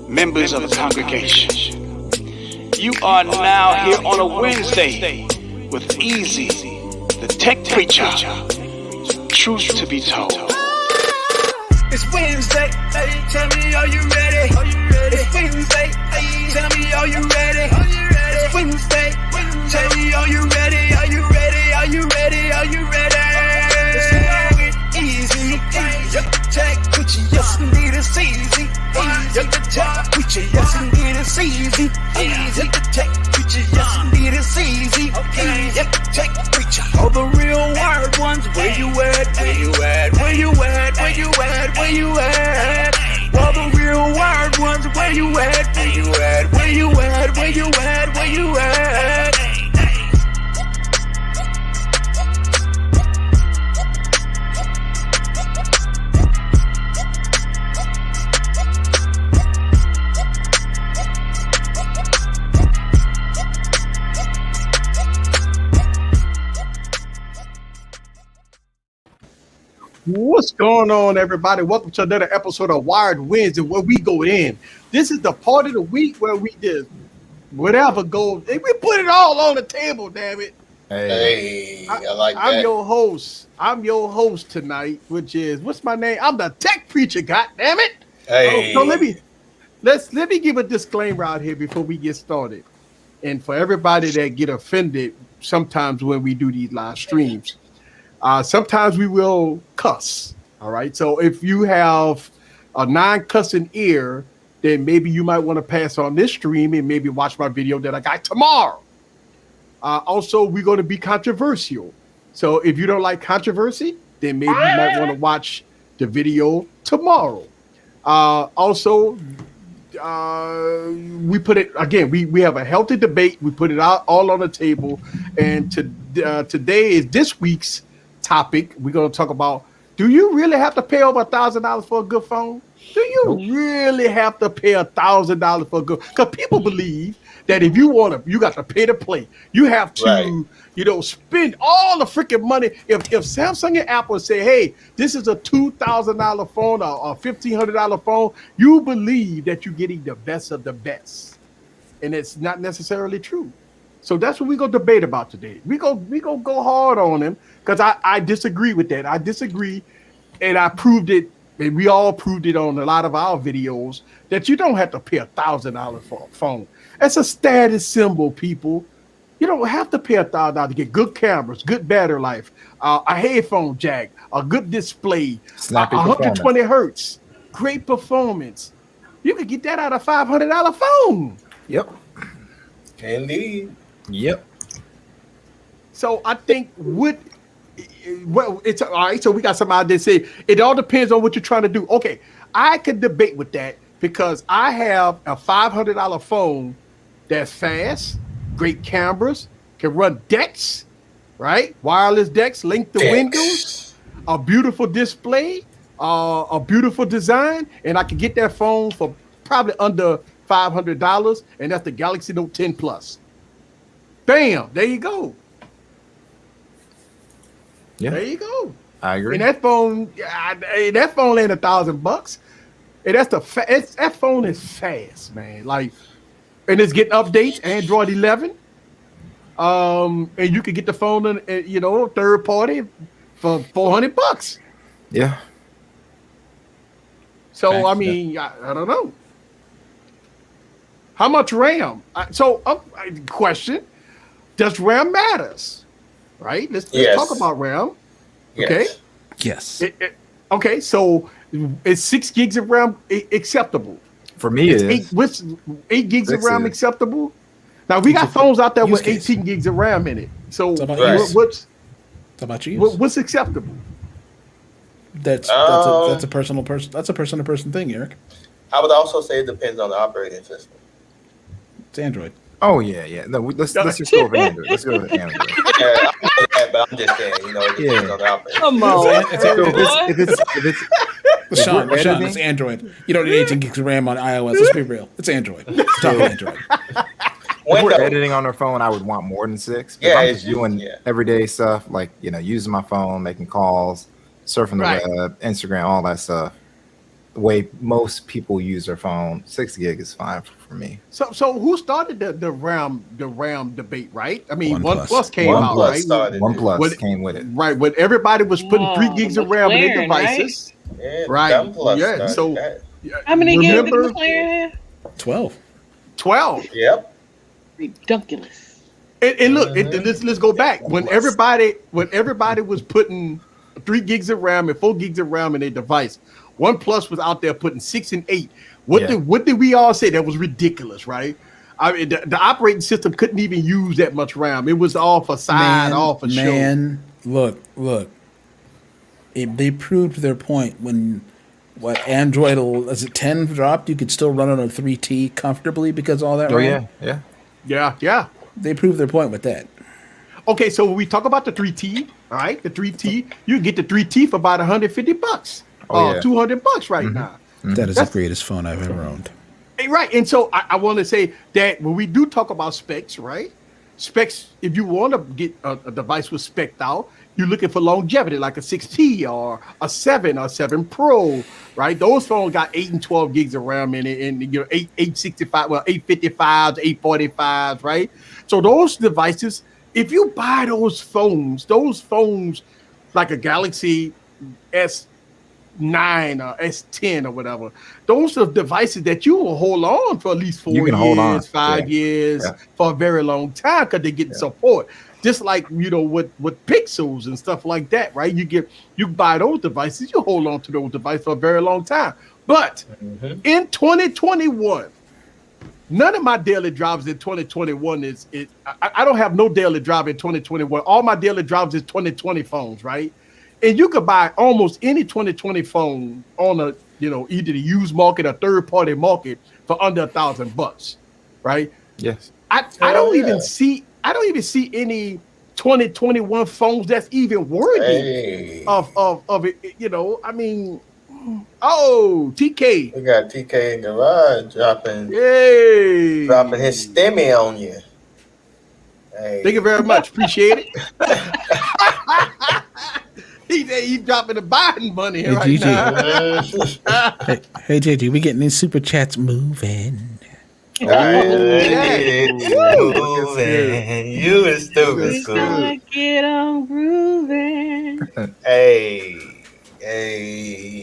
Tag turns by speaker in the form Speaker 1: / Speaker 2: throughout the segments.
Speaker 1: members of the congregation. You are now here on a Wednesday with Easy, the tech preacher. Truth to be told.
Speaker 2: It's Wednesday, hey, tell me, are you ready? It's Wednesday, hey, tell me, are you ready? It's Wednesday, tell me, are you ready? Are you ready? Are you ready? Are you ready? It's easy, you're the tech preacher, yes indeed it's easy. You're the tech preacher, yes indeed it's easy. You're the tech preacher, yes indeed it's easy. You're the tech preacher. All the real wired ones, where you at? Where you at? Where you at? Where you at? Where you at? All the real wired ones, where you at? Where you at? Where you at? Where you at? Where you at?
Speaker 3: What's going on, everybody? Welcome to another episode of Wired Wednesday, where we go in. This is the part of the week where we just whatever goes. We put it all on the table, damn it.
Speaker 4: Hey, I like that.
Speaker 3: I'm your host. I'm your host tonight, which is what's my name? I'm the tech preacher. God damn it!
Speaker 4: Hey,
Speaker 3: So let me give a disclaimer out here before we get started, and for everybody that get offended sometimes when we do these live streams. Sometimes we will cuss. All right. So if you have a non-cussing ear, then maybe you might want to pass on this stream and maybe watch my video that I got tomorrow. Also, we're going to be controversial. So if you don't like controversy, then maybe you might want to watch the video tomorrow. Also, we put it again. We have a healthy debate. We put it out all on the table. And today is this week's topic. We're going to talk about, do you really have to pay over $1,000 for a good phone? Do you really have to pay $1,000 for a good? Because people believe that if you want to, you got to pay to play. You have to, spend all the freaking money. If Samsung and Apple say, hey, this is a $2,000 phone or a $1,500 phone, you believe that you're getting the best of the best. And it's not necessarily true. So that's what we're going to debate about today. We're going to go hard on him because I disagree with that. I disagree, and I proved it, and we all proved it on a lot of our videos, that you don't have to pay $1,000 for a phone. That's a status symbol, people. You don't have to pay $1,000 to get good cameras, good battery life, a headphone jack, a good display, 120 hertz, great performance. You could get that out of a $500 phone.
Speaker 4: Yep. Indeed. Yep.
Speaker 3: So I think it's all right. So we got somebody that say it all depends on what you're trying to do. Okay, I could debate with that because I have a $500 phone that's fast, great cameras, can run decks, right? Wireless decks, link the windows, a beautiful display, a beautiful design, and I can get that phone for probably under $500, and that's the Galaxy Note 10 Plus. Bam! There you go. Yeah. There you go.
Speaker 4: I agree.
Speaker 3: And that phone ain't $1,000. And that's that phone is fast, man. Like, and it's getting updates, Android 11. And you can get the phone in, third party for $400.
Speaker 4: Yeah.
Speaker 3: So I mean, I don't know. How much RAM? Question: does RAM matters? Right. Let's talk about RAM. Okay.
Speaker 4: Yes.
Speaker 3: Okay. So is 6 gigs of RAM acceptable?
Speaker 4: For me, it is.
Speaker 3: 8 gigs of RAM acceptable? Now we got phones out there with 18 gigs of RAM in it. So what's acceptable?
Speaker 5: That's a personal person. That's a person to person thing, Eric.
Speaker 4: I would also say it depends on the operating system.
Speaker 5: It's Android.
Speaker 6: Oh yeah. No, let's just go over Android. Let's go over Android.
Speaker 4: Yeah, but I'm just saying, it depends on the operating.
Speaker 7: Come on,
Speaker 5: if it's Sean, it's Android. You don't need 18 gigs of RAM on iOS. Let's be real. It's Android. It's talking Android.
Speaker 6: If we're editing on our phone, I would want more than 6.
Speaker 4: Yeah,
Speaker 6: I'm just doing everyday stuff like using my phone, making calls, surfing the web, Instagram, all that stuff. the way most people use their phone, 6 gig is fine for me.
Speaker 3: So who started the RAM debate, right? I mean,
Speaker 5: OnePlus.
Speaker 3: OnePlus came out,
Speaker 4: OnePlus
Speaker 3: right?
Speaker 4: started.
Speaker 6: OnePlus came with it.
Speaker 3: Right, when everybody was putting 3 gigs of RAM in their
Speaker 7: McLaren, right?
Speaker 3: devices.
Speaker 4: Yeah,
Speaker 3: Right.
Speaker 4: OnePlus
Speaker 3: Yeah.
Speaker 4: started
Speaker 3: So
Speaker 4: that.
Speaker 7: How many gigs did
Speaker 3: remember
Speaker 7: McLaren have?
Speaker 5: 12.
Speaker 3: 12.
Speaker 4: Yep.
Speaker 7: Ridiculous.
Speaker 3: And look, let's go back. When everybody was putting 3 gigs of RAM and 4 gigs of RAM in their device, OnePlus was out there putting 6 and 8. What did we all say? That was ridiculous, right? I mean, the operating system couldn't even use that much RAM. It was all for all for show.
Speaker 5: Look. They proved their point when Android, as it 10 dropped, you could still run on a 3T comfortably because all that RAM.
Speaker 3: Yeah.
Speaker 5: They proved their point with that.
Speaker 3: Okay, so when we talk about the 3T, all right, the 3T, you get the 3T for about $150, $200 right now.
Speaker 5: That is the greatest phone I've ever owned.
Speaker 3: Right, and so I want to say that when we do talk about specs, right? Specs, if you want to get a device with spec'd out, you're looking for longevity, like a 6T or a 7 or 7 Pro, right? Those phones got 8 and 12 gigs of RAM in it, and 865, 855s, 845s, right? So those devices, if you buy those phones like a Galaxy S9 or S10 or whatever, those are devices that you will hold on for at least 4 years, 5 years, for a very long time because they get support. Just like, with Pixels and stuff like that, right? You buy those devices, you hold on to those devices for a very long time. But in 2021, none of my daily drivers in 2021 I don't have no daily drive in 2021. All my daily drivers is 2020 phones, right? And you could buy almost any 2020 phone on a, either the used market or third party market for under $1,000, right?
Speaker 6: Yes.
Speaker 3: I don't even see any 2021 phones that's even worthy of it. I mean, TK.
Speaker 4: We got TK in the garage dropping his stimmy on you. Hey.
Speaker 3: Thank you very much. Appreciate it. He's dropping the Biden money
Speaker 5: Hey,
Speaker 3: right
Speaker 5: GG.
Speaker 3: now.
Speaker 5: Hey, JG, we getting these super chats moving.
Speaker 4: You is stupid.
Speaker 7: Gonna get on grooving.
Speaker 4: Hey.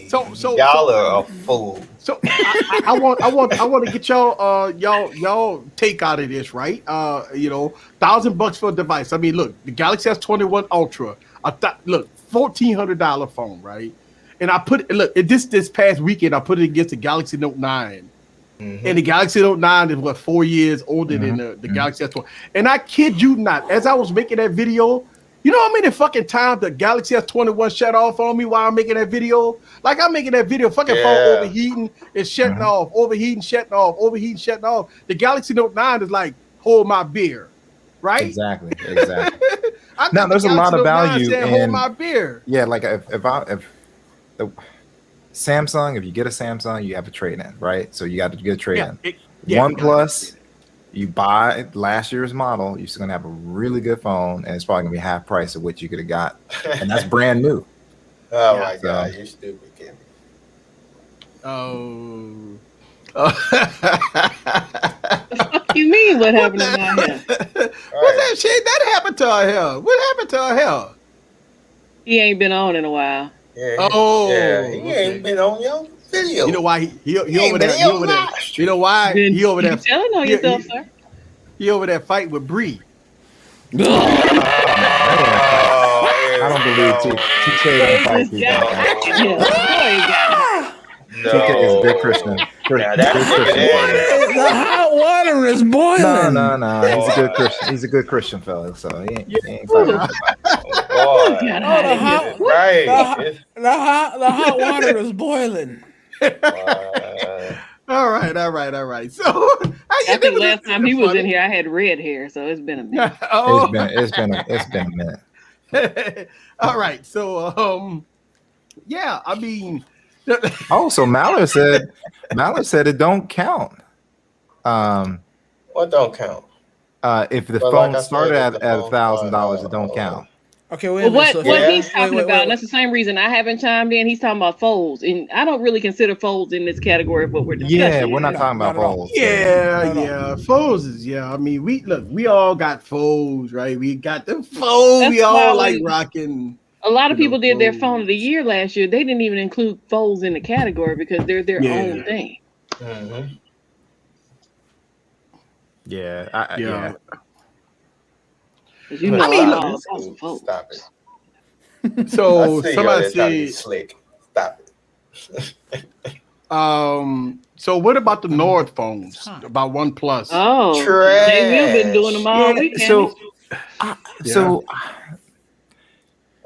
Speaker 3: So
Speaker 4: y'all are a fool.
Speaker 3: So I want to get y'all take out of this, right? $1,000 for a device. I mean, look, the Galaxy S21 Ultra. Look, $1,400 phone, right? And I put this past weekend I put it against the Galaxy Note 9. And the Galaxy Note 9 is 4 years older than the Galaxy S20. And I kid you not, as I was making that video, you know how many fucking times the Galaxy S21 shut off on me while I'm making that video? Like I'm making that video, phone overheating and shutting off, overheating, shutting off. The Galaxy Note 9 is like, hold my beer, right?
Speaker 6: Exactly. Now there's a lot of value in
Speaker 3: hold my beer.
Speaker 6: Yeah, like if the Samsung, if you get a Samsung, you have a trade-in, right? So you got to get a trade-in. OnePlus, you buy last year's model, you're still gonna have a really good phone, and it's probably gonna be half price of what you could have got, and that's brand new.
Speaker 4: Oh my God, you're stupid, Kenny.
Speaker 7: What you mean? What happened to my hair?
Speaker 3: What's that shit? That happened to our hair. What happened to our hair?
Speaker 7: He ain't been on in a while.
Speaker 4: Yeah, he ain't been on your video.
Speaker 3: You know why he over there? You know why he over there?
Speaker 7: Telling on yourself, sir.
Speaker 3: He over there fighting with Bree.
Speaker 6: I don't believe TK don't fight people. TK is a good Christian.
Speaker 5: The hot water is boiling.
Speaker 6: No. He's a good Christian. He's a good Christian fella, so he ain't fighting.
Speaker 5: The hot water is boiling.
Speaker 3: All right. So
Speaker 7: I think last time he was in here, I had red hair, so it's been a minute.
Speaker 6: It's been a minute.
Speaker 3: All right. So I mean.
Speaker 6: So Mallard said it don't count.
Speaker 4: What don't count?
Speaker 6: If the phone started at $1,000, it don't count.
Speaker 5: Okay, wait a
Speaker 7: Well,
Speaker 5: minute.
Speaker 7: what
Speaker 5: So
Speaker 7: what
Speaker 4: Yeah.
Speaker 7: he's talking about, and that's the same reason I haven't chimed in. He's talking about folds, and I don't really consider folds in this category of what we're discussing.
Speaker 6: Yeah, we're not
Speaker 5: No,
Speaker 6: talking
Speaker 5: not
Speaker 6: about
Speaker 5: at all.
Speaker 6: bowls.
Speaker 3: Yeah,
Speaker 5: Not at all.
Speaker 3: yeah. Foes is I mean, we all got foes, right? We got the foes.
Speaker 7: That's
Speaker 3: We
Speaker 7: why
Speaker 3: all like
Speaker 7: when
Speaker 3: rocking.
Speaker 7: a lot of people did their phone of the
Speaker 3: Foes.
Speaker 7: year last year, they didn't even include folds in the category because they're their own
Speaker 3: Yeah,
Speaker 7: thing.
Speaker 4: Mm-hmm.
Speaker 6: Yeah,
Speaker 3: yeah.
Speaker 7: 'Cause
Speaker 3: I mean, look.
Speaker 7: all about some folds.
Speaker 4: Stop it. I
Speaker 3: So
Speaker 4: see y'all
Speaker 3: somebody
Speaker 4: there trying to be
Speaker 3: said,
Speaker 4: slick. Stop it.
Speaker 3: So what about the Nord phones? About OnePlus?
Speaker 7: Oh, Jay Will been doing them all
Speaker 6: yeah.
Speaker 7: weekend.
Speaker 6: So,
Speaker 3: Yeah.
Speaker 6: so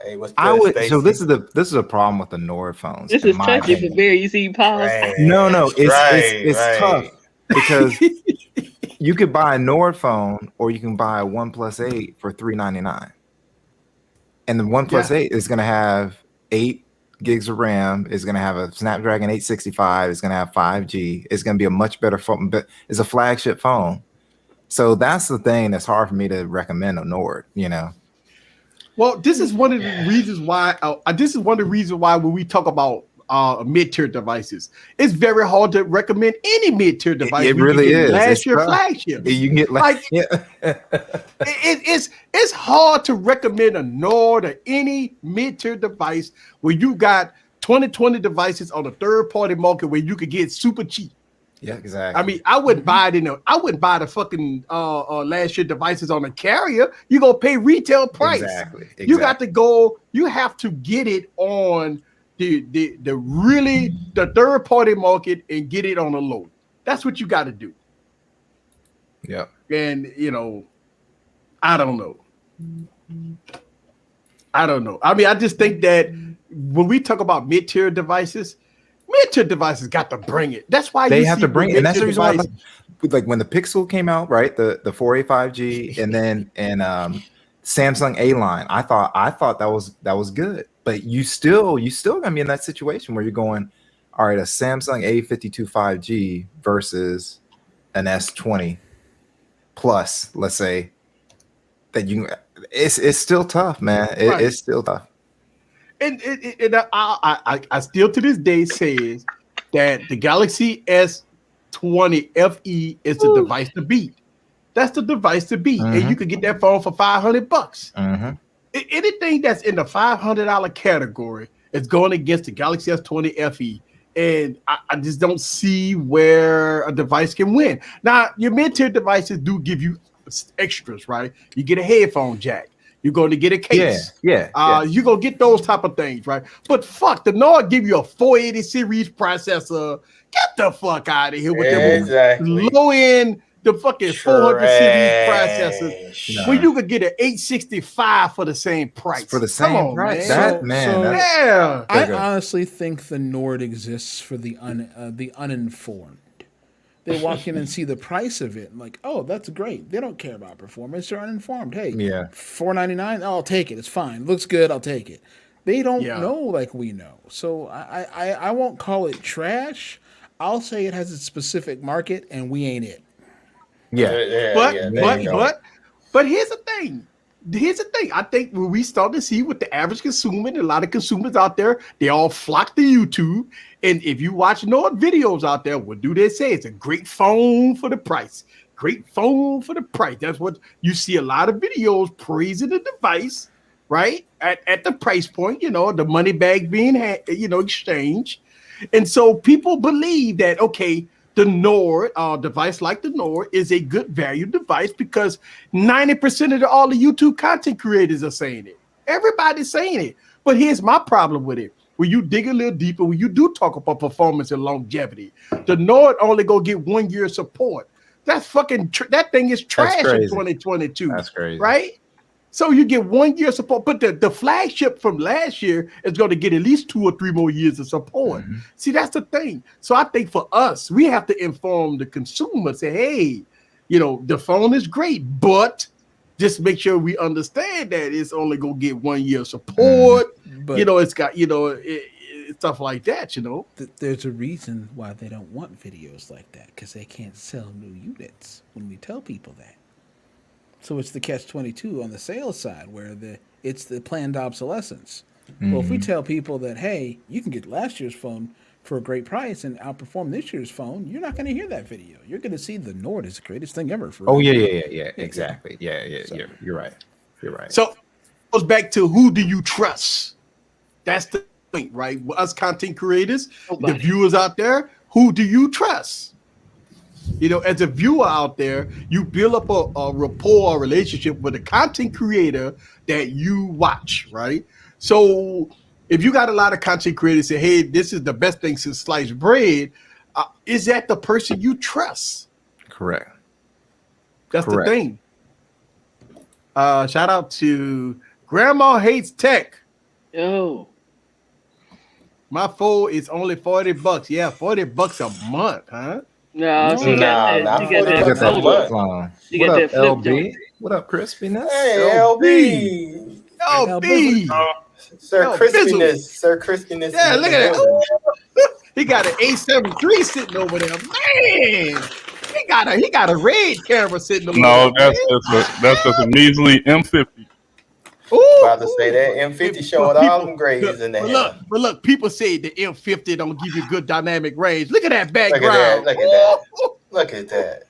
Speaker 4: Hey, what's
Speaker 6: I
Speaker 4: good,
Speaker 6: would.
Speaker 4: Stacy?
Speaker 6: So this is a problem with the Nord phones,
Speaker 7: This
Speaker 6: in
Speaker 7: is
Speaker 6: my
Speaker 7: touchy for
Speaker 6: opinion.
Speaker 7: Barry. You see, pause.
Speaker 6: No, it's
Speaker 4: right.
Speaker 6: tough because you could buy a Nord phone or you can buy a OnePlus 8 for $399, and the OnePlus 8 is going to have 8 gigs of RAM. It's going to have a Snapdragon 865. It's going to have 5G. It's going to be a much better phone, but it's a flagship phone. So that's the thing that's hard for me to recommend a Nord.
Speaker 3: Well, this is one of the reasons why. This is one of the reasons why when we talk about mid-tier devices, it's very hard to recommend any mid-tier device.
Speaker 6: It really is.
Speaker 3: Last year flagship.
Speaker 6: You can get
Speaker 3: it's hard to recommend a Nord or any mid-tier device where you got 2020 devices on the third-party market where you could get super cheap.
Speaker 6: Yeah, exactly.
Speaker 3: I mean, I wouldn't buy it I wouldn't buy the fucking last year devices on a carrier. You gonna pay retail price.
Speaker 6: Exactly.
Speaker 3: You got to go. You have to get it on the third party market and get it on a load. That's what you got to do.
Speaker 6: Yeah.
Speaker 3: And I don't know. I mean, I just think that when we talk about mid-tier devices got to bring it. That's why
Speaker 6: they have to bring it. And that's the reason why, like when the Pixel came out, right? The 485G and then Samsung A line. I thought that was good. But you still gonna be in that situation where you're going, all right, a Samsung A52 5G versus an S20 Plus, let's say, that it's still tough, man. It's still tough.
Speaker 3: And I still to this day says that the Galaxy S20 FE is the device to beat. That's the device to beat, and you could get that phone for $500. Anything that's in the $500 category is going against the Galaxy S20 FE, and I just don't see where a device can win. Now, your mid-tier devices do give you extras, right? You get a headphone jack. You're going to get a case.
Speaker 6: Yeah.
Speaker 3: You're going to get those type of things, right? But fuck, the Nord give you a 480 series processor. Get the fuck out of here with them low-end, the fucking 400 series processors. When you could get an 865 for the same price.
Speaker 6: For the same price.
Speaker 5: I honestly think the Nord exists for the uninformed. They walk in and see the price of it, and like, oh, that's great. They don't care about performance. They're uninformed. Hey, $499, I'll take it. It's fine. Looks good. I'll take it. They don't know like we know. So I won't call it trash. I'll say it has a specific market, and we ain't it.
Speaker 3: But here's the thing. I think when we start to see with the average consumer and a lot of consumers out there, they all flock to YouTube. And if you watch Nord videos out there, what do they say? It's a great phone for the price. Great phone for the price. That's what you see a lot of videos praising the device, right? At the price point, the money bag being exchanged. And so people believe that, okay, the Nord device like the Nord is a good value device because 90% of all the YouTube content creators are saying it. Everybody's saying it. But here's my problem with it. When you dig a little deeper, when you do talk about performance and longevity, the Nord only go get 1 year support. That's fucking that thing is trash in 2022.
Speaker 6: That's crazy,
Speaker 3: right? So you get 1 year support, but the flagship from last year is going to get at least 2 or 3 more years of support. See, that's the thing. So I think for us, we have to inform the consumer, say, hey, the phone is great, but just make sure we understand that it's only going to get 1 year support. But, it's got, stuff like that,
Speaker 5: There's a reason why they don't want videos like that, because they can't sell new units when we tell people that. So it's the catch-22 on the sales side where it's the planned obsolescence. Well, if we tell people that, hey, you can get last year's phone for a great price and outperform this year's phone, you're not going to hear that video. You're going to see the Nord is the greatest thing ever. For
Speaker 6: Exactly. So, you're right.
Speaker 3: So it goes back to who do you trust? That's the point, right? Us content creators, the viewers out there, who do you trust? You know, as a viewer out there, you build up a rapport, a relationship with a content creator that you watch, right? So if you got a lot of content creators say, hey, this is the best thing since sliced bread, is that the person you trust?
Speaker 6: Correct.
Speaker 3: That's the thing. Shout out to Grandma Hates Tech.
Speaker 7: Oh.
Speaker 3: My phone is only $40. Yeah, $40 a month, huh?
Speaker 7: No, she got that. She
Speaker 6: What
Speaker 7: got
Speaker 6: up,
Speaker 7: that flip
Speaker 6: LB?
Speaker 7: joint.
Speaker 6: What up, Crispiness?
Speaker 4: Hey, LB.
Speaker 3: LB.
Speaker 4: Sir Crispiness.
Speaker 3: Yeah, look at that. He got an A73 sitting over there. Man, he got a red camera sitting over there.
Speaker 8: No, that's just a measly M50.
Speaker 3: Ooh,
Speaker 4: about to say that M50 showing all them grades in there.
Speaker 3: But look, people say the M50 don't give you good dynamic range. Look at that background.
Speaker 4: Look at that.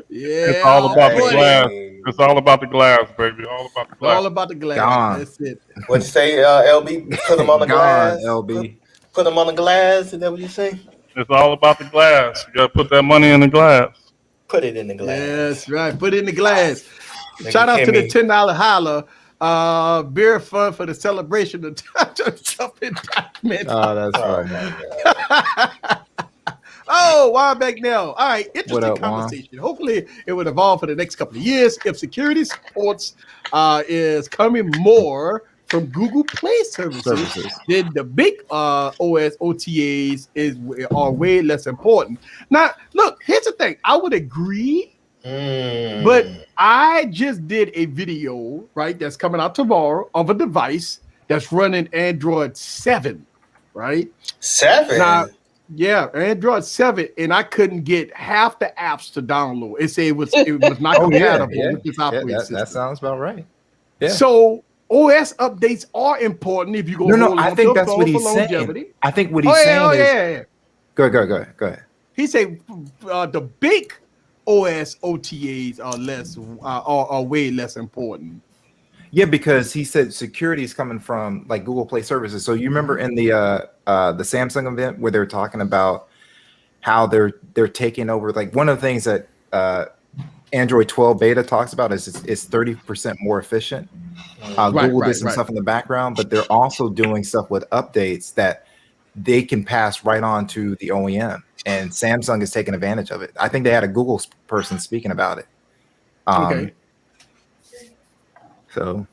Speaker 3: Yeah,
Speaker 8: it's all about the glass. It's all about the glass, baby. All about the glass.
Speaker 3: All about the glass.
Speaker 6: Gone.
Speaker 3: That's it.
Speaker 4: What you say, LB? Put them on the glass.
Speaker 6: LB.
Speaker 4: Put them on the glass. Is that what you say?
Speaker 8: It's all about the glass. You gotta put that money in the glass.
Speaker 4: Put it in the glass.
Speaker 3: That's right. Put it in the glass. Shout out to the $10 holler. Beer fun for the celebration of jumping document.
Speaker 6: Oh, that's right.
Speaker 3: Oh, Juan back now. All right, interesting conversation. Juan? Hopefully, it would evolve for the next couple of years. If security supports is coming more from Google Play services, then the big OS OTAs are way less important. Now, look, here's the thing. I would agree, but I just did a video, right, that's coming out tomorrow of a device that's running Android 7, right?
Speaker 4: 7?
Speaker 3: Now, yeah, Android 7, and I couldn't get half the apps to download. It said it was not compatible with this operating system.
Speaker 6: That sounds about right. Yeah.
Speaker 3: So OS updates are important if you go.
Speaker 6: No, I think that's what he's saying. I think what he's saying is. Go ahead.
Speaker 3: He said the big OS OTAs are way less important.
Speaker 6: Yeah, because he said security is coming from like Google Play services. So you remember in the Samsung event where they were talking about how they're taking over. Like one of the things that Android 12 beta talks about is 30% more efficient. Google did some stuff in the background, but they're also doing stuff with updates that they can pass right on to the OEM. And Samsung is taking advantage of it. I think they had a Google person speaking about it.
Speaker 3: Okay.
Speaker 6: So,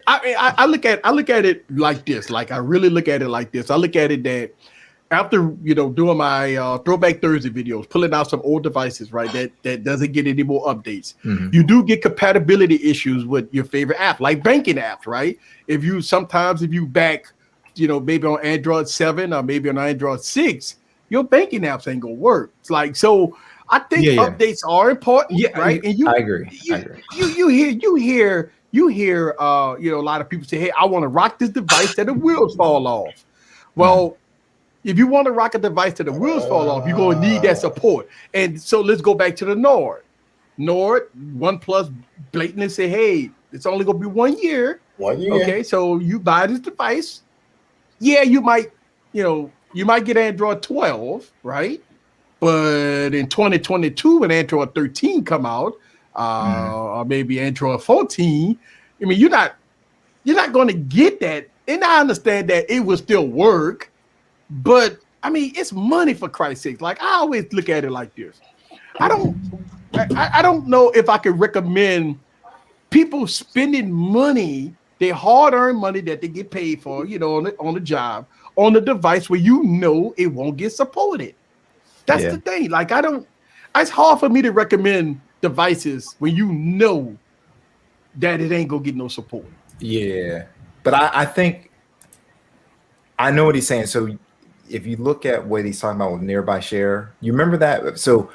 Speaker 3: I look at it like this. Like I really look at it like this. I look at it that after doing my Throwback Thursday videos, pulling out some old devices, right, that doesn't get any more updates. Mm-hmm. You do get compatibility issues with your favorite app, like banking apps, right? If you back, maybe on Android 7 or maybe on Android 6, your banking apps ain't gonna work. It's like so. I think updates are important, right? And
Speaker 6: I agree.
Speaker 3: You hear a lot of people say, hey, I want to rock this device that the wheels fall off. Well, if you want to rock a device that the wheels fall off, you're going to need that support. And so let's go back to the Nord. OnePlus blatantly say, hey, it's only going to be 1 year.
Speaker 4: 1 year.
Speaker 3: Okay, so you buy this device. Yeah, you might get Android 12, right? But in 2022, when Android 13 come out, or maybe Android 14, I mean, you're not going to get that. And I understand that it will still work, but I mean, it's money for Christ's sake. Like I always look at it like this. I don't know if I could recommend people spending money, their hard-earned money that they get paid for, on the job, on a device where it won't get supported. That's the thing. Like it's hard for me to recommend devices when that it ain't gonna get no support.
Speaker 6: Yeah, but I think I know what he's saying. So if you look at what he's talking about with nearby share, you remember that. So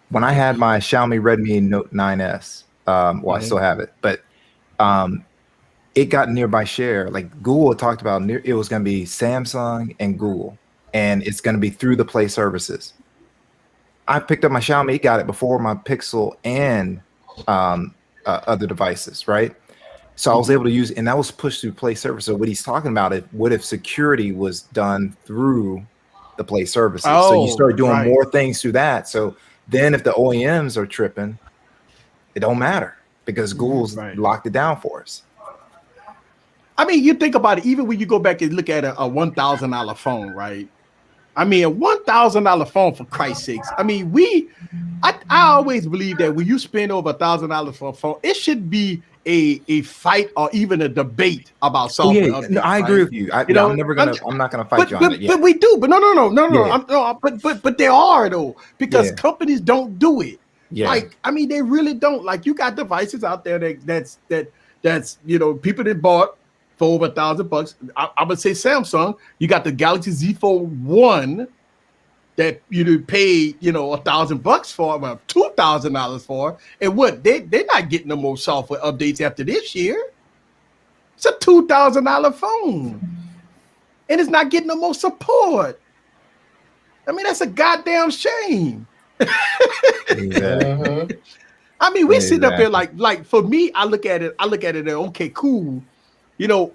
Speaker 6: when I had my Xiaomi Redmi Note 9S, I still have it, but it got nearby share. Like Google talked about, it was going to be Samsung and Google, and it's going to be through the Play services. I picked up my Xiaomi, it got it before my Pixel and other devices, right? So I was able to use, and that was pushed through Play service. So what he's talking about is, what if security was done through the Play services? So you start doing more things through that. So then if the OEMs are tripping, it don't matter because Google's locked it down for us.
Speaker 3: I mean, you think about it, even when you go back and look at a $1,000 phone, right? I mean, a $1,000 phone, for Christ's sakes. I mean, I always believe that when you spend over $1,000 for a phone, it should be a fight or even a debate about software.
Speaker 6: Oh, yeah. No, I agree with you. I'm not gonna fight you on it.
Speaker 3: But we do. But no. But there are though, because companies don't do it. Yeah. Like, I mean, they really don't. Like, you got devices out there that's people that bought for over $1,000. I would say Samsung. You got the Galaxy Z Fold 1 that you paid $1,000 for, about $2,000 for, and what they're not getting no more software updates after this year. It's a $2,000 phone, and it's not getting no more support. I mean, that's a goddamn shame. I mean, we sit up here like for me, I look at it and okay, cool.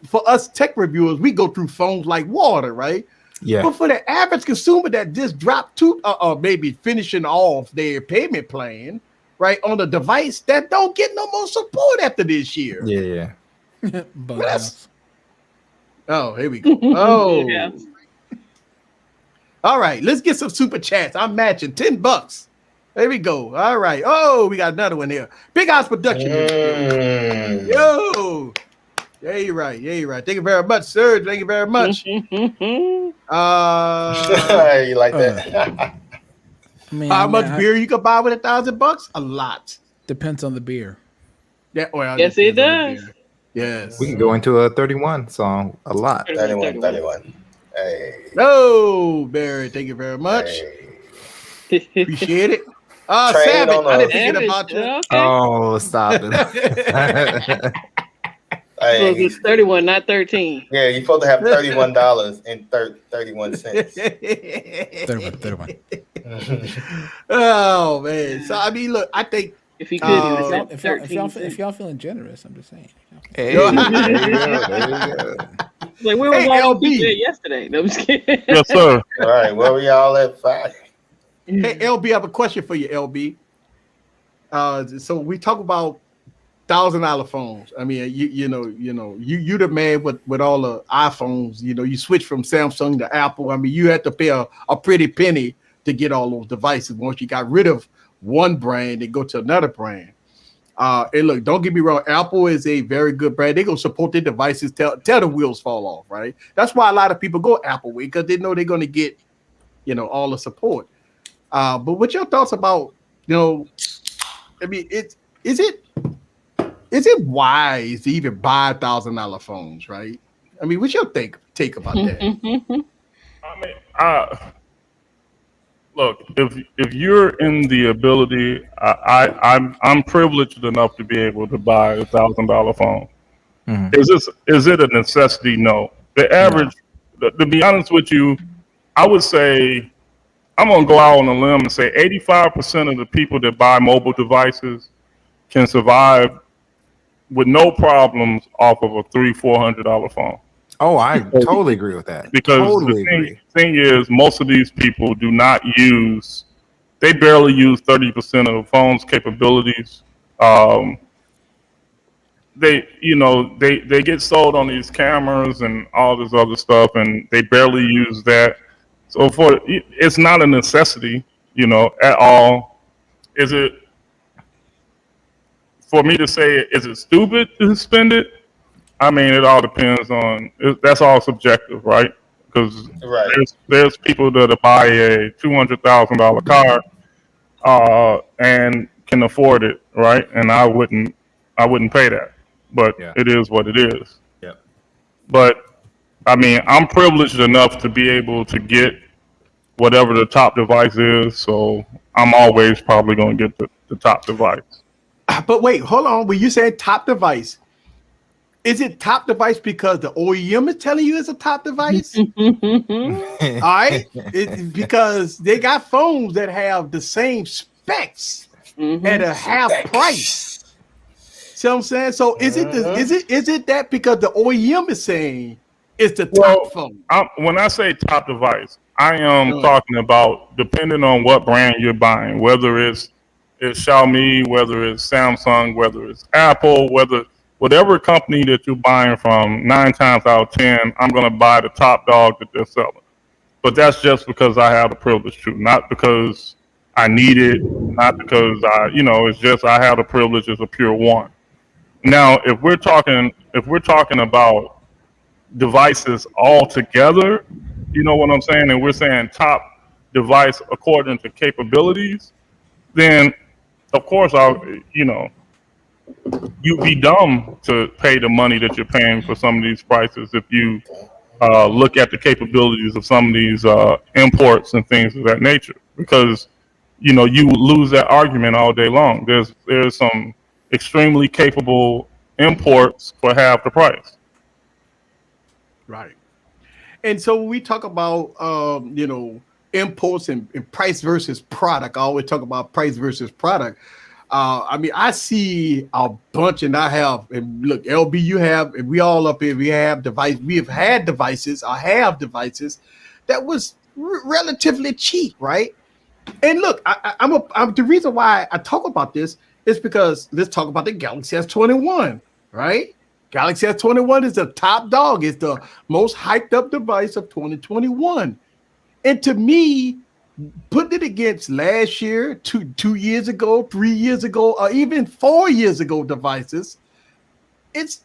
Speaker 3: For us tech reviewers, we go through phones like water, right? Yeah. But for the average consumer that just dropped to, maybe finishing off their payment plan, right, on a device that don't get no more support after this year.
Speaker 6: Yeah.
Speaker 3: Oh, here we go. Oh. Yeah. All right, let's get some super chats. I'm matching $10. There we go. All right. Oh, we got another one here. Big House Production. Yo. Yeah, you're right. Thank you very much, sir. Thank you very much.
Speaker 4: You like that?
Speaker 3: How much beer you can buy with $1,000? A lot.
Speaker 5: Depends on the beer.
Speaker 3: Yeah, well,
Speaker 7: yes, it does.
Speaker 3: Yes.
Speaker 6: We can go into a 31 song a lot.
Speaker 4: 31. Hey.
Speaker 3: No, Barry. Thank you very much. Hey. Appreciate it. Savage, I didn't forget about you.
Speaker 6: Okay. Oh, stop it.
Speaker 7: Hey. It's 31, not 13.
Speaker 4: Yeah, you're supposed to have $31 and 31 cents.
Speaker 5: 31.
Speaker 3: Oh man! So I mean, look, I think
Speaker 7: if you could,
Speaker 5: if y'all feeling generous, I'm just saying.
Speaker 6: Hey, there you go.
Speaker 7: Like, where was LB yesterday? No, I'm just kidding.
Speaker 8: Yes, sir.
Speaker 4: All right, where were y'all at 5?
Speaker 3: Hey, LB, I have a question for you, LB. So we talk about $1,000 phones. I mean, you the man with all the iPhones. You switch from Samsung to Apple. I mean, you had to pay a pretty penny to get all those devices. Once you got rid of one brand and go to another brand. And look, don't get me wrong. Apple is a very good brand. They're gonna support their devices till the wheels fall off. Right. That's why a lot of people go Apple way, because they know they're gonna get all the support. But what your thoughts about I mean, is it wise to even buy $1,000 phones, right? I mean, what's your take about that?
Speaker 8: I mean, look, if you're in the ability, I'm privileged enough to be able to buy a $1,000 phone. Mm-hmm. Is it a necessity? No. The average, to be honest with you, I would say, I'm gonna go out on a limb and say 85% of the people that buy mobile devices can survive with no problems off of a $300-$400 phone.
Speaker 6: Oh, I totally agree with that.
Speaker 8: Because the thing is, most of these people do not use, they barely use 30% of the phone's capabilities. They get sold on these cameras and all this other stuff, and they barely use that. So it's not a necessity, at all. Is it? For me to say, is it stupid to spend it? I mean, it all depends on. That's all subjective, right? Because there's people that buy a $200,000 car and can afford it, right? And I wouldn't pay that, but it is what it is.
Speaker 6: Yeah.
Speaker 8: But I mean, I'm privileged enough to be able to get whatever the top device is, so I'm always probably going to get the top device.
Speaker 3: But wait, hold on. When you say top device, is it top device because the OEM is telling you it's a top device? All right, because they got phones that have the same specs at a half price. See what I'm saying? So is it that because the OEM is saying it's the top phone?
Speaker 8: When I say top device, I am talking about depending on what brand you're buying, whether it's Xiaomi, whether it's Samsung, whether it's Apple, whatever company that you're buying from, 9 times out of 10, I'm going to buy the top dog that they're selling. But that's just because I have the privilege to, not because I need it, not because it's just I have the privilege as a pure one. Now, if we're talking about devices all together, you know what I'm saying, and we're saying top device according to capabilities, then of course you'd be dumb to pay the money that you're paying for some of these prices if you look at the capabilities of some of these imports and things of that nature, because you lose that argument all day long. There's some extremely capable imports for half the price.
Speaker 3: Right. And so when we talk about imports and price versus product, I always talk about price versus product. I see a bunch, and I have, and look, LB, you have, and we all up here, we have had devices that was relatively cheap, right? And look, I'm the reason why I talk about this is because let's talk about the Galaxy S21, right? Galaxy S21 is the top dog. It's the most hyped up device of 2021. And to me, putting it against last year, 2 years ago, 3 years ago, or even 4 years ago devices, it's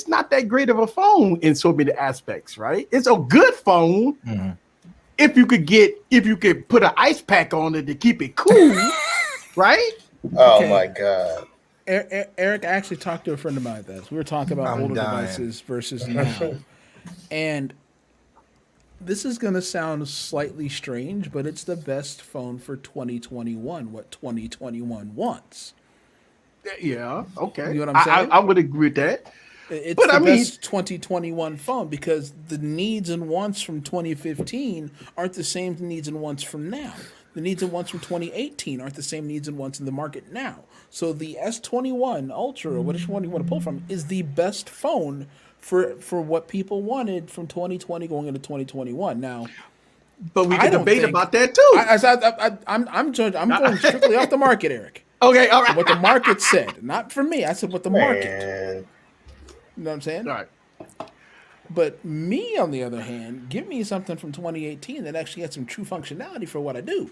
Speaker 3: not that great of a phone in so many aspects, right? It's a good phone if you could put an ice pack on it to keep it cool, right?
Speaker 4: Oh my God.
Speaker 5: Eric, I actually talked to a friend of mine about this. We were talking about older devices versus now. And this is going to sound slightly strange, but it's the best phone for 2021, what 2021 wants.
Speaker 3: Yeah, okay.
Speaker 5: You know what I'm saying?
Speaker 3: I would agree with that.
Speaker 5: It's the best 2021 phone because the needs and wants from 2015 aren't the same needs and wants from now. The needs and wants from 2018 aren't the same needs and wants in the market now. So the S21 Ultra, or which one you want to pull from, is the best phone for what people wanted from 2020 going into 2021. Now,
Speaker 3: but we can debate about that too.
Speaker 5: I'm going strictly off the market, Eric.
Speaker 3: Okay, all right.
Speaker 5: What the market said, not for me. I said what the market. You know what I'm saying?
Speaker 3: All right.
Speaker 5: But me, on the other hand, give me something from 2018 that actually had some true functionality for what I do.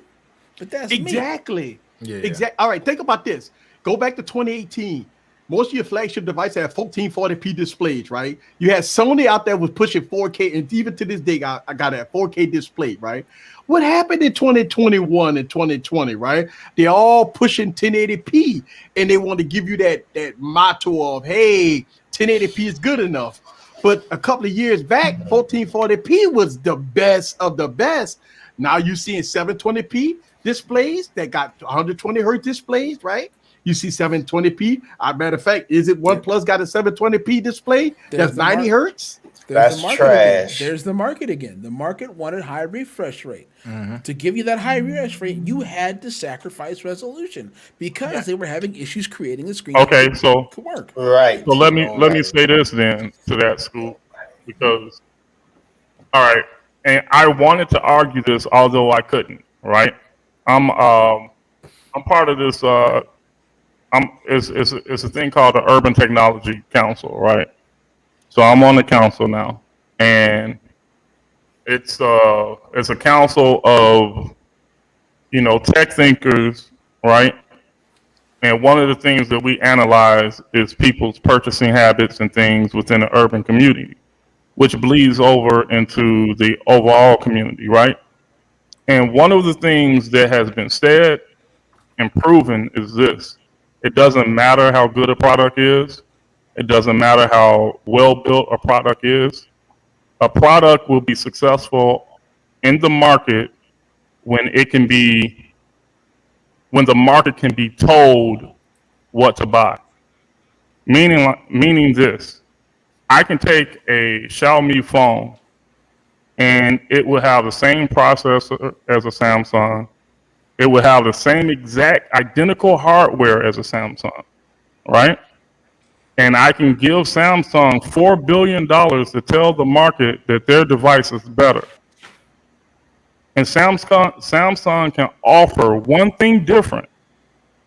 Speaker 5: But that's
Speaker 3: exactly.
Speaker 5: me.
Speaker 3: Yeah. Exactly. All right. Think about this. Go back to 2018. Most of your flagship devices have 1440p displays, right? You had Sony out there was pushing 4K, and even to this day, I got a 4K display, right? What happened in 2021 and 2020, right? They're all pushing 1080p, and they want to give you that motto of, hey, 1080p is good enough. But a couple of years back, 1440p was the best of the best. Now you're seeing 720p displays that got 120 hertz displays, right? You see 720p. Matter of fact, is it OnePlus got a 720p display that's 90 hertz?
Speaker 4: That's trash.
Speaker 5: There's the market again. The market wanted high refresh rate. To give you that high refresh rate, you had to sacrifice resolution because they were having issues creating the screen.
Speaker 8: Okay, so
Speaker 5: could work.
Speaker 4: Right.
Speaker 8: So let me say this then to that, Scoop, because all right, and I wanted to argue this although I couldn't. Right, I'm part of this. It's a thing called the Urban Technology Council, right? So I'm on the council now, and it's a council of tech thinkers, right? And one of the things that we analyze is people's purchasing habits and things within the urban community, which bleeds over into the overall community, right? And one of the things that has been said and proven is this: it doesn't matter how good a product is. It doesn't matter how well built a product is. A product will be successful in the market when the market can be told what to buy. Meaning this, I can take a Xiaomi phone and it will have the same processor as a Samsung. It will have the same exact identical hardware as a Samsung, right? And I can give Samsung $4 billion to tell the market that their device is better. And Samsung can offer one thing different.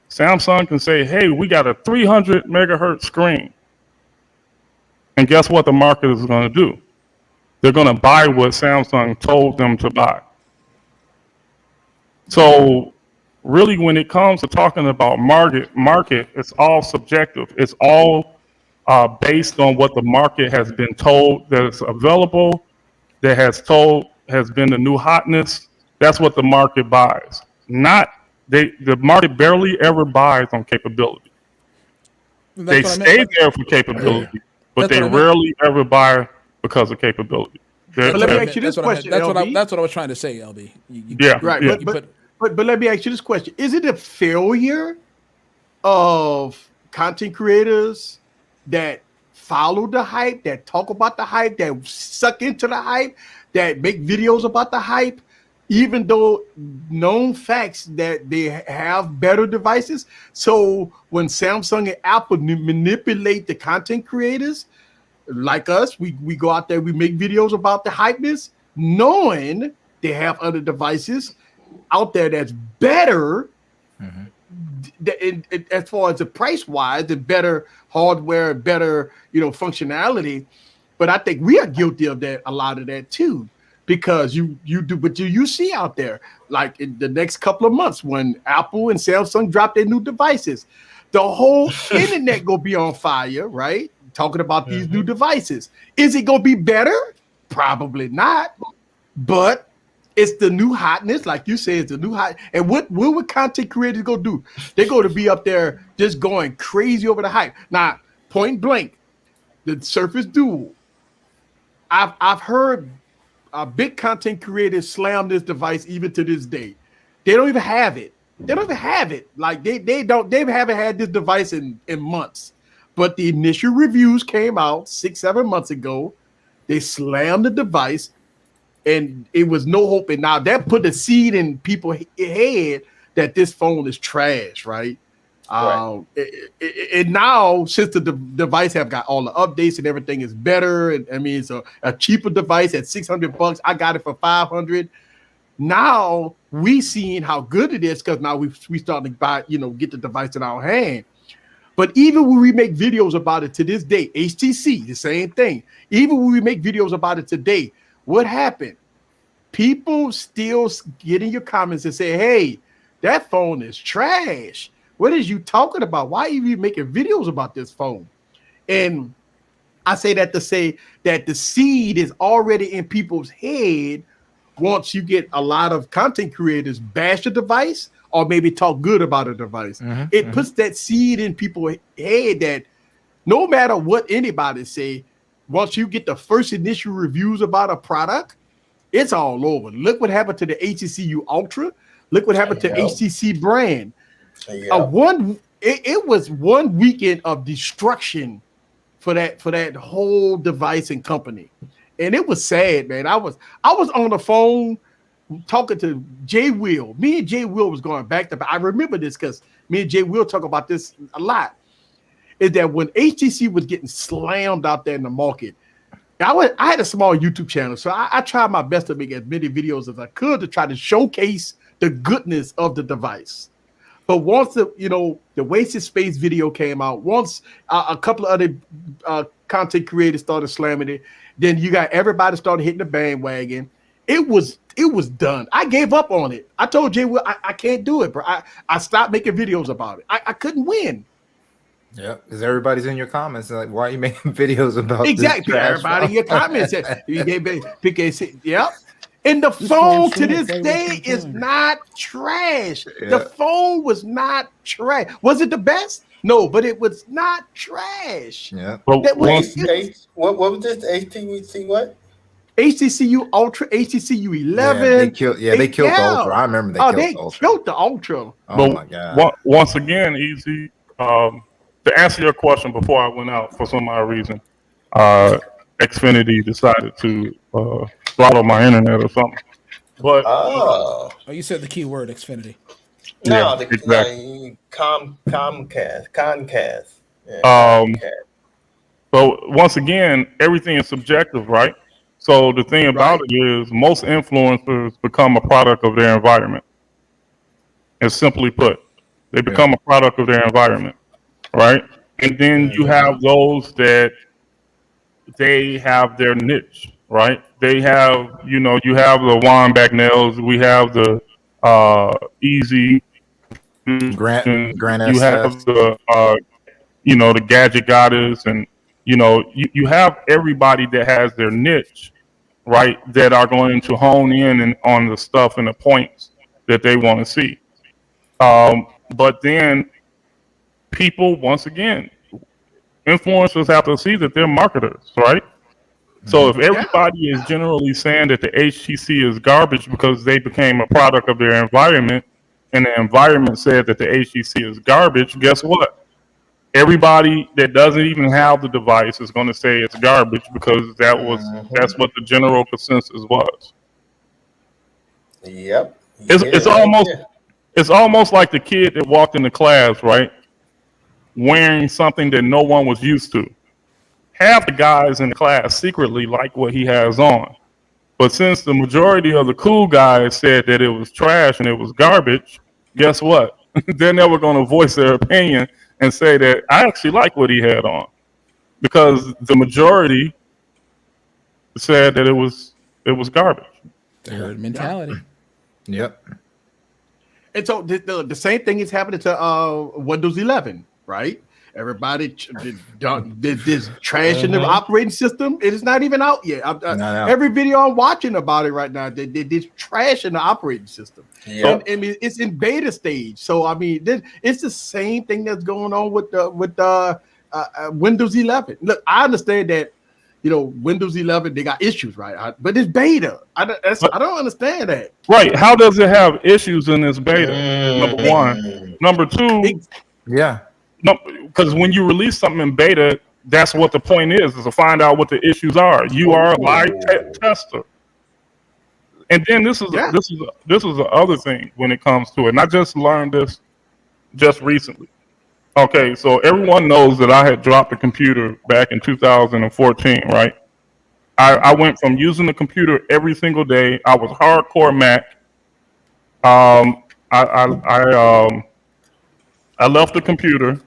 Speaker 8: Samsung can say, hey, we got a 300 megahertz screen. And guess what the market is going to do? They're going to buy what Samsung told them to buy. So really, when it comes to talking about market, it's all subjective. It's all based on what the market has been told that is available, that has been the new hotness. That's what the market buys. The market barely ever buys on capability. They stay there for capability, but they rarely ever buy because of capability.
Speaker 3: But let me ask you this question, LB.
Speaker 5: That's what I was trying to say, LB.
Speaker 3: Right, but let me ask you this question. Is it a failure of content creators that follow the hype, that talk about the hype, that suck into the hype, that make videos about the hype, even though known facts that they have better devices? So when Samsung and Apple manipulate the content creators, like us, we go out there, we make videos about the hypeness, knowing they have other devices out there that's better, as far as the price wise, the better hardware, better functionality. But I think we are guilty of that, a lot of that too, because you see out there, like in the next couple of months when Apple and Samsung drop their new devices, the whole internet gonna be on fire, right? Talking about these new devices. Is it gonna be better? Probably not, but it's the new hotness, like you say, it's the new hot. And what would content creators go do? They're going to be up there just going crazy over the hype. Now, point blank, the Surface Duo. I've heard big content creators slam this device even to this day. They don't even have it. Like they haven't had this device in months. But the initial reviews came out 6-7 months ago. They slammed the device. And it was no hope. And now that put the seed in people's head that this phone is trash, right? And now, since the device have got all the updates and everything is better, and I mean, it's a cheaper device at $600. I got it for $500. Now we seeing how good it is because now we starting to buy, get the device in our hand. But even when we make videos about it to this day, HTC, the same thing. Even when we make videos about it today, what happened? People still get in your comments and say, hey, that phone is trash. What is you talking about? Why are you making videos about this phone? And I say that to say that the seed is already in people's head once you get a lot of content creators bash a device or maybe talk good about a device. It puts that seed in people's head that no matter what anybody say, once you get the first initial reviews about a product, it's all over. Look what happened to the HTC Ultra. Look what happened to HTC brand. It was 1 weekend of destruction for that whole device and company, and it was sad, man. I was on the phone talking to Jay Will. Me and Jay Will was going back to back. I remember this because me and Jay Will talk about this a lot. Is that when HTC was getting slammed out there in the market, I had a small YouTube channel, so I tried my best to make as many videos as I could to try to showcase the goodness of the device. But once the wasted space video came out, once a couple of other content creators started slamming it, then you got everybody started hitting the bandwagon. It was done. I gave up on it. I told Jay, I can't do it, bro. I stopped making videos about it. I couldn't win.
Speaker 6: Yeah, because everybody's in your comments like, why are you making videos about
Speaker 3: exactly
Speaker 6: this
Speaker 3: everybody in your comments said, yep. And the phone to this day is not trash. Yeah. The phone was not trash. Was it the best? No, but it was not trash.
Speaker 6: Yeah.
Speaker 4: What was this? HTC what?
Speaker 3: HTC Ultra, HTC 11.
Speaker 6: Yeah, they killed the Ultra. I remember they killed the Ultra.
Speaker 3: Killed the Ultra.
Speaker 6: Oh my God.
Speaker 8: Once again, Easy, to answer your question before I went out for some odd reason, Xfinity decided to throttle my internet or something. But
Speaker 4: Oh,
Speaker 5: you said the key word Xfinity.
Speaker 4: no,
Speaker 8: yeah, exactly.
Speaker 4: Comcast. Yeah,
Speaker 8: Comcast. But once again, everything is subjective, right? So the thing about it is most influencers become a product of their environment. And simply put, they become a product of their environment, right? And then you have those that they have their niche, right? They have, you have the Juan Bagnells, we have the Easy,
Speaker 6: Grant
Speaker 8: you have
Speaker 6: SS.
Speaker 8: the gadget goddess, and you have everybody that has their niche, right? That are going to hone in on the stuff and the points that they want to see. But then people, once again, influencers have to see that they're marketers, right? So if everybody is generally saying that the HTC is garbage because they became a product of their environment, and the environment said that the HTC is garbage, guess what? Everybody that doesn't even have the device is going to say it's garbage because that's what the general consensus was.
Speaker 4: Yep.
Speaker 8: It's almost like the kid that walked into class, right, wearing something that no one was used to. Half the guys in the class secretly like what he has on. But since the majority of the cool guys said that it was trash and it was garbage, guess what? They're never going to voice their opinion and say that I actually like what he had on. Because the majority said that it was garbage.
Speaker 5: The herd mentality.
Speaker 6: Yep.
Speaker 3: And so the same thing is happening to Windows 11, right? Everybody did this trash in the operating system. It is not even out yet. Every video I'm watching about it right now, they did trash in the operating system. Yep. And it's in beta stage. So I mean, it's the same thing that's going on with Windows 11. Look, I understand that Windows 11 they got issues, right? But it's beta. I don't understand that.
Speaker 8: Right? How does it have issues in this beta? Number one. Number two. No, because when you release something in beta, that's what the point is to find out what the issues are. You are a live tester. And then this is the other thing when it comes to it. And I just learned this just recently. Okay, so everyone knows that I had dropped the computer back in 2014, right? I went from using the computer every single day. I was hardcore Mac. I left the computer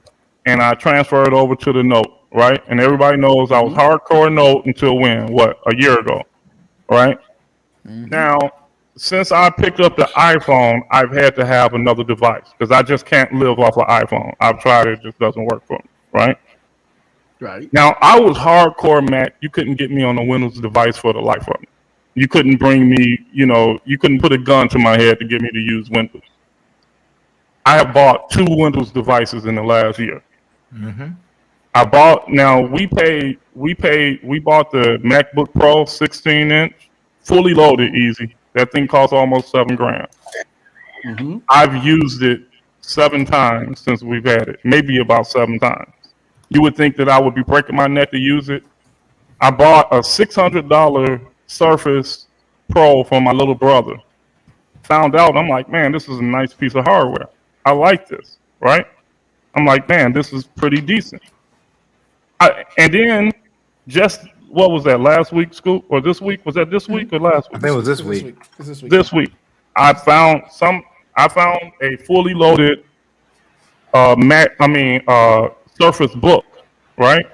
Speaker 8: and I transferred over to the Note, right? And everybody knows I was hardcore Note until when? A year ago, right? Now, since I picked up the iPhone, I've had to have another device because I just can't live off an iPhone. I've tried it just doesn't work for me, right?
Speaker 3: Right.
Speaker 8: Now, I was hardcore Mac. You couldn't get me on a Windows device for the life of me. You couldn't bring me, you couldn't put a gun to my head to get me to use Windows. I have bought 2 Windows devices in the last year. We bought the MacBook Pro 16-inch, fully loaded, easy. That thing costs almost $7,000. I've used it 7 times since we've had it, maybe about 7 times. You would think that I would be breaking my neck to use it. I bought a $600 Surface Pro for my little brother. Found out, I'm like, man, this is a nice piece of hardware. I like this, right? I'm like, man, this is pretty decent. And then just, what was that, last week, Scoop? Or this week? Was that this week or last week?
Speaker 6: I think it was this week.
Speaker 8: This week. I found a fully loaded Surface Book, right?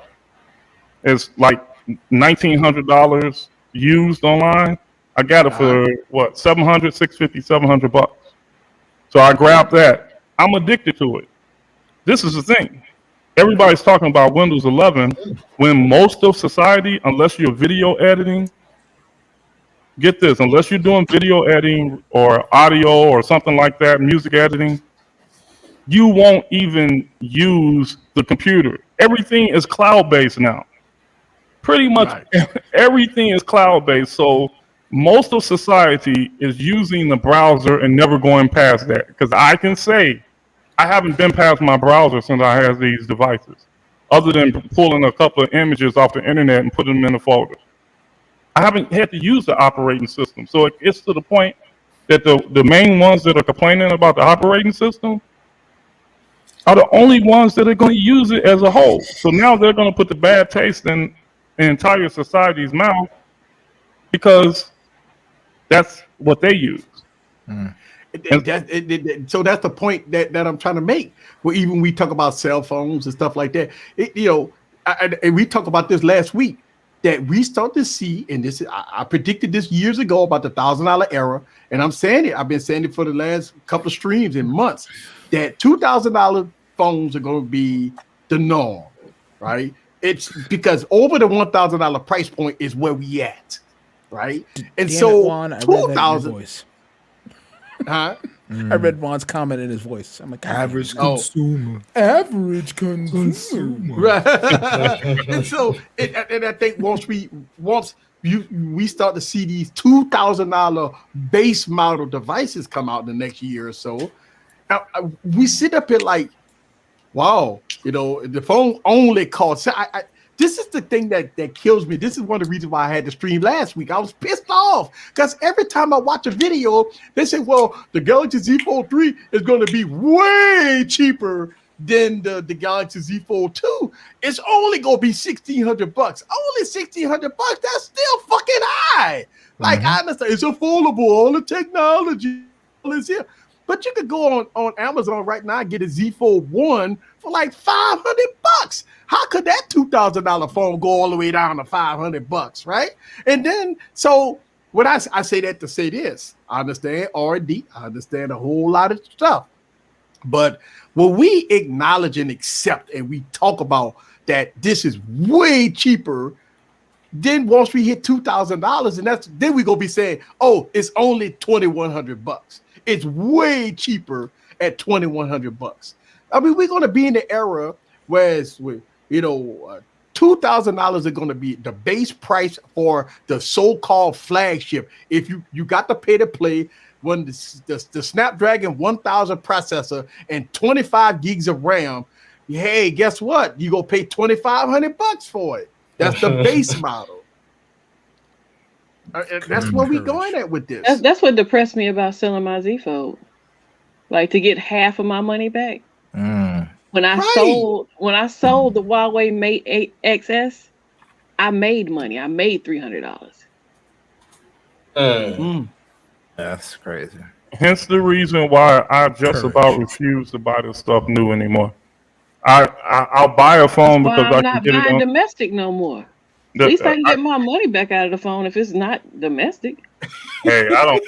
Speaker 8: It's like $1,900 used online. I got it for what, $700 bucks. So I grabbed that. I'm addicted to it. This is the thing. Everybody's talking about Windows 11 when most of society, unless you're video editing, get this, unless you're doing video editing or audio or something like that, music editing, you won't even use the computer. Everything is cloud-based now. Pretty much everything is cloud-based. So most of society is using the browser and never going past that. Because I can say I haven't been past my browser since I had these devices, other than pulling a couple of images off the internet and putting them in the folders. I haven't had to use the operating system. So it gets to the point that the main ones that are complaining about the operating system are the only ones that are going to use it as a whole. So now they're going to put the bad taste in the entire society's mouth because that's what they use.
Speaker 3: So that's the point that I'm trying to make. Where even we talk about cell phones and stuff like that, and we talked about this last week, that we start to see, and this I predicted this years ago about the $1,000 era, and I'm saying it. I've been saying it for the last couple of streams and months that $2,000 phones are going to be the norm, right? It's because over the $1,000 price point is where we at, right? And so 2,000. Huh?
Speaker 5: I read Juan's comment in his voice. I'm like,
Speaker 6: average consumer.
Speaker 5: Average consumer.
Speaker 3: Right. and I think once we start to see these $2,000 base model devices come out in the next year or so, we sit up here like, wow, the phone only costs. This is the thing that kills me. This is one of the reasons why I had to stream last week. I was pissed off because every time I watch a video, they say, well, the Galaxy Z Fold 3 is going to be way cheaper than the Galaxy Z Fold 2. It's only going to be $1,600. Only $1,600. That's still fucking high. Like, I understand it's a foldable, all the technology is here. But you could go on Amazon right now and get a Z Fold 1 for like $500. How could that $2,000 phone go all the way down to $500, right? And then, so when I say that to say this, I understand R&D, I understand a whole lot of stuff. But when we acknowledge and accept and we talk that this is way cheaper, then once we hit $2,000, and then we gonna be saying, oh, it's only $2,100. It's way cheaper at $2,100. I mean, we're gonna be in the era where $2,000 are gonna be the base price for the so-called flagship. If you got to pay to play when the Snapdragon 1000 processor and 25 gigs of RAM, hey, guess what? You gonna pay $2,500 for it. That's the base model. That's where we going at with this.
Speaker 7: That's what depressed me about selling my Z Fold. Like, to get half of my money back. When I sold the Huawei Mate 8 XS, I made money. I made $300.
Speaker 6: That's crazy.
Speaker 8: Hence the reason why I just about refuse to buy this stuff new anymore. I'll buy a phone because I can get it on.
Speaker 7: I'm not buying domestic no more. At least I can get my money back out of the phone if it's not domestic.
Speaker 8: Hey, I don't.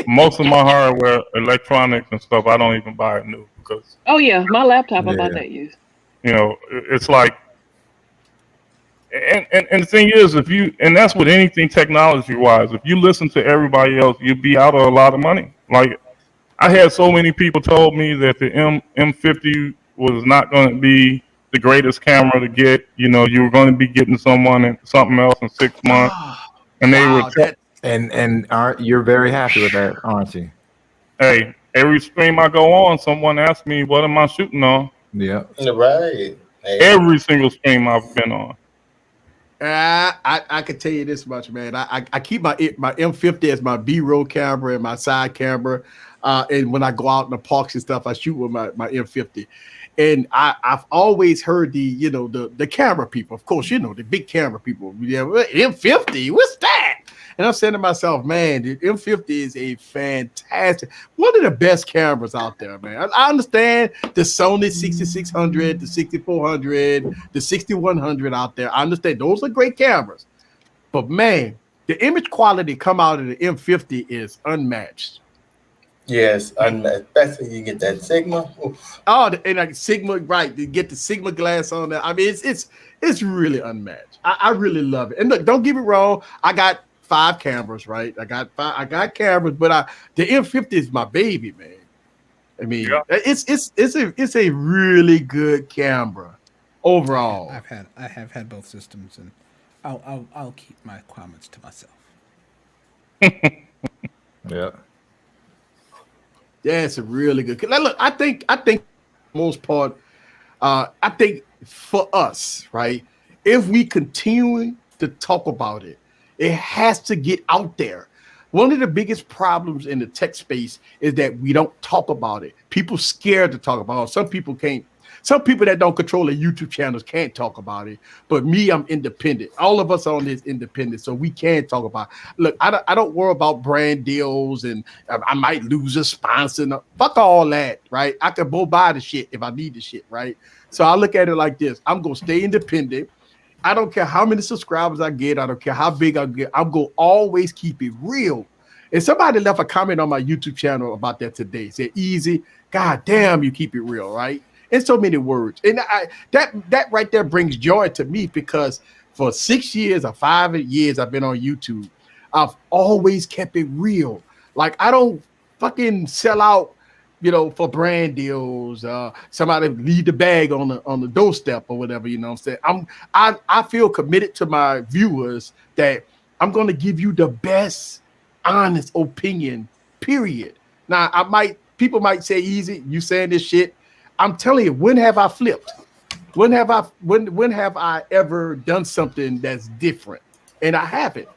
Speaker 8: Most of my hardware, electronics and stuff, I don't even buy it new because.
Speaker 7: Oh yeah, my laptop I bought that used.
Speaker 8: It's like, and the thing is, and that's with anything technology wise. If you listen to everybody else, you'd be out of a lot of money. Like, I had so many people told me that the M50 was not going to be the greatest camera to get. You were going to be getting something else in 6 months, and they were.
Speaker 6: And you're very happy with that, aren't you?
Speaker 8: Hey, every stream I go on, someone asks me, "What am I shooting on?"
Speaker 6: Yeah,
Speaker 4: right. Hey.
Speaker 8: Every single stream I've been on.
Speaker 3: I can tell you this much, man. I keep my M50 as my B-roll camera and my side camera, and when I go out in the parks and stuff, I shoot with my M50. And I've always heard the camera people, of course, the big camera people. Yeah, M50, what's that? And I'm saying to myself, man, the M50 is a fantastic, one of the best cameras out there, man. I understand the Sony 6600, the 6400, the 6100 out there. I understand those are great cameras, but man, the image quality come out of the M50 is unmatched.
Speaker 4: Yes, especially you get that Sigma. Oof.
Speaker 3: Oh, and like Sigma, right? You get the Sigma glass on there. I mean, it's really unmatched. I really love it. And look, don't get me wrong. I got 5 cameras, right? I got cameras, but the M50 is my baby, man. I mean, it's a really good camera overall.
Speaker 5: I have had both systems, and I'll keep my comments to myself.
Speaker 6: Yeah.
Speaker 3: That's a really good. Now, look, I think for the most part, I think for us, right, if we continue to talk about it, it has to get out there. One of the biggest problems in the tech space is that we don't talk about it. People scared to talk about it. Some people can't. Some people that don't control their YouTube channels can't talk about it. But me, I'm independent. All of us on this independent, so we can talk about it. Look, I don't worry about brand deals and I might lose a sponsor. No, fuck all that, right? I can go buy the shit if I need the shit, right? So I look at it like this. I'm going to stay independent. I don't care how many subscribers I get. I don't care how big I get. I'm going to always keep it real. And somebody left a comment on my YouTube channel about that today. Said, easy, God damn, you keep it real, right? In so many words. And that right there brings joy to me because for 6 years or 5 years I've been on YouTube, I've always kept it real. Like I don't fucking sell out, for brand deals. Somebody leave the bag on the doorstep or whatever, you know what I'm saying? I feel committed to my viewers that I'm gonna give you the best honest opinion, period. Now people might say, easy, you saying this shit. I'm telling you, when have I flipped? When have I ever done something that's different? And I haven't.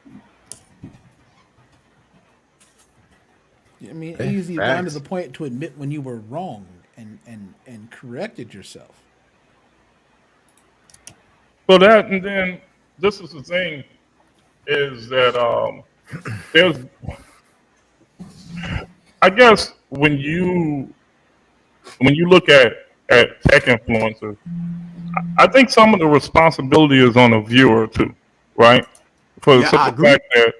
Speaker 5: I mean, easy down to the point to admit when you were wrong and corrected yourself.
Speaker 8: So that, and then this is the thing, is that there's, I guess when you look at tech influencers, I think some of the responsibility is on the viewer too, right? For the simple fact that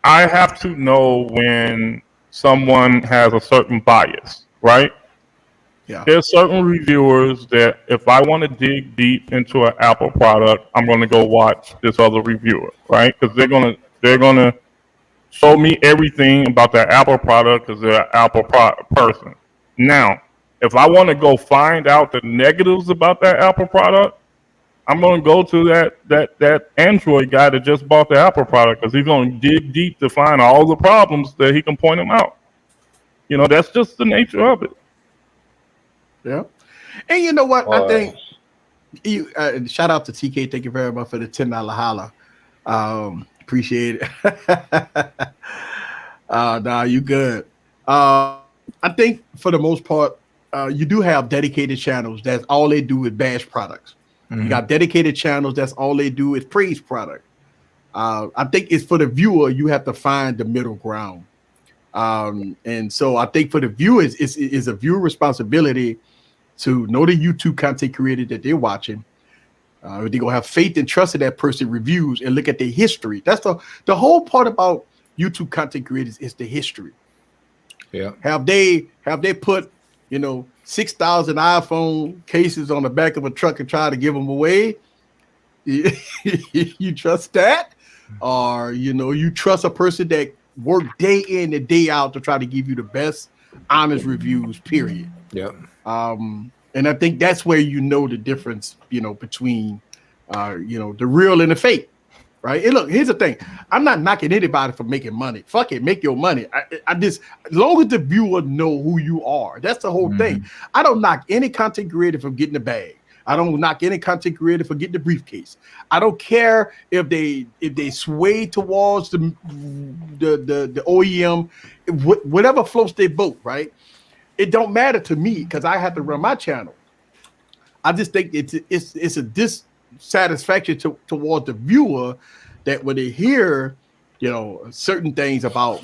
Speaker 8: I have to know when someone has a certain bias, right?
Speaker 3: Yeah.
Speaker 8: There's certain reviewers that if I want to dig deep into an Apple product, I'm going to go watch this other reviewer, right? Because they're gonna show me everything about that Apple product because they're an Apple person. Now, if I want to go find out the negatives about that Apple product, I'm going to go to that Android guy that just bought the Apple product because he's going to dig deep to find all the problems that he can point them out. That's just the nature of it.
Speaker 3: Yeah. And you know what? I think shout out to TK. Thank you very much for the $10 holla. Appreciate it. Nah, you good. I think for the most part, you do have dedicated channels. That's all they do is bash products. Mm-hmm. You got dedicated channels. That's all they do is praise product. I think it's for the viewer. You have to find the middle ground. And so I think for the viewers, it's a viewer responsibility to know the YouTube content creator that they're watching. They're gonna have faith and trust in that person reviews and look at their history. That's the whole part about YouTube content creators is the history.
Speaker 6: Yeah. Have
Speaker 3: they put 6,000 iPhone cases on the back of a truck and try to give them away? You trust that? Or you trust a person that worked day in and day out to try to give you the best honest reviews, period.
Speaker 6: Yeah.
Speaker 3: And I think that's where the difference, between the real and the fake. Right. And look, here's the thing. I'm not knocking anybody for making money. Fuck it, make your money. I just, as long as the viewer know who you are, that's the whole thing. I don't knock any content creator for getting the bag. I don't knock any content creator for getting the briefcase. I don't care if they sway towards the OEM, whatever floats their boat. Right. It don't matter to me because I have to run my channel. I just think it's a dissatisfaction towards the viewer that when they hear, certain things about.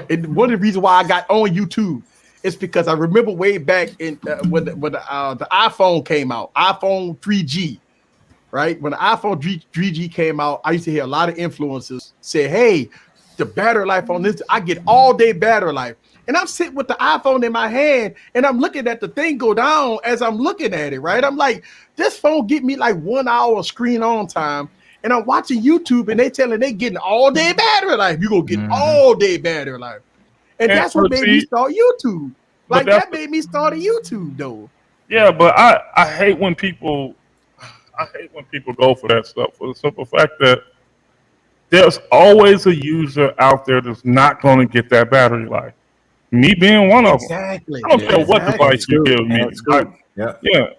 Speaker 3: And one of the reasons why I got on YouTube is because I remember way back in when the iPhone came out, iPhone 3G, right? When the iPhone 3G came out, I used to hear a lot of influencers say, "Hey, the battery life on this, I get all day battery life." And I'm sitting with the iPhone in my hand and I'm looking at the thing go down as I'm looking at it, right? I'm like, this phone get me like 1 hour screen on time. And I'm watching YouTube and they telling they getting all day battery life. You're going to get all day battery life. And that's what made me start YouTube. Like that made me start a YouTube though.
Speaker 8: Yeah, but I hate when people go for that stuff for the simple fact that there's always a user out there that's not going to get that battery life. Me being one of them.
Speaker 3: Exactly.
Speaker 8: I don't care what device you give me.
Speaker 6: Yeah.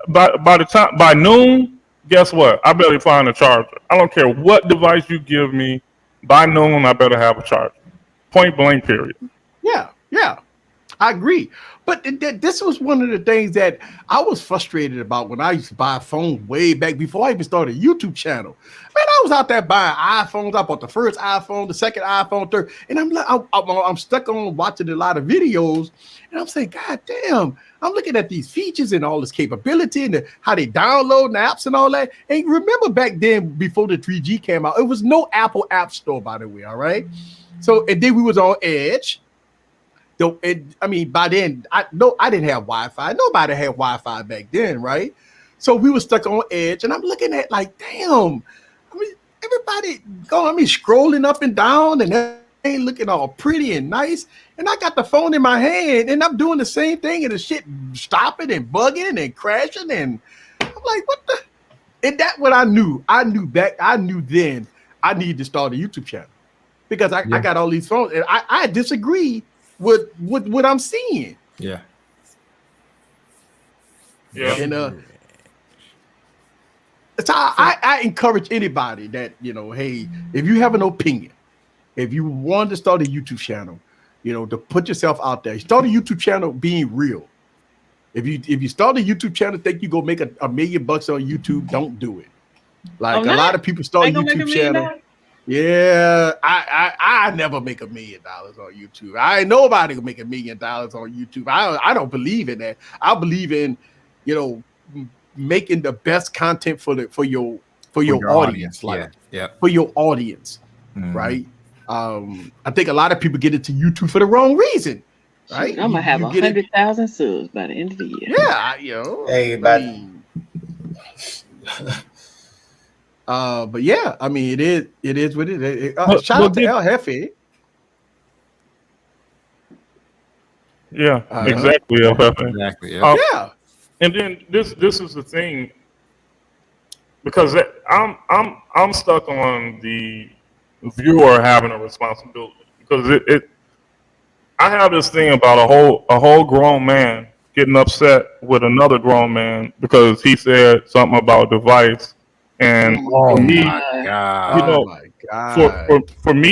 Speaker 8: By noon, guess what? I better find a charger. I don't care what device you give me. By noon, I better have a charger. Point blank. Period.
Speaker 3: Yeah. I agree. But this was one of the things that I was frustrated about when I used to buy a phone way back before I even started a YouTube channel. Man, I was out there buying iPhones. I bought the first iPhone, the second iPhone, third, and I'm stuck on watching a lot of videos, and I'm saying, God damn, I'm looking at these features and all this capability and how they download the apps and all that. And remember back then, before the 3G came out, it was no Apple App Store, by the way, all right? So, and then we was on Edge. By then, I didn't have Wi-Fi. Nobody had Wi-Fi back then, right? So we were stuck on Edge, and I'm looking at like, damn. Everybody scrolling up and down, and they looking all pretty and nice. And I got the phone in my hand, and I'm doing the same thing, and the shit stopping and bugging and crashing, and I'm like, what the? And that's what I knew. I knew then I needed to start a YouTube channel because I got all these phones, and I disagree with what I'm seeing.
Speaker 6: Yeah.
Speaker 3: And so I encourage anybody that, hey, if you have an opinion, if you want to start a YouTube channel, to put yourself out there, start a YouTube channel being real. If you start a YouTube channel, think you go make $1 million on YouTube, don't do it. Like a lot of people start a YouTube channel. Yeah, I never make $1 million on YouTube. I ain't nobody can make $1 million on YouTube. I don't believe in that. I believe in, making the best content for your audience, for your audience, right? I think a lot of people get into YouTube for the wrong reason, right?
Speaker 7: I'm gonna have 100,000 subs by the end of the year.
Speaker 3: Yeah,
Speaker 4: Hey,
Speaker 3: but yeah, it is what it is. Shout out to El Jefe.
Speaker 8: Yeah, exactly, El Jefe.
Speaker 6: Exactly.
Speaker 3: Yeah.
Speaker 8: And then this is the thing, because I'm stuck on the viewer having a responsibility, because I have this thing about a whole grown man getting upset with another grown man because he said something about device, and for me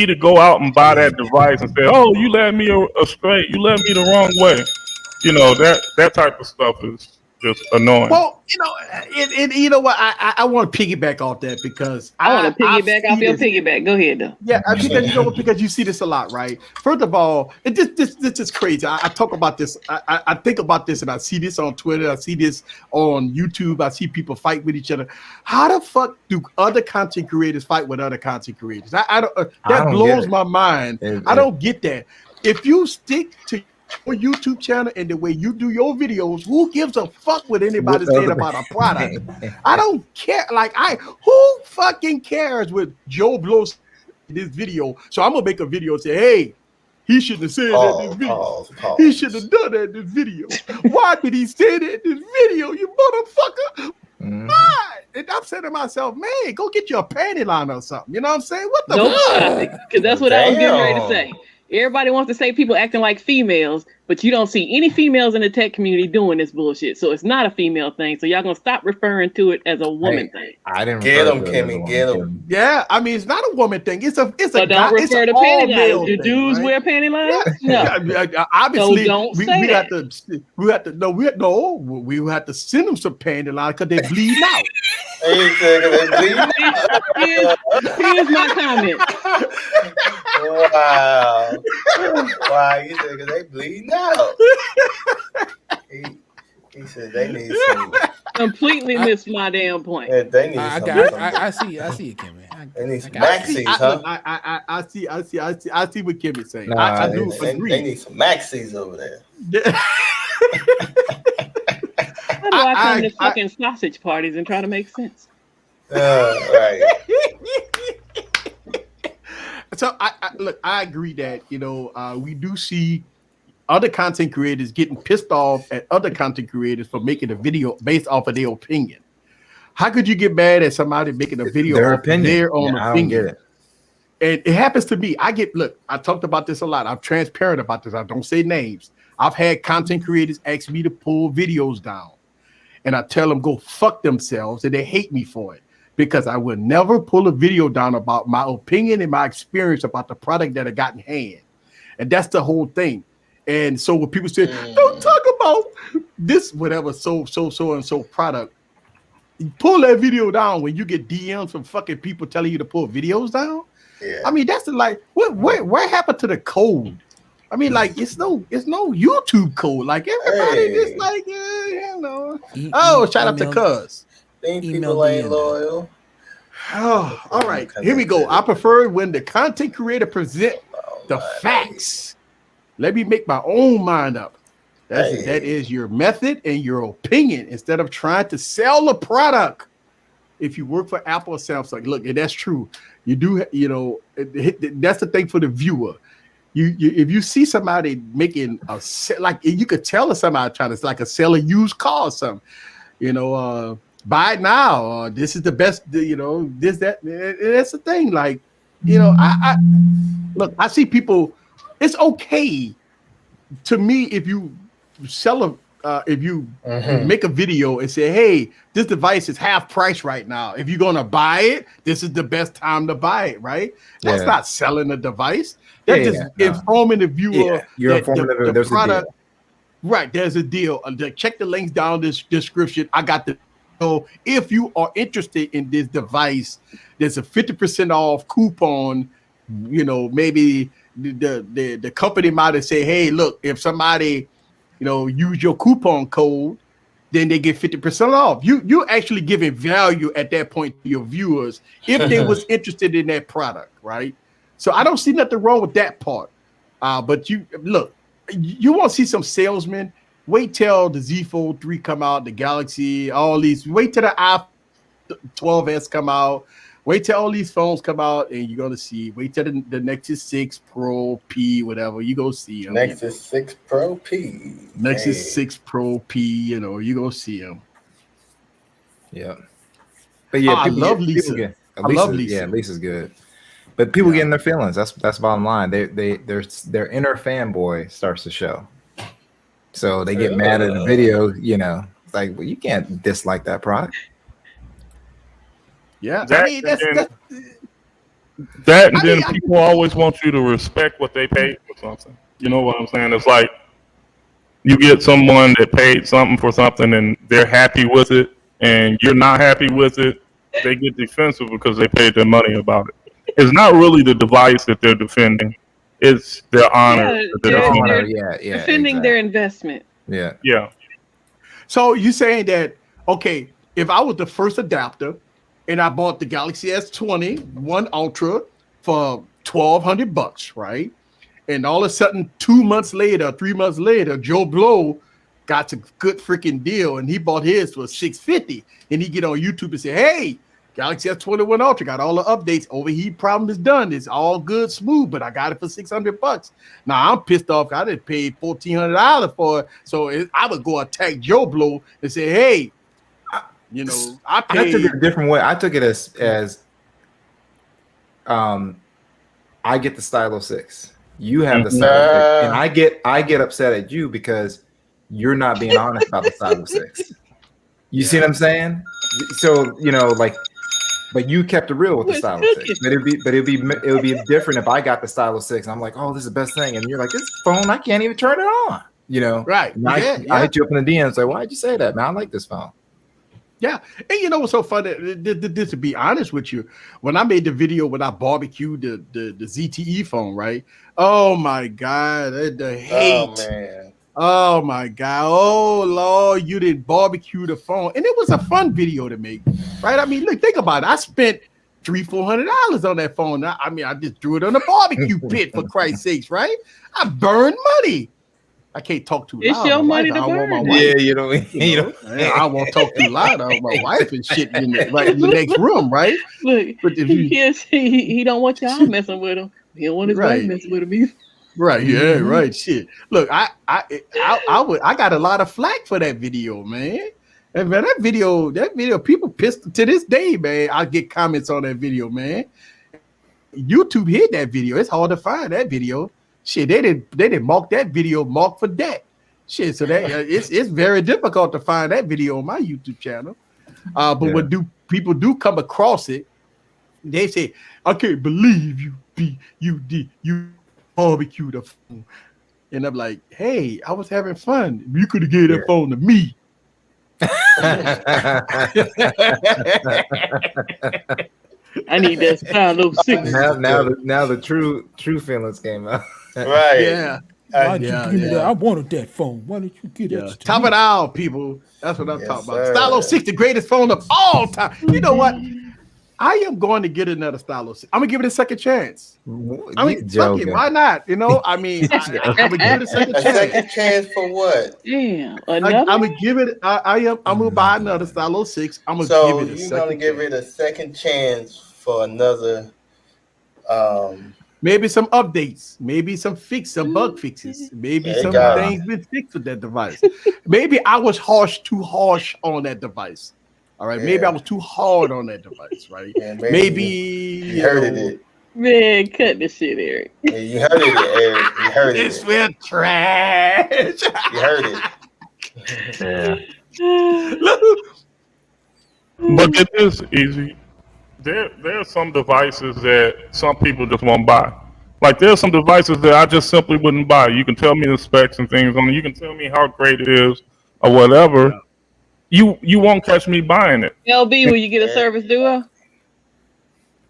Speaker 8: to go out and buy that device and say, oh, you led me astray, you led me the wrong way, that type of stuff is just annoying.
Speaker 3: Well, you know what? I want to piggyback off that because
Speaker 7: I want to piggyback off your piggyback. Go ahead, though.
Speaker 3: Yeah, because you see this a lot, right? First of all, this is crazy. I talk about this. I think about this, and I see this on Twitter. I see this on YouTube. I see people fight with each other. How the fuck do other content creators fight with other content creators? That blows my mind. I don't get that. If you stick to your YouTube channel and the way you do your videos, who gives a fuck what anybody said about a product? I don't care. Who fucking cares what Joe blows in this video? So I'm gonna make a video and say, hey, he shouldn't have said that in this video. He should have done that in this video. Why did he say that in this video, you motherfucker? Why? And I'm saying to myself, man, go get you a panty line or something. You know what I'm saying? What the fuck?
Speaker 7: Because that's what I was getting ready to say. Everybody wants to say people acting like females, but you don't see any females in the tech community doing this bullshit. So it's not a female thing. So y'all gonna stop referring to it as a woman thing.
Speaker 6: I didn't
Speaker 4: get them, Kimmy. Get them.
Speaker 3: Yeah, it's not a woman thing. It's a
Speaker 7: so don't refer to panty lines. Do dudes wear panty lines?
Speaker 3: Yeah.
Speaker 7: No.
Speaker 3: Obviously,
Speaker 7: so don't
Speaker 3: we have to send them some panty lines because they bleed out.
Speaker 7: Here's my comment.
Speaker 4: Wow. Why you said they bleeding out? He said they need some.
Speaker 7: Completely missed my damn point.
Speaker 4: Yeah, they need
Speaker 5: I see it, Kimmy.
Speaker 4: They need some maxis, huh?
Speaker 3: I see what Kimmy's saying.
Speaker 6: I
Speaker 3: do agree.
Speaker 4: They need some maxis over there.
Speaker 7: How do I come to fucking sausage parties and try to make sense?
Speaker 4: Right.
Speaker 3: So I agree that we do see other content creators getting pissed off at other content creators for making a video based off of their opinion. How could you get mad at somebody making a video
Speaker 6: their
Speaker 3: off
Speaker 6: opinion?
Speaker 3: Their own opinion?
Speaker 6: I don't get it.
Speaker 3: And it happens to me. I talked about this a lot. I'm transparent about this. I don't say names. I've had content creators ask me to pull videos down. And I tell them go fuck themselves, and they hate me for it because I will never pull a video down about my opinion and my experience about the product that I got in hand. And that's the whole thing. And so when people say, don't talk about this, whatever, so and so product, you pull that video down when you get DMs from fucking people telling you to pull videos down. Yeah. I mean, that's like, what happened to the code? I mean, like, it's no YouTube code. Like, everybody just like, shout out to Cuz.
Speaker 4: Think people ain't loyal.
Speaker 3: Oh, all right. Here we go. I prefer when the content creator present the facts. Let me make my own mind up. That is your method and your opinion instead of trying to sell a product. If you work for Apple or Samsung, look, and that's true. You do, that's the thing for the viewer. If you see somebody making like you could tell somebody trying to like sell a used car or something, buy it now. This is the best, this, that, and that's the thing. Like, I see people. It's okay to me if you sell if you make a video and say, hey, this device is half price right now. If you're gonna buy it, this is the best time to buy it, right? That's not selling a device. That's just informing the viewer that the product. Right, there's a deal. Check the links down this description. I got the if you are interested in this device, there's a 50% off coupon. Maybe the company might have said, hey, look, if somebody use your coupon code, then they get 50% off. You're actually giving value at that point to your viewers if they was interested in that product, right? So I don't see nothing wrong with that part. But you want to see some salesmen. Wait till the Z Fold 3 come out, the Galaxy, all these. Wait till the iPhone 12s come out. Wait till all these phones come out, and you're gonna see. Wait till the Nexus 6 Pro P, whatever. You go see them.
Speaker 4: Nexus 6 Pro P.
Speaker 3: Nexus 6 Pro P. You go see them.
Speaker 6: Yeah, but yeah,
Speaker 3: I love Lisa. I love Lisa.
Speaker 6: Yeah, Lisa's good. But people get in their feelings. That's bottom line. Their inner fanboy starts to show. So they get mad at the video. It's like, well, you can't dislike that product.
Speaker 3: Yeah,
Speaker 8: People always want you to respect what they paid for something. You know what I'm saying? It's like you get someone that paid something for something and they're happy with it, and you're not happy with it. They get defensive because they paid their money about it. It's not really the device that they're defending; it's their honor.
Speaker 7: They're defending their investment.
Speaker 8: Yeah.
Speaker 3: So you saying that if I was the first adapter and I bought the Galaxy S20 One Ultra for $1,200, right? And all of a sudden, 2 months later, 3 months later, Joe Blow got a good freaking deal, and he bought his for $650. And he get on YouTube and say, "Hey, Galaxy S20 One Ultra got all the updates. Overheat problem is done. It's all good, smooth, but I got it for $600. Now I'm pissed off. I didn't pay $1,400 for it, so I would go attack Joe Blow and say, "Hey, I
Speaker 6: took it a different way. I took it as I get the Stylo 6. You have the Stylo 6, and I get upset at you because you're not being honest about the Stylo 6. You see what I'm saying? So but you kept it real with the Stylo 6. But it would be different if I got the Stylo 6 and I'm like, oh, this is the best thing, and you're like, this phone, I can't even turn it on.
Speaker 3: Right?
Speaker 6: I hit you up in the DMs like, why'd you say that, man? I like this phone.
Speaker 3: Yeah, and you know what's so funny? To be honest with you, when I made the video when I barbecued the ZTE phone, right? Oh my God, the hate!
Speaker 4: Oh man!
Speaker 3: Oh my God! Oh Lord, you did barbecue the phone, and it was a fun video to make, right? I mean, look, think about it. I spent $300-$400 on that phone. I just threw it on a barbecue pit for Christ's sakes, right? I burned money. I can't talk too loud.
Speaker 7: It's your money to burn.
Speaker 6: Yeah,
Speaker 3: I won't talk too loud. I want my wife and shit in the next room, right?
Speaker 7: Look, but he don't want y'all messing with him. He don't want his wife messing with him either.
Speaker 3: Right, yeah, right. Shit. Look, I got a lot of flack for that video, man. And man, that video, people pissed to this day, man. I get comments on that video, man. YouTube hid that video. It's hard to find that video. Shit, they didn't mark that video marked for that. Shit, so that it's very difficult to find that video on my YouTube channel. But when people do come across it, they say, "I can't believe you barbecued a phone," and I'm like, "Hey, I was having fun. You could have gave that phone to me."
Speaker 7: I need that style 06.
Speaker 6: Now the true feelings came out.
Speaker 4: Right.
Speaker 3: Yeah.
Speaker 5: Why did you give me that? I wanted that phone. Why did you get it?
Speaker 3: Top it out, people. That's what I'm talking about.
Speaker 4: sir.
Speaker 3: Stylo 6, the greatest phone of all time. You know what? I am going to get another Stylo 6. I'm gonna give it a second chance. I mean, fuck it, why not? You know, I mean, I'm gonna give it a second
Speaker 4: A
Speaker 3: chance.
Speaker 4: second chance for what?
Speaker 7: Damn.
Speaker 3: I'm gonna give it. I'm gonna buy another Stylo 6. I'm gonna
Speaker 4: So
Speaker 3: give it a
Speaker 4: you're
Speaker 3: second
Speaker 4: gonna give it a second chance for another.
Speaker 3: Maybe some updates, maybe some bug fixes, maybe some things been fixed with that device. Maybe I was too harsh on that device. All right, maybe I was too hard on that device, right?
Speaker 4: Yeah,
Speaker 3: maybe
Speaker 4: you heard it.
Speaker 7: Man, cut the shit, Eric.
Speaker 4: Yeah, you heard it, Eric. You heard it.
Speaker 3: This will trash.
Speaker 4: You heard it.
Speaker 8: But get this, Easy. There are some devices that some people just won't buy. Like there's some devices that I just simply wouldn't buy. You can tell me the specs and things on it. You can tell me how great it is or whatever. You won't catch me buying it.
Speaker 7: LB, will you get a Service Duo?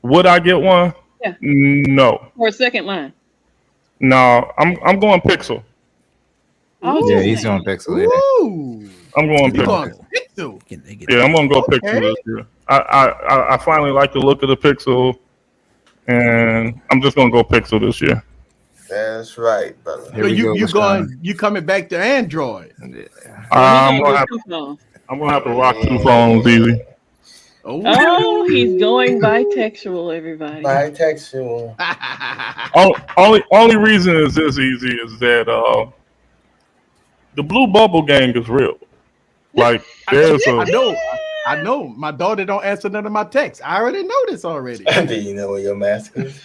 Speaker 8: Would I get one?
Speaker 7: Yeah.
Speaker 8: No.
Speaker 7: Or a second line?
Speaker 8: No, I'm going Pixel.
Speaker 6: Yeah, he's going Pixel.
Speaker 3: Ooh.
Speaker 8: I'm going
Speaker 3: You
Speaker 8: Pixel.
Speaker 3: going Pixel?
Speaker 8: Yeah, I'm gonna go Pixel this year. I finally like the look of the Pixel, and I'm just gonna go Pixel this year.
Speaker 4: That's right, brother.
Speaker 3: So you coming back to Android?
Speaker 8: I'm gonna have to rock two phones, Easy.
Speaker 7: Oh, he's going bisexual, everybody.
Speaker 4: Bisexual.
Speaker 8: Only reason is this, Easy, is that the blue bubble gang is real. Like there's
Speaker 3: I know. My daughter don't answer none of my texts. I already know this already.
Speaker 4: Do you know where your mask is?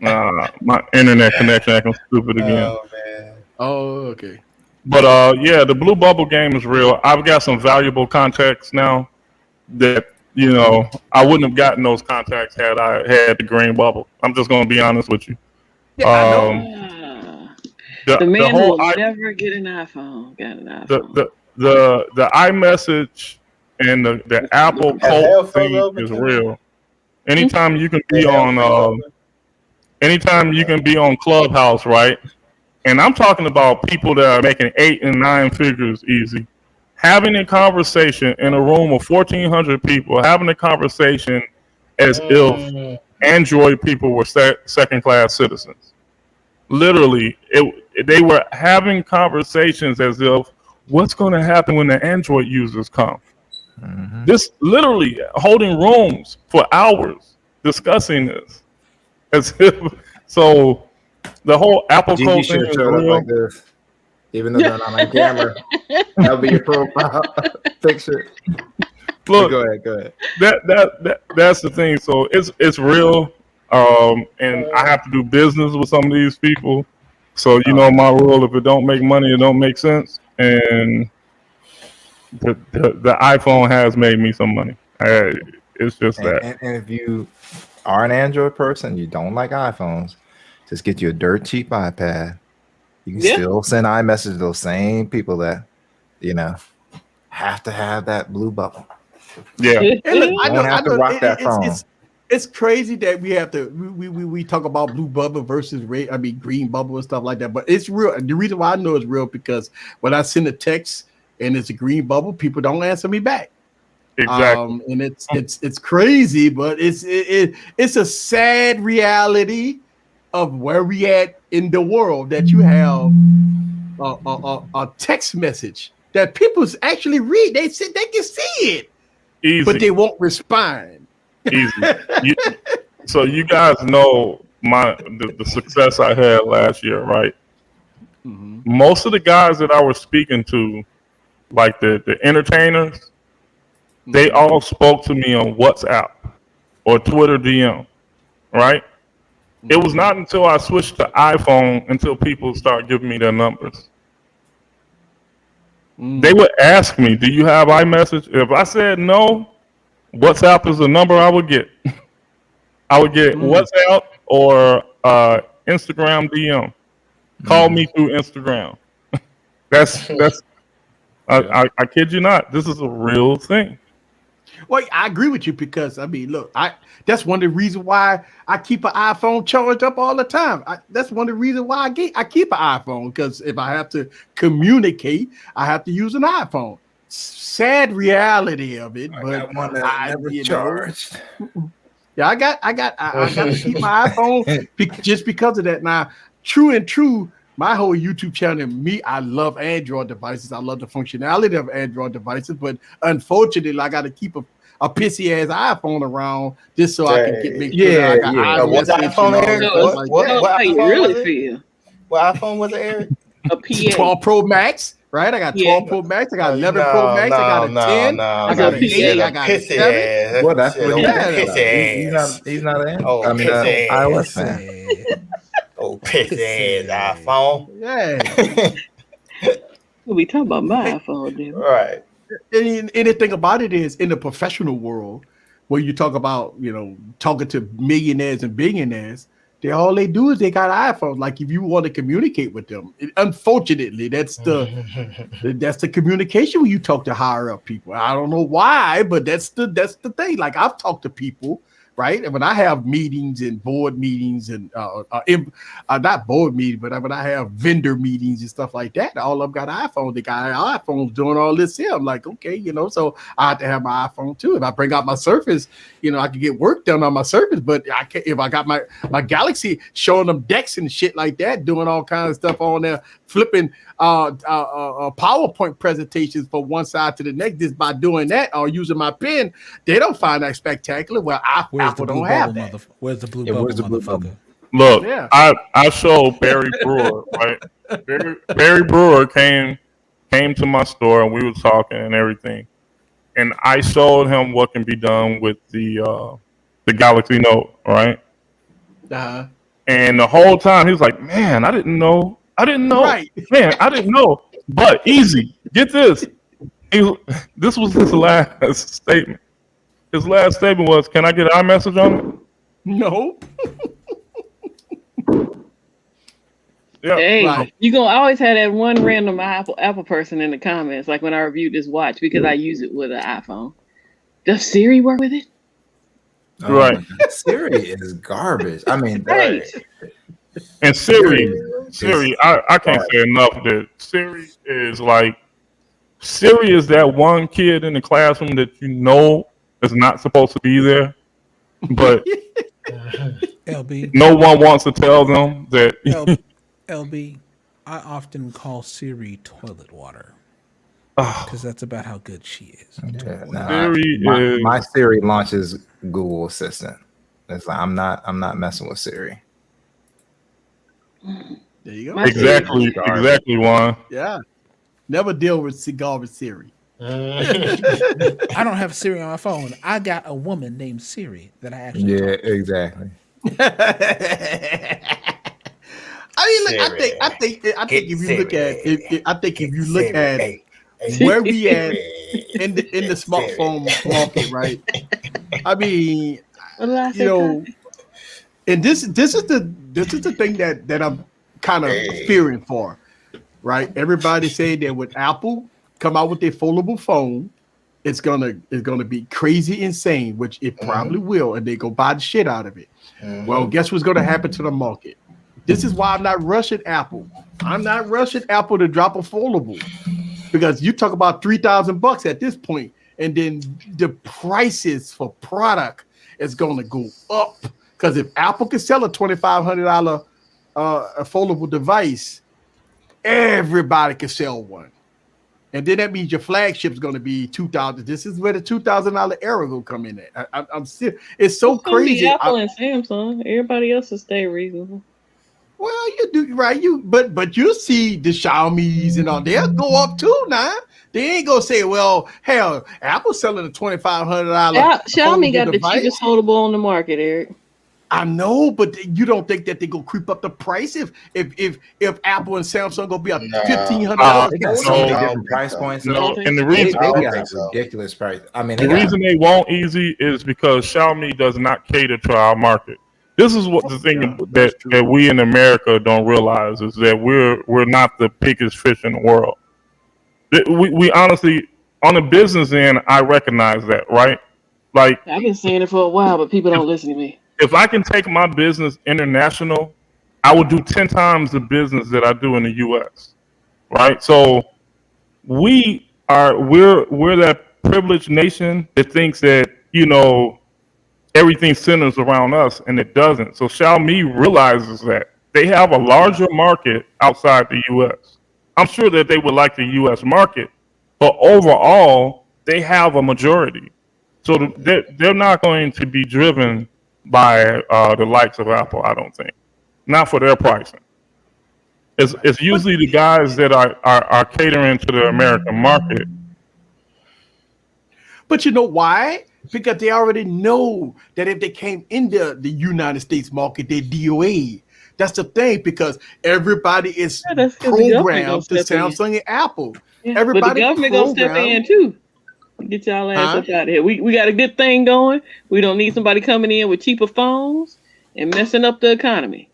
Speaker 8: My internet connection acting stupid again.
Speaker 4: Oh man.
Speaker 3: Oh, okay.
Speaker 8: But yeah, the blue bubble game is real. I've got some valuable contacts now that I wouldn't have gotten those contacts had I had the green bubble. I'm just gonna be honest with you.
Speaker 3: Yeah, I know.
Speaker 7: The man will never get an iPhone. Got an iPhone.
Speaker 8: The iMessage and the Apple cult thing is real. Anytime you can be on Clubhouse, right? And I'm talking about people that are making 8 and 9 figures easy. Having a conversation in a room of 1,400 people, having a conversation as if Android people were second-class citizens. Literally, they were having conversations as if, what's going to happen when the Android users come? Mm-hmm. This literally holding rooms for hours discussing this. As if, so the whole Apple code thing is real.
Speaker 6: Like this. Even though they're not on camera, that'll be your profile picture.
Speaker 8: Look,
Speaker 6: go ahead.
Speaker 8: That's the thing. So it's real, and I have to do business with some of these people. So my rule: if it don't make money, it don't make sense. And the iPhone has made me some money. It's just that.
Speaker 6: And if you are an Android person, you don't like iPhones, just get you a dirt cheap iPad. You can still send iMessage to those same people that, have to have that blue bubble.
Speaker 8: Yeah.
Speaker 3: I don't have
Speaker 6: to rock that phone.
Speaker 3: It's crazy that we have to we talk about blue bubble versus green bubble and stuff like that. But it's real. The reason why I know it's real because when I send a text and it's a green bubble, people don't answer me back.
Speaker 8: Exactly.
Speaker 3: And it's crazy, but it's a sad reality of where we at in the world that you have a text message that people actually read. They can see it,
Speaker 8: easy,
Speaker 3: but they won't respond.
Speaker 8: Easy. So you guys know the success I had last year, right? Mm-hmm. Most of the guys that I was speaking to, like the entertainers, they all spoke to me on WhatsApp or Twitter DM, right? It was not until I switched to iPhone until people start giving me their numbers. They would ask me, "Do you have iMessage?" If I said no, WhatsApp is the number I would get. I would get WhatsApp or Instagram DM. Call me through Instagram. That's I kid you not. This is a real thing.
Speaker 3: Well, I agree with you because I mean, look, that's one of the reasons why I keep an iPhone charged up all the time. That's one of the reasons why I keep an iPhone, because if I have to communicate, I have to use an iPhone. Sad reality of it, but
Speaker 6: got one that I never charged.
Speaker 3: Yeah, I got to keep my iPhone just because of that. Now, true. My whole YouTube channel, I love Android devices. I love the functionality of Android devices, but unfortunately, I got to keep a pissy ass iPhone around just so I can make sure that I got
Speaker 4: What iPhone, Eric? What iPhone
Speaker 7: really
Speaker 4: was it?
Speaker 7: feel?
Speaker 4: What iPhone was it, Eric?
Speaker 7: A PA.
Speaker 3: 12 Pro Max, right? I got 12 Pro Max. I got 11 Pro Max. I got a 10. I got a 8. I got a 7.
Speaker 6: Well, that's what
Speaker 4: he's
Speaker 6: not an
Speaker 4: iOS
Speaker 6: fan.
Speaker 4: Oh, pissy ass iPhone.
Speaker 3: Yeah.
Speaker 7: We talking about my iPhone, then.
Speaker 4: Right.
Speaker 3: Anything about it is in the professional world where you talk about, talking to millionaires and billionaires, all they do is they got iPhones. Like if you want to communicate with them, unfortunately, that's the communication when you talk to higher up people. I don't know why, but that's the thing. Like I've talked to people, right? And when I have meetings and board meetings and not board meetings, but when I have vendor meetings and stuff like that, all of them got iPhones. They got iPhones doing all this here. I'm like, okay, so I have to have my iPhone too. If I bring out my Surface, I can get work done on my Surface, but I can't, if I got my Galaxy showing them decks and shit like that, doing all kinds of stuff on there, flipping PowerPoint presentations from one side to the next, just by doing that or using my pen, they don't find that spectacular. Well, Apple don't have that.
Speaker 5: Where's the blue bubble, motherfucker?
Speaker 8: Look, I showed Barry Brewer, right? Barry Brewer came to my store and we were talking and everything, and I showed him what can be done with the Galaxy Note, right? And the whole time he was like, "Man, I didn't know, right. Man, I didn't know." But easy, get this. This was his last statement. His last statement was, "Can I get an iMessage on it?"
Speaker 3: No.
Speaker 8: Yeah,
Speaker 7: hey,
Speaker 3: right.
Speaker 7: You gonna always have that one random Apple person in the comments, like when I reviewed this watch because I use it with an iPhone. Does Siri work with it?
Speaker 8: Right.
Speaker 6: Siri is garbage. I mean,
Speaker 7: right.
Speaker 8: And Siri, I can't say enough that Siri is that one kid in the classroom that is not supposed to be there, but
Speaker 5: LB,
Speaker 8: no one wants to tell them that.
Speaker 5: LB, I often call Siri toilet water because that's about how good she is.
Speaker 6: My Siri launches Google Assistant. It's like I'm not messing with Siri.
Speaker 3: There you go.
Speaker 8: Exactly, Juan.
Speaker 3: Yeah. Never deal with Siri.
Speaker 5: I don't have Siri on my phone. I got a woman named Siri that I actually talk to.
Speaker 6: Exactly.
Speaker 3: I think if you look at where we at in the smartphone market, right? I mean, and this is the thing that I'm kind of fearing for, right? Everybody saying that when Apple come out with their foldable phone, it's gonna be crazy insane, which it probably will, and they go buy the shit out of it. Well, guess what's gonna happen to the market? This is why I'm not rushing Apple. I'm not rushing Apple to drop a foldable, because you talk about $3,000 at this point, and then the prices for product is going to go up. Because if Apple can sell a $2,500 a foldable device, everybody can sell one, and then that means your flagship is going to be $2,000. This is where the $2,000 era will come in at. I'm still. It's so crazy.
Speaker 7: Apple and Samsung. Everybody else will stay reasonable.
Speaker 3: Well, you do right. But you see the Xiaomi's and all, they'll go up too now. They ain't gonna say, well, hell, Apple's selling a $2,500.
Speaker 7: Xiaomi got the cheapest foldable on the market, Eric.
Speaker 3: I know, but you don't think that they gonna creep up the price if Apple and Samsung gonna be a $1,500
Speaker 6: They got
Speaker 3: phone?
Speaker 6: so many different price points.
Speaker 8: No, and the
Speaker 6: They
Speaker 8: reason
Speaker 6: got ridiculous price. I mean,
Speaker 8: the reason they won't easy is because Xiaomi does not cater to our market. This is what the thing that we in America don't realize is that we're not the biggest fish in the world. We honestly, on the business end, I recognize that, right? Like,
Speaker 7: I've been saying it for a while, but people don't listen to me.
Speaker 8: if I can take my business international, I would do 10 times the business that I do in the US. Right? So we're that privileged nation that thinks that, everything centers around us, and it doesn't. So Xiaomi realizes that they have a larger market outside the US. I'm sure that they would like the US market, but overall they have a majority. So they're not going to be driven by the likes of Apple, I don't think. Not for their pricing. It's usually the guys that are catering to the American market.
Speaker 3: But you know why? Because they already know that if they came into the United States market, they're DOA. That's the thing, because everybody is programmed to Samsung and Apple.
Speaker 7: Yeah,
Speaker 3: everybody
Speaker 7: but the government gonna step in too. Get y'all ass up out of here. We got a good thing going. We don't need somebody coming in with cheaper phones and messing up the economy.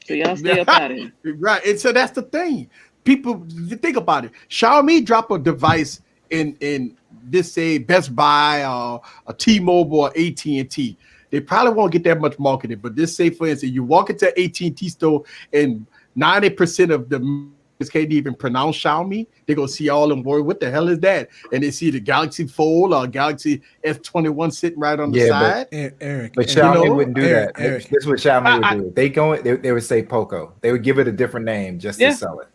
Speaker 7: So y'all stay up out of here.
Speaker 3: Right. And so that's the thing. People think about it. Xiaomi drop a device in this, say, Best Buy or a T-Mobile or AT&T. They probably won't get that much marketed, but this, say, for instance, you walk into AT&T store and 90% of the can't even pronounce Xiaomi. They're going to see all them words. What the hell is that? And they see the Galaxy Fold or Galaxy S21 sitting right on the side.
Speaker 6: But Xiaomi wouldn't do that. This is what Xiaomi would do. They would say Poco. They would give it a different name just to sell it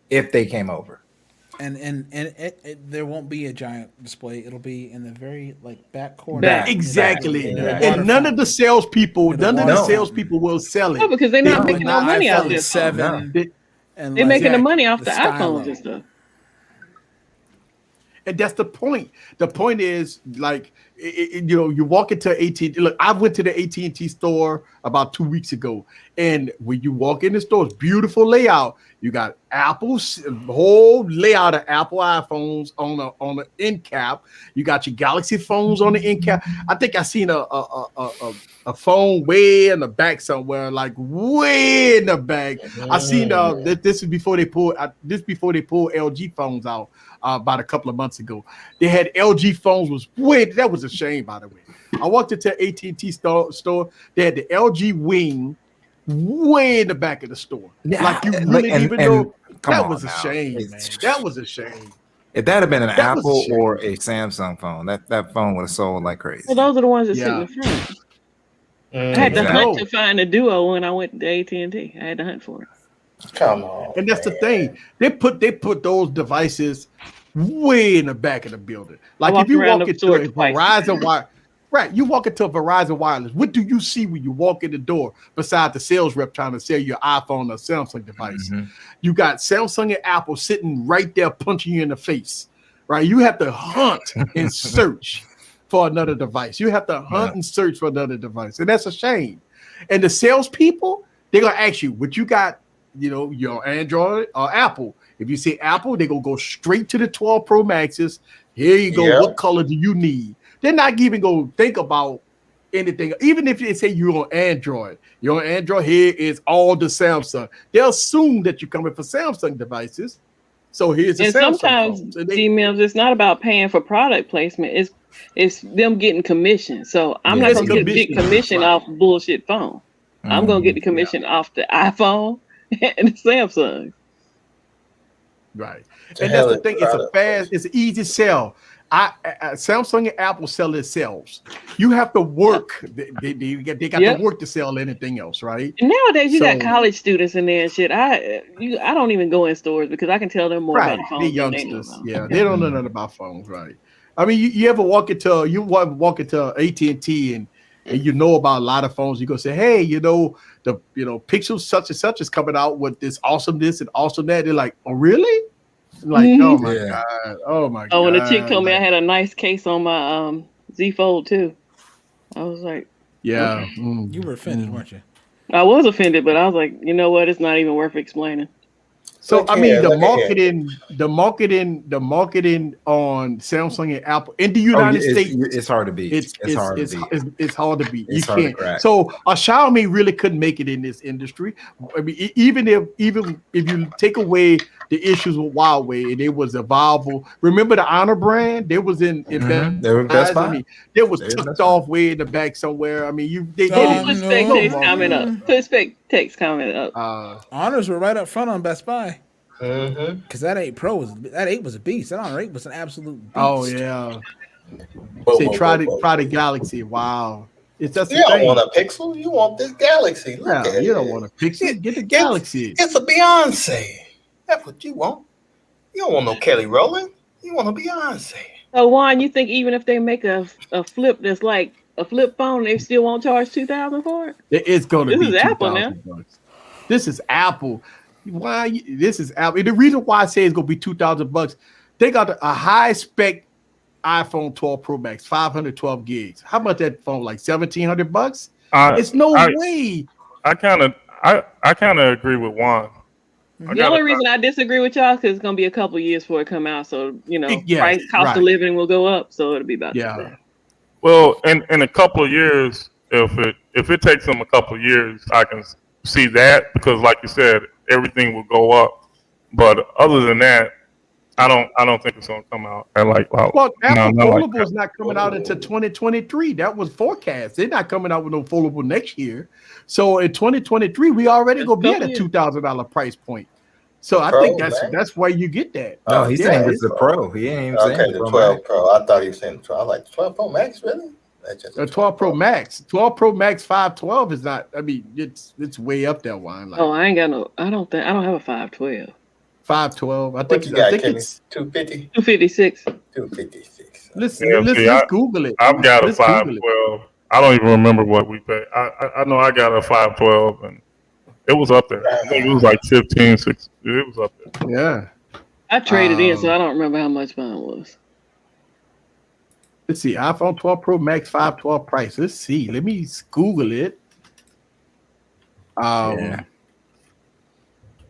Speaker 6: if they came over.
Speaker 5: And there won't be a giant display. It'll be in the very back corner.
Speaker 3: Exactly. And none of the salespeople will sell it.
Speaker 7: No, because they're not making no money out of this. They're making the money off the iPhones and stuff.
Speaker 3: And that's the point. The point is, you walk into AT&T. Look, I went to the AT&T store about 2 weeks ago, and when you walk in the store, it's beautiful layout. You got Apple's whole layout of Apple iPhones on the end cap. You got your Galaxy phones on the end cap. I think I seen a phone way in the back somewhere, way in the back. I seen this is before they pulled LG phones out about a couple of months ago. They had LG phones that was a shame, by the way. I walked into AT&T store. They had the LG Wing way in the back of the store.
Speaker 6: Yeah,
Speaker 3: you really didn't even know. That was a shame, man. That was a shame.
Speaker 6: If that had been an Apple or a Samsung phone, that phone would have sold like crazy.
Speaker 7: Well, those are the ones that sit in front. I had to hunt to find a Duo when I went to AT&T. I had to hunt for it.
Speaker 4: Come on.
Speaker 3: And that's the thing. They put those devices way in the back of the building. If you walk into a Verizon wire. Right, you walk into a Verizon Wireless. What do you see when you walk in the door besides the sales rep trying to sell your iPhone or Samsung device? Mm-hmm. You got Samsung and Apple sitting right there punching you in the face, right? You have to hunt and search for another device. You have to hunt and search for another device, and that's a shame. And the salespeople, they're going to ask you, what you got, your Android or Apple. If you say Apple, they're going to go straight to the 12 Pro Maxes. Here you go. Yeah. What color do you need? They're not even going to think about anything. Even if they say you're on Android, here is all the Samsung. They'll assume that you're coming for Samsung devices. So here's the Samsung
Speaker 7: sometimes, G-Mills, it's not about paying for product placement. It's them getting commission. So I'm not going to get commission off bullshit phone. I'm going to get the commission off the iPhone and the Samsung.
Speaker 3: Right. And that's the thing. It's an easy sell. Samsung and Apple sell themselves. You have to work. They got to work to sell anything else, right?
Speaker 7: And nowadays you got college students in there and shit. I don't even go in stores because I can tell them more about phones.
Speaker 3: They're youngsters. They don't know nothing about phones, right? I mean, you ever walk into AT&T and you know about a lot of phones. You go say, hey, the Pixel such and such is coming out with this awesome this and awesome that. They're like, oh really? Oh my god!
Speaker 7: Oh, when the chick told me I had a nice case on my Z Fold too, I was like,
Speaker 3: Yeah.
Speaker 5: You were offended, weren't you?
Speaker 7: I was offended, but I was like, you know what? It's not even worth explaining.
Speaker 3: So I mean, the marketing on Samsung and Apple in the United States,
Speaker 6: it's hard to beat.
Speaker 3: It's hard to beat.
Speaker 6: It's
Speaker 3: You
Speaker 6: hard to
Speaker 3: can't.
Speaker 6: crack.
Speaker 3: So Xiaomi really couldn't make it in this industry. I mean, even if you take away the issues with Huawei and it was a viable. Remember the Honor brand? They was in
Speaker 6: Best Buy.
Speaker 3: I mean, they was tucked off way in the back somewhere. I mean, they
Speaker 7: didn't. Put text comment up. Put text comment up.
Speaker 5: Honors were right up front on Best Buy. Because that 8 Pro was a beast. That Honor 8 was an absolute beast.
Speaker 3: Oh yeah. Say try the Galaxy. Wow. It's just
Speaker 4: you don't want a Pixel. You want this Galaxy. Look at it.
Speaker 3: You don't want a Pixel. Get the Galaxy.
Speaker 4: It's a Beyonce. That's what you want. You don't want no Kelly Rowland. You want a Beyonce.
Speaker 7: So Juan, you think even if they make a flip that's like a flip phone, they still won't charge $2,000 for it?
Speaker 3: It's going to be.
Speaker 7: This is Apple now.
Speaker 3: This is Apple. Why? This is Apple. The reason why I say it's going to be $2,000, they got a high spec iPhone 12 Pro Max, 512 gigs. How about that phone? Like $1,700? It's no way.
Speaker 8: I kind of agree with Juan.
Speaker 7: The only reason I disagree with y'all is because it's going to be a couple years before it come out. So, cost of living will go up. So it'll be about that.
Speaker 8: Well, in a couple of years, if it takes them a couple of years, I can see that because, like you said, everything will go up. But other than that, I don't think it's going to come out at
Speaker 3: Apple Foldable is not coming out until 2023. That was forecast. They're not coming out with no foldable next year. So in 2023, we already going to be at a $2,000 price point. So I think that's why you get that.
Speaker 6: Oh, he's saying it's the Pro. He ain't even saying
Speaker 4: the 12 Pro. I thought he was saying the 12. I like the 12 Pro Max, really?
Speaker 3: The 12 Pro Max. 12 Pro Max 512 is not, I mean, it's way up there, Wine.
Speaker 7: Like, I don't have a 512.
Speaker 3: 512. I think it's
Speaker 4: 250.
Speaker 7: 256.
Speaker 4: 256.
Speaker 3: Let's Google it.
Speaker 8: I've got a 512. I don't even remember what we paid. I know I got a 512 and it was up there. I think it was like 15, 16. It was up there.
Speaker 3: Yeah.
Speaker 7: I traded in, so I don't remember how much mine was.
Speaker 3: Let's see. iPhone 12 Pro Max 512 price. Let's see. Let me Google it.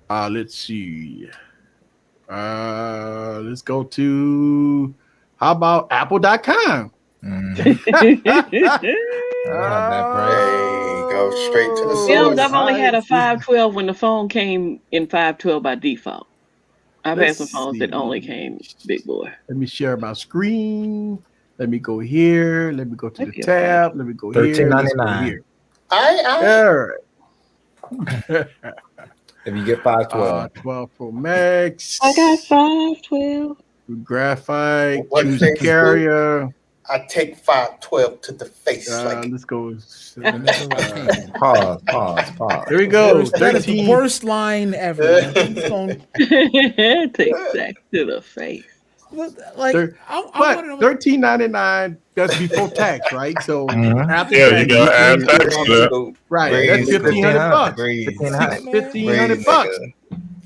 Speaker 3: Let's see. Let's go to how about Apple.com?
Speaker 4: Go straight to the source.
Speaker 7: I've only had a 512 when the phone came in 512 by default. I've had some phones that only came big boy.
Speaker 3: Let me share my screen. Let me go here. Let me go to the tab. Let me go here.
Speaker 6: $13.99. If you get 512.
Speaker 3: 12 Pro Max.
Speaker 7: I got 512.
Speaker 3: Graphite. Choose a carrier.
Speaker 4: I take 512 to the face.
Speaker 3: Let's go.
Speaker 6: Pause.
Speaker 3: Here we go.
Speaker 5: That is the worst line ever.
Speaker 7: Take that to the face.
Speaker 5: Like,
Speaker 3: but $13.99. That's before tax, right? So after
Speaker 8: you got add tax to that.
Speaker 3: Right, that's $1,500. $1,500.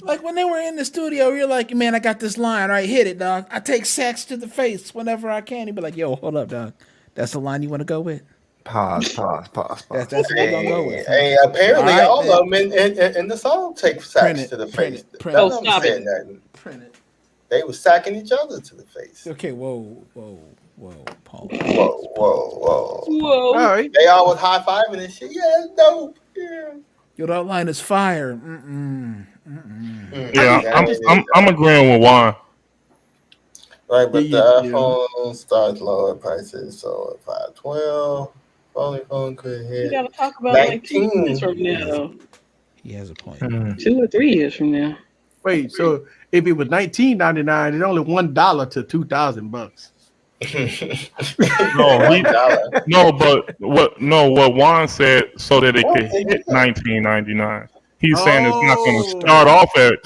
Speaker 5: Like when they were in the studio, you're like, man, I got this line, right? Hit it, dog. I take sacks to the face whenever I can. He'd be like, yo, hold up, dog. That's the line you want to go with?
Speaker 6: Pause.
Speaker 5: That's what we're gonna go with.
Speaker 4: Hey, apparently all of them in the song take sacks to the face.
Speaker 7: Stop it.
Speaker 5: Print it.
Speaker 4: They were sacking each other to the face.
Speaker 5: Okay, whoa, Paul.
Speaker 4: Whoa.
Speaker 3: All right.
Speaker 4: They all was high fiving and shit. Yeah, dope. Yeah.
Speaker 5: Yo, that line is fire.
Speaker 8: Yeah, I'm agreeing with Juan.
Speaker 4: Right, but the iPhone starts lower prices, so at 512, phone could hit.
Speaker 7: You gotta talk about 19. Like 2 years from now, though.
Speaker 5: He has a point.
Speaker 7: 2 or 3 years from now.
Speaker 3: Wait, so if it was $19.99, it's only $1 to $2,000.
Speaker 8: What Juan said so that it could hit $19.99. He's saying it's not going to start off at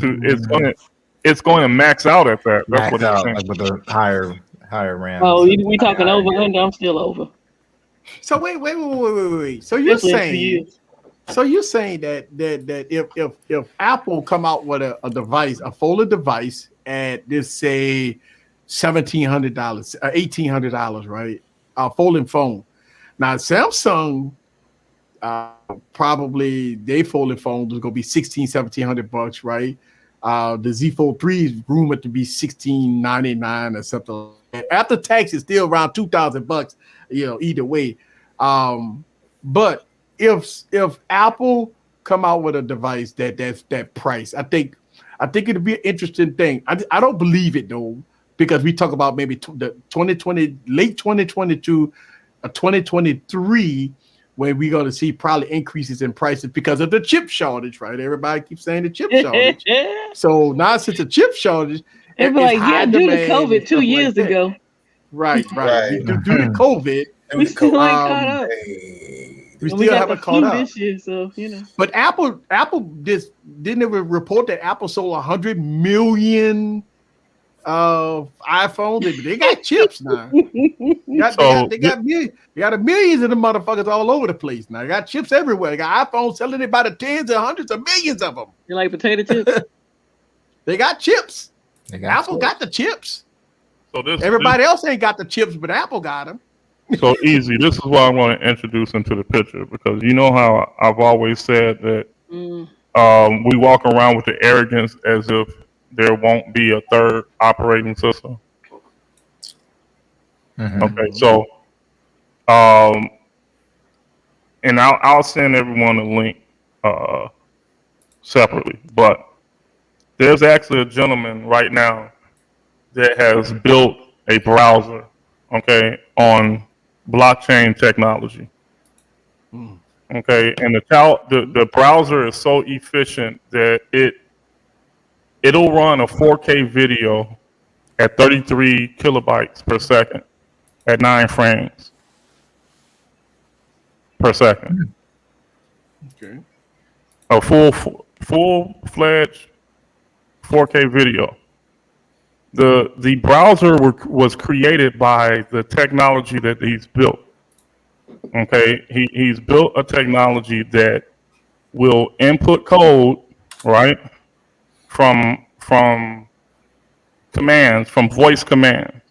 Speaker 8: it's going to max out at that. That's what he's saying.
Speaker 6: Like with the higher RAM.
Speaker 7: Oh, we talking over under? I'm still over.
Speaker 3: So wait. So you're saying that if Apple come out with a device, a folded device at this say $1,700, $1,800, right? A folding phone. Now Samsung Probably they folded phone was gonna be $1,700, right? The Z Fold 3 is rumored to be $1,699 or something like that. After tax, it's still around $2,000, either way. But if Apple come out with a device that's that price, I think it'd be an interesting thing. I don't believe it though, because we talk about maybe the 2020, late 2022, 2023, where we're going to see probably increases in prices because of the chip shortage, right? Everybody keeps saying the chip shortage. So now since the chip shortage,
Speaker 7: it's like, yeah, due to COVID 2 years ago.
Speaker 3: Right. Due to COVID,
Speaker 7: we still ain't caught up.
Speaker 3: We still haven't caught up
Speaker 7: this year, so
Speaker 3: But Apple didn't even report that Apple sold 100 million iPhones. They got chips now. They got millions of the motherfuckers all over the place now. They got chips everywhere. They got iPhones selling it by the tens and hundreds of millions of them.
Speaker 7: You like potato chips?
Speaker 3: They got chips. Apple got the chips.
Speaker 8: So
Speaker 3: everybody else ain't got the chips, but Apple got them.
Speaker 8: So easy. This is why I want to introduce into the picture, because you know how I've always said that we walk around with the arrogance as if there won't be a third operating system. Mm-hmm. Okay, so and I'll send everyone a link separately, but there's actually a gentleman right now that has built a browser, okay, on blockchain technology. Okay, and the browser is so efficient that it'll run a 4K video at 33 kilobytes per second at 9 frames per second.
Speaker 3: Okay.
Speaker 8: A full-fledged 4K video. The browser was created by the technology that he's built. Okay, he's built a technology that will input code, right, from commands, from voice commands.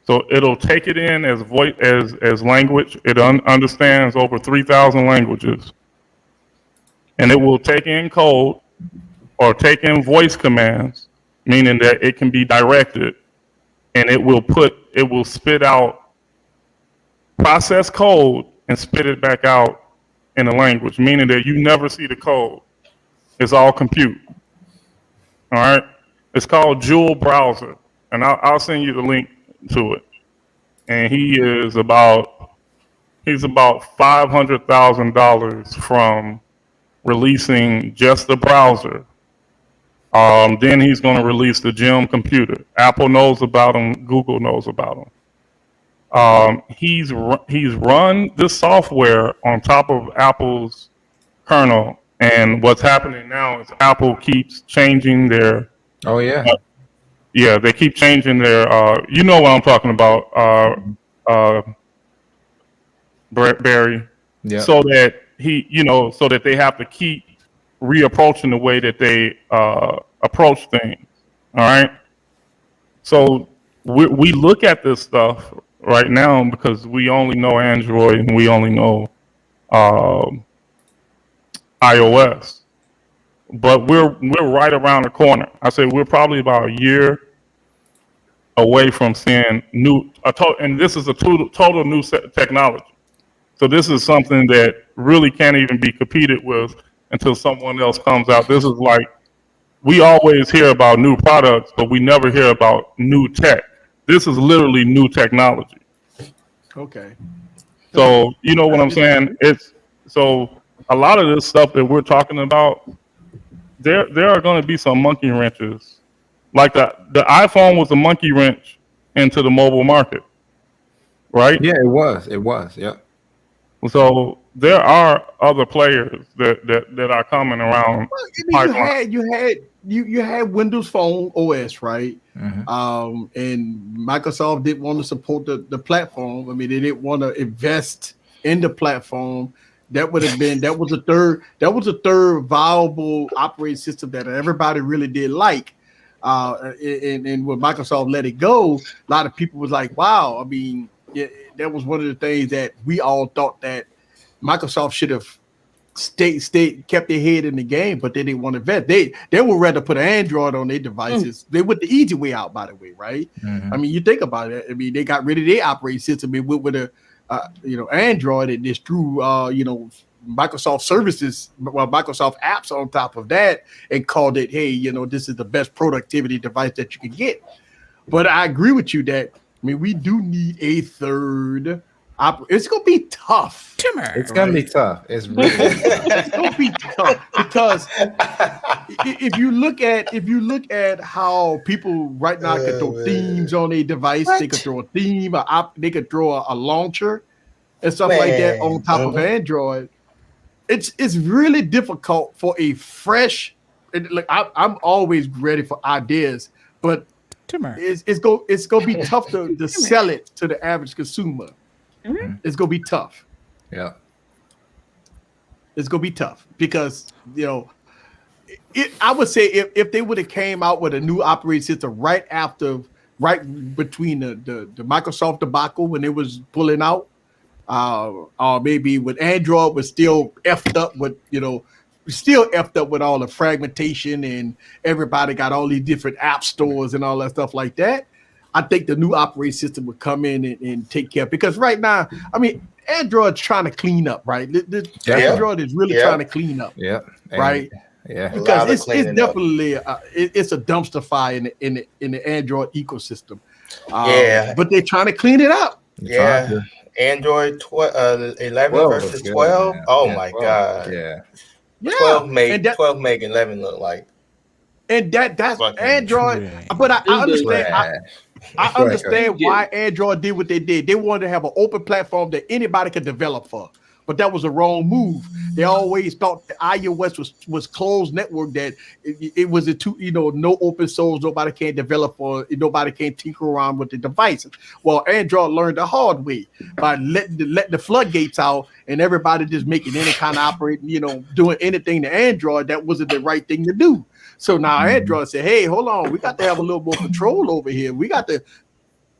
Speaker 8: So it'll take it in as voice as language. It understands over 3,000 languages, and it will take in code or take in voice commands, meaning that it can be directed, and it will spit out process code and spit it back out in a language, meaning that you never see the code. It's all compute. All right. It's called Joule Browser, and I'll send you the link to it. And he's about $500,000 from releasing just the browser. Then he's going to release the GEM computer. Apple knows about him. Google knows about him. He's run this software on top of Apple's kernel, and what's happening now is Apple keeps changing their.
Speaker 6: Oh yeah.
Speaker 8: They keep changing their. You know what I'm talking about, Barry. Yeah. So that so that they have to keep reapproaching the way that they approach things. All right. So we look at this stuff right now because we only know Android and we only know iOS, but we're right around the corner. I say we're probably about a year away from seeing and this is a total new technology. So this is something that really can't even be competed with until someone else comes out. This is like, we always hear about new products, but we never hear about new tech. This is literally new technology.
Speaker 3: Okay.
Speaker 8: So you know what I'm saying? So a lot of this stuff that we're talking about, there are going to be some monkey wrenches. Like the iPhone was a monkey wrench into the mobile market, right?
Speaker 6: Yeah, it was. Yeah.
Speaker 8: So there are other players that are coming around.
Speaker 3: You had Windows Phone OS, right?
Speaker 6: Mm-hmm.
Speaker 3: And Microsoft didn't want to support the platform. I mean, they didn't want to invest in the platform. That was a third viable operating system that everybody really did like. And when Microsoft let it go, a lot of people was like, wow. I mean, that was one of the things that we all thought that Microsoft should have kept their head in the game, but they didn't want to invest. They would rather put Android on their devices. They went the easy way out, by the way, right? I mean, you think about it. I mean, they got rid of their operating system and went with a Android, and just threw Microsoft services, Microsoft apps on top of that, and called it, hey, this is the best productivity device that you can get. But I agree with you that, I mean, we do need a third. It's gonna be tough.
Speaker 6: It's gonna be tough. It's really
Speaker 3: it's gonna be tough because if you look at how people right now can throw themes on a device, they could throw a theme, they could throw a launcher and stuff like that on top of Android. It's really difficult for a fresh. Like I'm always ready for ideas, but it's gonna be tough to sell it to the average consumer. It's gonna be tough.
Speaker 6: Yeah,
Speaker 3: it's gonna be tough because I would say if they would have came out with a new operating system right between the Microsoft debacle when it was pulling out, or maybe when Android was still effed up with all the fragmentation and everybody got all these different app stores and all that stuff like that. I think the new operating system would come in and take care, because right now, I mean, Android's trying to clean up, right? Android is really trying to clean up, right?
Speaker 6: Yeah,
Speaker 3: because it's definitely it's a dumpster fire in the Android ecosystem. But they're trying to clean it up.
Speaker 4: Android 11 versus 12. My God. 12 make 11 look like.
Speaker 3: And that's Android, but I understand. I understand why Android did what they did. They wanted to have an open platform that anybody could develop for, but that was a wrong move. They always thought the iOS was closed network, that it was no open source, nobody can develop or nobody can tinker around with the devices. Well, Android learned the hard way by letting the floodgates out and everybody just making any kind of operating, doing anything to Android. That wasn't the right thing to do. So now Android said, hey, hold on, we got to have a little more control over here. We got to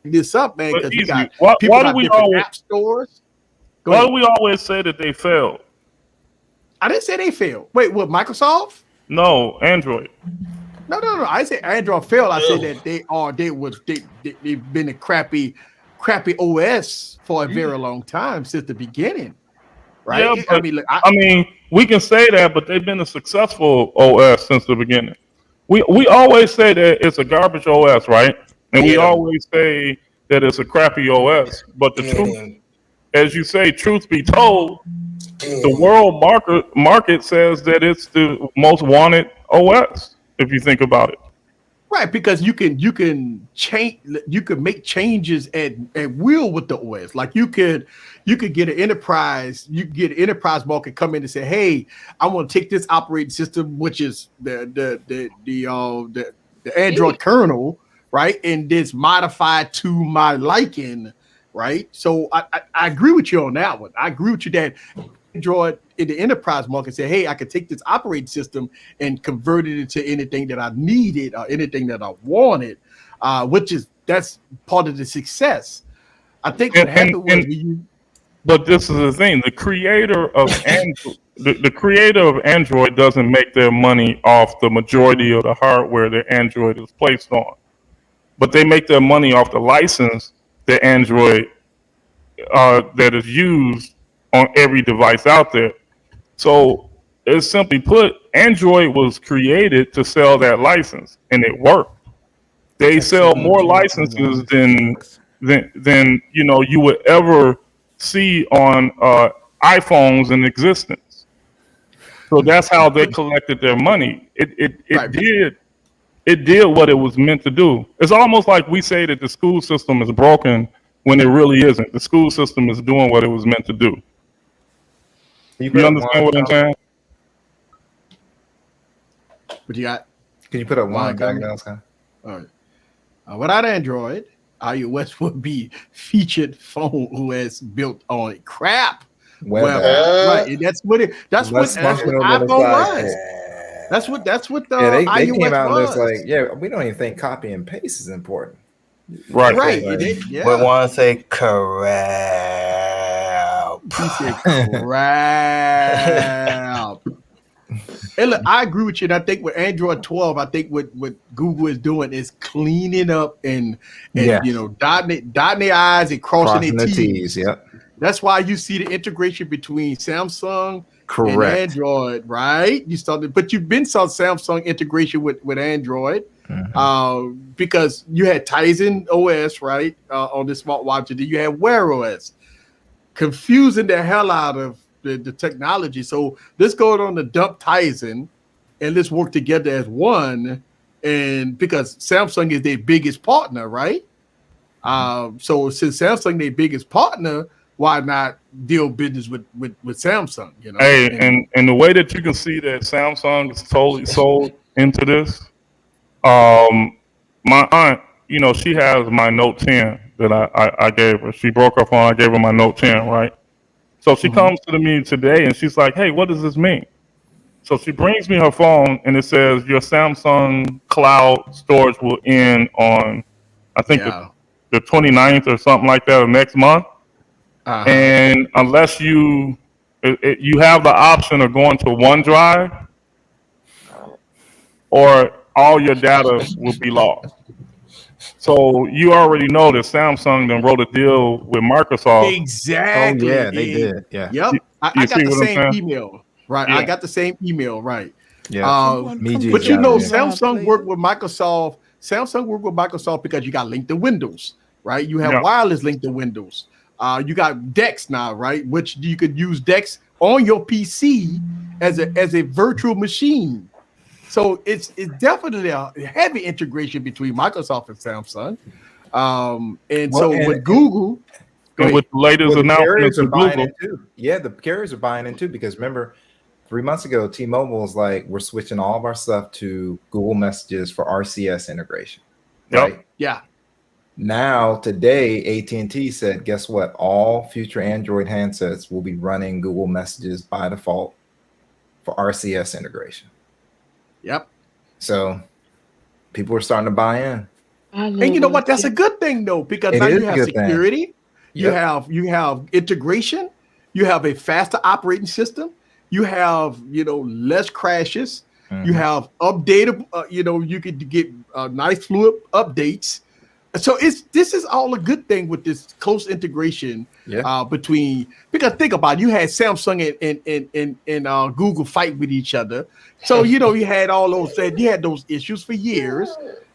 Speaker 3: this up, man, because we got people got different app stores.
Speaker 8: Why do we always say that they failed?
Speaker 3: I didn't say they failed. Wait, what, Microsoft?
Speaker 8: No, Android.
Speaker 3: No. I said Android failed. I said that they've been a crappy OS for a very long time, since the beginning. Right?
Speaker 8: Yeah, but, I mean, we can say that, but they've been a successful OS since the beginning. We always say that it's a garbage OS, right? And we always say that it's a crappy OS. But the truth, as you say, truth be told, the world market says that it's the most wanted OS, if you think about it.
Speaker 3: Right, because you can change, you can make changes at will with the OS. Like you could get an enterprise, market come in and say, hey, I want to take this operating system, which is the Android kernel, right, and this modify to my liking, right? So I agree with you on that one. I agree with you that Android in the enterprise market say, hey, I can take this operating system and convert it into anything that I needed or anything that I wanted, that's part of the success. I think what happened was
Speaker 8: but this is the thing: the creator of Android, the creator of Android doesn't make their money off the majority of the hardware that Android is placed on, but they make their money off the license that Android that is used on every device out there. So, it's simply put, Android was created to sell that license, and it worked. They sell more licenses than you would ever see on iPhones in existence. So that's how they collected their money. It did what it was meant to do. It's almost like we say that the school system is broken when it really isn't. The school system is doing what it was meant to do. You understand what I'm saying?
Speaker 3: What you got?
Speaker 6: Can you put up one back now, Scott?
Speaker 3: All right. Without Android, iOS would be featured phone OS built on crap. Right. That's what iPhone was. That's what the
Speaker 6: they
Speaker 3: iOS
Speaker 6: came out
Speaker 3: was.
Speaker 6: and it's like, we don't even think copy and paste is important.
Speaker 8: Right.
Speaker 4: But want to say crap.
Speaker 3: He said crap. And look, I agree with you. And I think with Android 12, I think what Google is doing is cleaning up and dotting their I's and crossing their T's.
Speaker 6: Yep.
Speaker 3: That's why you see the integration between Samsung and
Speaker 6: Correct.
Speaker 3: Android, right? But you've been saw Samsung integration with Android, because you had Tizen OS, right, on the smartwatch, and then you had Wear OS, confusing the hell out of the technology. So let's go on to dump Tizen and let's work together as one. And because Samsung is their biggest partner, right? So since Samsung their biggest partner, why not deal business with Samsung? You know.
Speaker 8: Hey, and the way that you can see that Samsung is totally sold into this, my aunt, she has my Note 10 that I gave her. She broke her phone. I gave her my Note 10, right? So she comes to me today and she's like, "Hey, what does this mean?" So she brings me her phone and it says your Samsung cloud storage will end on, I think the 29th or something like that of next month. And unless you have the option of going to OneDrive, or all your data will be lost. So you already know that Samsung then wrote a deal with Microsoft.
Speaker 3: Exactly.
Speaker 6: Oh, yeah, they did. Yeah.
Speaker 3: Yep. I got the same email. Right. Yeah. I got the same email. Right.
Speaker 6: Yeah.
Speaker 3: But Samsung worked with Microsoft. Samsung worked with Microsoft because you got linked to Windows, right? You have wireless linked to Windows. You got Dex now, right? Which you could use Dex on your PC as a virtual machine. So it's definitely a heavy integration between Microsoft and Samsung. With Google,
Speaker 8: and with the latest announcements of Google,
Speaker 6: the carriers are buying in too, because remember, 3 months ago, T-Mobile was like, we're switching all of our stuff to Google Messages for RCS integration. Right?
Speaker 3: Yeah.
Speaker 6: Now, today, AT&T said, guess what? All future Android handsets will be running Google Messages by default for RCS integration.
Speaker 3: Yep.
Speaker 6: So people are starting to buy in.
Speaker 3: And you know what? That's a good thing, though, because now you have security, you have integration, you have a faster operating system, you have less crashes, you have updatable, you could get nice fluid updates. So this is all a good thing with this close integration between, because think about it, you had Samsung and Google fight with each other. So you had all those issues for years,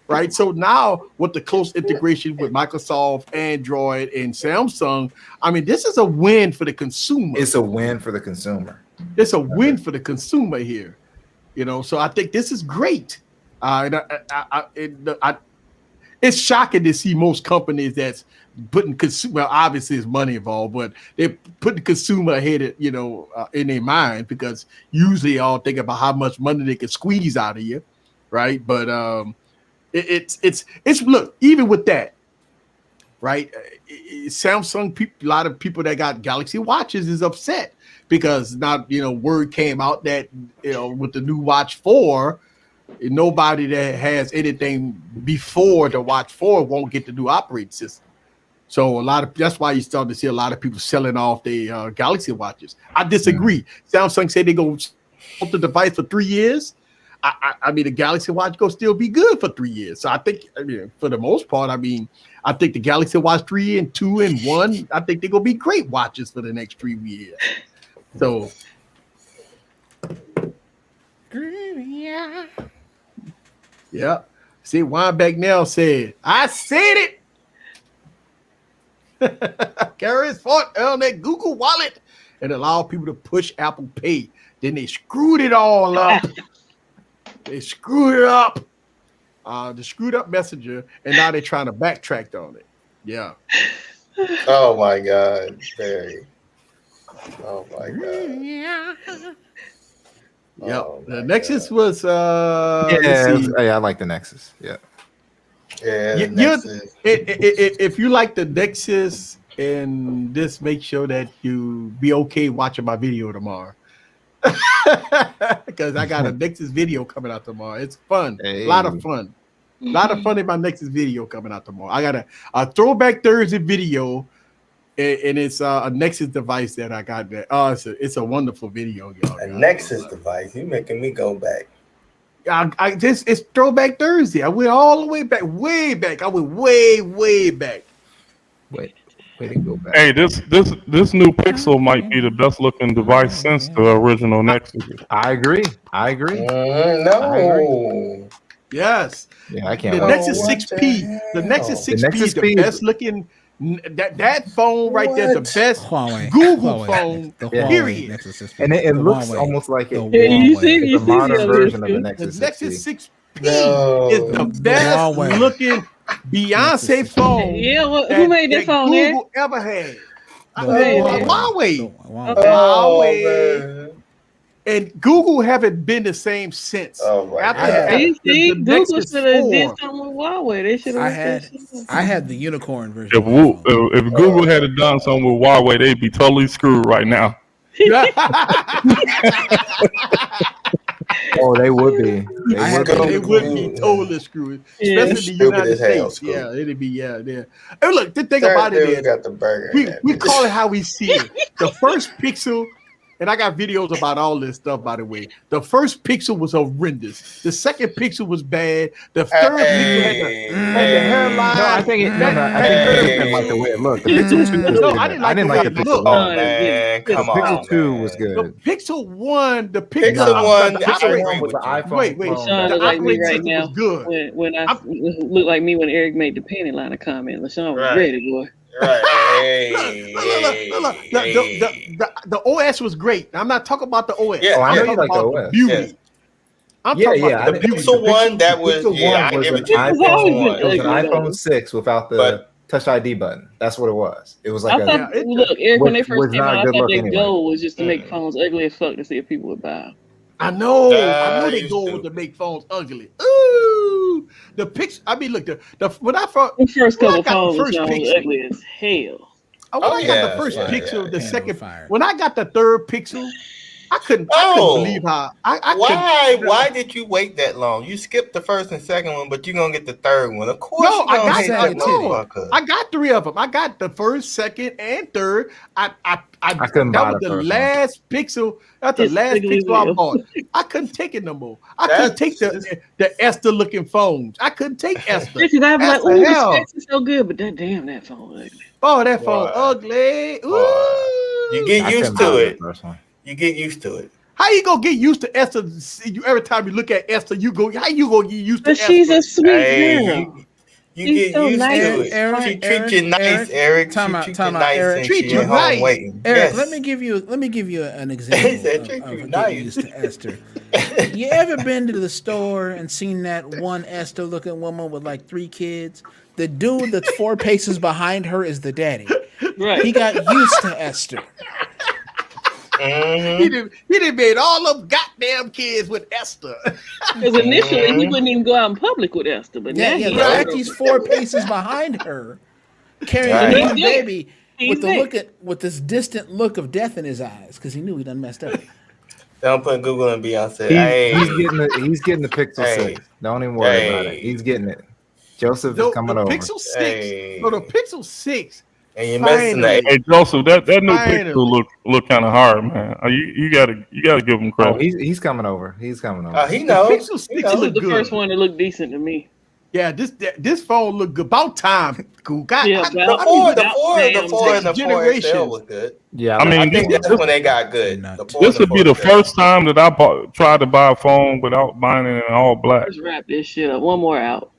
Speaker 3: right? So now with the close integration with Microsoft, Android, and Samsung, I mean, this is a win for the consumer.
Speaker 6: It's a win for the consumer.
Speaker 3: It's a win for the consumer here, So I think this is great. It's shocking to see most companies that's putting consumer. Well, obviously, there's money involved, but they're putting consumer ahead, in their mind, because usually they all think about how much money they can squeeze out of you, right? But it's look, even with that, right? Samsung people, a lot of people that got Galaxy watches is upset because now word came out that with the new Watch 4. Nobody that has anything before the Watch 4 won't get the new operating system. So that's why you start to see a lot of people selling off their Galaxy watches. I disagree. Samsung said they're going to hold the device for 3 years. I mean, the Galaxy Watch going to still be good for 3 years. So I think, for the most part, I think the Galaxy Watch 3 and 2 and 1, I think they're going to be great watches for the next 3 years. So. Yeah. See, Wineback now said, I said it. Carriers fought on that Google Wallet and allow people to push Apple Pay. Then they screwed it all up. They screwed it up. The screwed up Messenger, and now they're trying to backtrack on it. Yeah.
Speaker 4: Oh my God, Barry. Oh my God.
Speaker 3: Yep. The Nexus was
Speaker 6: I like the Nexus. Yeah.
Speaker 4: Nexus.
Speaker 3: If you like the Nexus, and this, make sure that you be okay watching my video tomorrow. Because I got a Nexus video coming out tomorrow. It's fun. A lot of fun. A lot of fun in my Nexus video coming out tomorrow. I got a Throwback Thursday video and it's a Nexus device that I got. That it's a wonderful video, y'all.
Speaker 4: A Nexus device. You making me go back.
Speaker 3: It's Throwback Thursday. I went all the way back, way back. I went way back.
Speaker 6: Way to go back.
Speaker 8: Hey, this new Pixel might be the best looking device since the original Nexus.
Speaker 6: I agree.
Speaker 4: No.
Speaker 6: I agree.
Speaker 3: Yes.
Speaker 6: Yeah, I can't.
Speaker 3: The Nexus 6P. The Nexus 6P is the best looking. That phone right there, the best Google phone. Period.
Speaker 6: And it looks almost like a modern version of the Nexus 6P.
Speaker 3: The Nexus 6P is the best looking Beyonce phone.
Speaker 7: Yeah, who made that phone?
Speaker 3: Google ever had. Huawei.
Speaker 4: Huawei.
Speaker 3: And Google haven't been the same since.
Speaker 7: Google should have did something with Huawei. They should have.
Speaker 5: I had the unicorn version.
Speaker 8: If Google had done something with Huawei, they'd be totally screwed right now.
Speaker 6: Oh, they would be.
Speaker 3: They would be totally screwed, especially in the United States. Yeah, it'd be And look, the thing about it is,
Speaker 4: got the burger.
Speaker 3: We call it how we see it. The first Pixel. And I got videos about all this stuff, by the way. The first Pixel was horrendous. The second Pixel was bad. The third Pixel had the hairline.
Speaker 6: No, I think I didn't like the way it looked. The Pixel 2 was good. I didn't like the Pixel 1.
Speaker 4: Oh, man, come on.
Speaker 6: Pixel 2 was good.
Speaker 3: The Pixel 1,
Speaker 4: the Pixel 1
Speaker 6: was the iPhone.
Speaker 3: Wait.
Speaker 7: LaShawn look like me right now. When I look like me when Eric made the panty liner comment. LaShawn was ready, boy.
Speaker 4: Right.
Speaker 3: The OS was great. I'm not talking about the OS.
Speaker 4: Yeah,
Speaker 3: I'm
Speaker 6: talking about the OS.
Speaker 3: beauty.
Speaker 4: Yes.
Speaker 3: I'm talking about
Speaker 4: the Pixel 1. That was
Speaker 6: an iPhone 6 without the Touch ID button. That's what it was. It was like
Speaker 7: look, Eric, when they first came out, I thought their goal was just to make phones ugly as fuck to see if people would buy them.
Speaker 3: I know their goal was to make phones ugly. Ooh, the Pixel. I mean, look, the
Speaker 7: first couple phones was ugly as hell.
Speaker 3: I got the first Pixel, the second. When I got the third Pixel, I couldn't believe how.
Speaker 4: Why did you wait that long? You skipped the first and second one, but you're gonna get the third one. Of course,
Speaker 3: I got three of them. I got the first, second, and third. I couldn't buy the last Pixel. That's the last Pixel I bought. I couldn't take it no more. I couldn't take the Esther looking phones. I couldn't take Esther.
Speaker 7: I'd be like, "Ooh, the specs is so good," but that phone ugly.
Speaker 3: Oh, that phone ugly. Ooh.
Speaker 4: You get used to it. You get used to it.
Speaker 3: How you gonna get used to Esther? Every time you look at Esther, how you gonna get used to Esther?
Speaker 7: She's a sweet girl.
Speaker 4: You get used to it. She treat you nice, Eric. Treat you nice.
Speaker 5: Eric, let me give you an example of getting used to Esther. You ever been to the store and seen that one Esther looking woman with like 3 kids? The dude that's 4 paces behind her is the daddy.
Speaker 7: Right.
Speaker 5: He got used to Esther.
Speaker 3: Mm-hmm. He done made all them goddamn kids with Esther.
Speaker 7: Because initially he wouldn't even go out in public with Esther, but now
Speaker 5: he's 4 paces behind her, carrying the baby with this distant look of death in his eyes because he knew he done messed up.
Speaker 4: Don't put Google and Beyonce.
Speaker 6: He's getting the Pixel 6. Don't even worry about it. He's getting it. Joseph is coming over.
Speaker 3: Pixel 6. The Pixel 6.
Speaker 4: And you're messing that.
Speaker 8: Hey Joseph, that new Pixel look kind of hard, man. You gotta give him credit.
Speaker 6: Oh, he's coming over. He knows.
Speaker 4: He knows.
Speaker 3: Pixel 6
Speaker 7: was the first one that looked decent to me.
Speaker 3: Yeah, this phone looked good. About time. Cool.
Speaker 4: The 4 and the 4 XL was good.
Speaker 6: Yeah,
Speaker 4: I think that's when they got good.
Speaker 8: This would be the first time that I tried to buy a phone without buying it in all black.
Speaker 7: Let's wrap this shit up. One more out.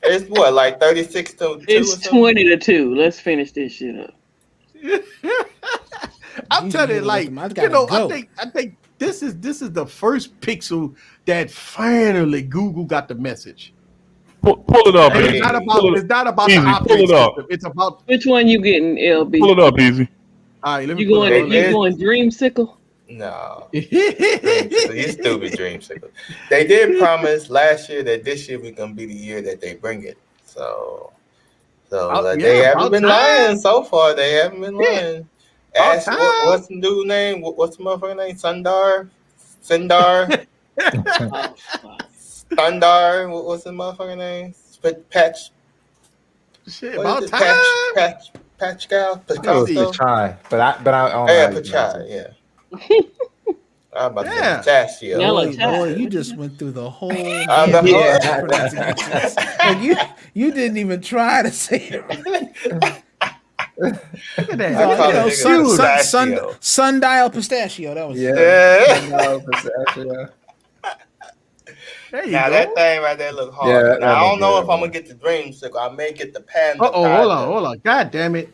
Speaker 4: It's what, like 36 to 2?
Speaker 7: It's 20 to 2. Let's finish this shit up.
Speaker 3: I'm telling you, like, I think this is the first Pixel that finally Google got the message.
Speaker 8: Pull it up.
Speaker 3: It's not about the operating system. It's about
Speaker 7: which one you getting, LB.
Speaker 8: Pull it up, Easy.
Speaker 3: All right, let me
Speaker 7: you going Dreamsicle?
Speaker 4: No. You stupid Dreamsicle. They did promise last year that this year was gonna be the year that they bring it. So they haven't been lying so far. They haven't been lying. Ask what's the dude's name? What's the motherfucking name? Sundar. Sundar. What's the motherfucking name? Patch.
Speaker 3: Shit,
Speaker 4: What
Speaker 3: about
Speaker 4: is it?
Speaker 3: time.
Speaker 4: Pascal?
Speaker 6: Oh, Pachai. But I don't
Speaker 4: Yeah,
Speaker 6: know.
Speaker 4: Pachai, yeah. I'm about to say
Speaker 3: Yeah.
Speaker 4: pistachio.
Speaker 7: Yellow
Speaker 5: Boy,
Speaker 7: tie.
Speaker 5: you just went through the whole
Speaker 4: I'm the
Speaker 5: gamut
Speaker 6: Yeah.
Speaker 5: of pronunciations. Like you didn't even try to say it right.
Speaker 3: Look at that.
Speaker 4: I call it pistachio.
Speaker 5: Sundial pistachio. That was
Speaker 6: Yeah.
Speaker 4: Yeah.
Speaker 6: No, pistachio.
Speaker 3: There you
Speaker 4: Now
Speaker 3: go.
Speaker 4: that thing right there look hard.
Speaker 6: Yeah,
Speaker 4: Now
Speaker 6: that
Speaker 4: I don't
Speaker 6: look
Speaker 4: know
Speaker 6: good,
Speaker 4: if I'm
Speaker 6: boy.
Speaker 4: gonna get the dreamsicle. I may get the panda.
Speaker 3: Hold on. God damn it.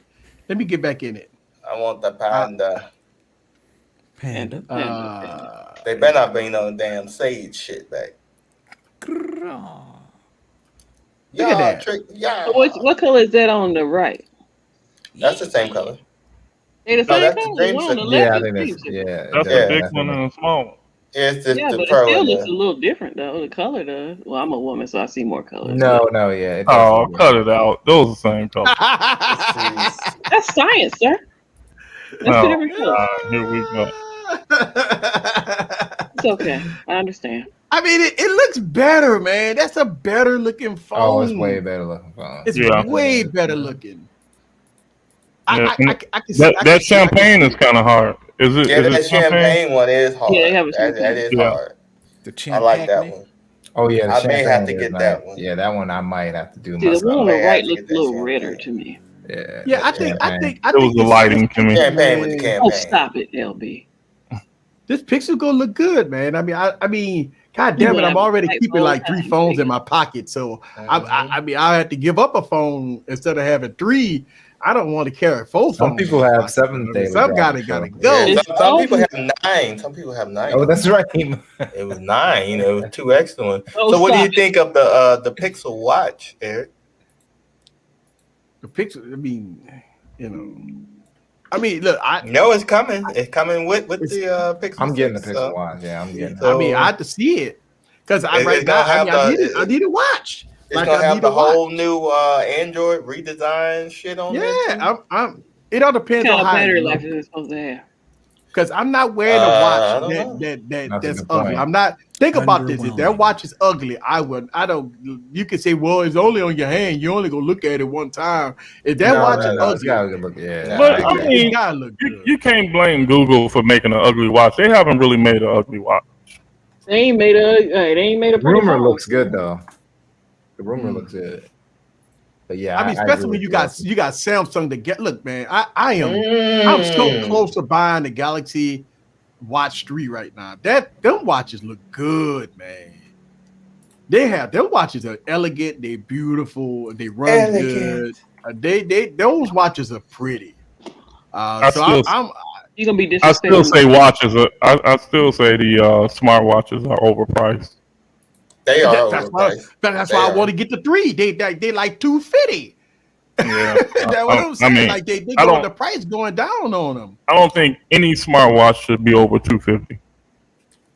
Speaker 3: Let me get back in it.
Speaker 4: I want the panda.
Speaker 5: Panda.
Speaker 4: They better not bring no damn sage shit back.
Speaker 3: Look at that.
Speaker 4: Yeah.
Speaker 7: What color is that on the right?
Speaker 4: That's the same color.
Speaker 7: They the
Speaker 4: No,
Speaker 7: same
Speaker 4: that's the
Speaker 7: color. The one on the
Speaker 4: dreamsicle.
Speaker 7: left
Speaker 6: Yeah, I
Speaker 7: is
Speaker 6: think that's
Speaker 7: dreamsicle.
Speaker 8: That's
Speaker 4: Yeah.
Speaker 8: a big one and a small one.
Speaker 4: It's just
Speaker 7: Yeah,
Speaker 4: the
Speaker 7: but it
Speaker 4: pro
Speaker 7: still
Speaker 4: and
Speaker 7: looks a
Speaker 4: the.
Speaker 7: little different though. The color does. Well, I'm a woman, so I see more colors.
Speaker 6: No, yeah. It
Speaker 8: Oh,
Speaker 6: does.
Speaker 8: cut it out. Those are the same color.
Speaker 7: That's science, sir. That's two different colors.
Speaker 8: Here we go.
Speaker 7: It's okay. I understand.
Speaker 3: I mean, it looks better, man. That's a better looking phone.
Speaker 6: Oh, it's way better looking phone.
Speaker 3: It's
Speaker 8: Yeah.
Speaker 3: way better looking.
Speaker 8: Yeah,
Speaker 3: I can see
Speaker 8: that champagne is kind of hard. Is it?
Speaker 4: Yeah,
Speaker 8: Is
Speaker 4: that
Speaker 8: it champagne?
Speaker 4: champagne one is hard.
Speaker 7: Yeah, they have a
Speaker 4: that
Speaker 7: champagne.
Speaker 4: is
Speaker 8: Yeah.
Speaker 4: hard.
Speaker 5: The
Speaker 4: I like that
Speaker 5: champagne.
Speaker 4: one.
Speaker 6: Oh yeah, the
Speaker 4: I may have to
Speaker 6: champagne is
Speaker 4: get
Speaker 6: nice.
Speaker 4: that one.
Speaker 6: Yeah, that one I might have to do
Speaker 7: See, the
Speaker 6: myself.
Speaker 7: one on the
Speaker 4: may have
Speaker 7: right
Speaker 4: to
Speaker 7: looks
Speaker 4: get
Speaker 7: a little
Speaker 4: that
Speaker 7: redder
Speaker 4: champagne.
Speaker 7: to me.
Speaker 3: Yeah, I think
Speaker 8: It was the lighting to me.
Speaker 4: Champagne with the
Speaker 3: man,
Speaker 4: campaign.
Speaker 7: Oh, stop it, LB.
Speaker 3: this Pixel gonna look good, man. I mean, god damn it,
Speaker 7: Yeah,
Speaker 3: I'm already
Speaker 7: like
Speaker 3: keeping like 3
Speaker 7: phone
Speaker 3: phones in
Speaker 7: time.
Speaker 3: my pocket, so I mean, I had to give up a phone instead of having 3. I don't want to carry 4 phones.
Speaker 6: Some people
Speaker 3: in my
Speaker 6: have
Speaker 3: pocket.
Speaker 6: 7 daily
Speaker 3: Some
Speaker 6: drivers,
Speaker 3: gotta
Speaker 6: so.
Speaker 3: go.
Speaker 4: Yeah,
Speaker 7: It's
Speaker 4: some people
Speaker 7: over.
Speaker 4: have 9. Some people have 9.
Speaker 6: Oh, that's right.
Speaker 4: It was 9. It was 2 extra ones.
Speaker 7: Oh,
Speaker 4: So, what do you
Speaker 7: stop it.
Speaker 4: think of the Pixel Watch, Eric?
Speaker 3: The Pixel, I mean, I mean, look,
Speaker 4: No, it's coming. It's coming with the Pixel.
Speaker 6: I'm getting the
Speaker 4: 6,
Speaker 6: Pixel Watch. Yeah, I'm getting it.
Speaker 3: I mean, I have to see it because
Speaker 4: It's
Speaker 3: right now,
Speaker 4: gonna have
Speaker 3: I need a watch.
Speaker 4: It's
Speaker 3: Like,
Speaker 4: gonna
Speaker 3: I
Speaker 4: have
Speaker 3: need
Speaker 4: the
Speaker 3: a watch.
Speaker 4: whole new Android redesign shit on there.
Speaker 3: Yeah,
Speaker 4: Too?
Speaker 3: it all
Speaker 7: What
Speaker 3: depends
Speaker 7: kind
Speaker 3: on
Speaker 7: of
Speaker 3: how
Speaker 7: battery
Speaker 3: it
Speaker 7: life
Speaker 3: looks.
Speaker 7: is it supposed to have?
Speaker 3: Because I'm not wearing a
Speaker 4: I
Speaker 3: watch
Speaker 4: don't know.
Speaker 6: That's a
Speaker 3: that's
Speaker 6: good
Speaker 3: ugly.
Speaker 6: point.
Speaker 3: I'm not. Think about this. If that
Speaker 5: Underwhelming.
Speaker 3: watch is ugly, I don't. You can say, well, it's only on your hand. You only go look at it one time. If that
Speaker 6: No,
Speaker 3: watch
Speaker 6: no,
Speaker 3: is
Speaker 6: no, it's
Speaker 3: ugly,
Speaker 6: gotta look. Yeah,
Speaker 8: But
Speaker 6: I
Speaker 8: I
Speaker 6: agree.
Speaker 8: mean,
Speaker 3: it gotta look good.
Speaker 8: you can't blame Google for making an ugly watch. They haven't really made an ugly watch.
Speaker 7: They ain't made a pretty
Speaker 6: Rumor
Speaker 7: phone.
Speaker 6: looks good though. The rumor looks good. But yeah,
Speaker 3: I mean,
Speaker 6: agree
Speaker 3: especially when
Speaker 6: with
Speaker 3: you got Samsung to get. Look, man, I'm so close to buying the Galaxy Watch 3 right now. Them watches look good, man. Them watches are elegant, they're beautiful, they run good. Those watches are pretty.
Speaker 8: I
Speaker 3: So
Speaker 8: still-
Speaker 7: You're gonna be
Speaker 8: I
Speaker 7: disrespectful.
Speaker 8: still say watches. I still say the smartwatches are overpriced.
Speaker 4: They are
Speaker 3: That's
Speaker 4: overpriced.
Speaker 3: why I want to get the 3. They like $250.
Speaker 8: Yeah,
Speaker 3: That's what I'm saying.
Speaker 8: I mean,
Speaker 3: Like they
Speaker 8: I
Speaker 3: go,
Speaker 8: don't-
Speaker 3: the price going down on them.
Speaker 8: I don't think any smartwatch should be over $250.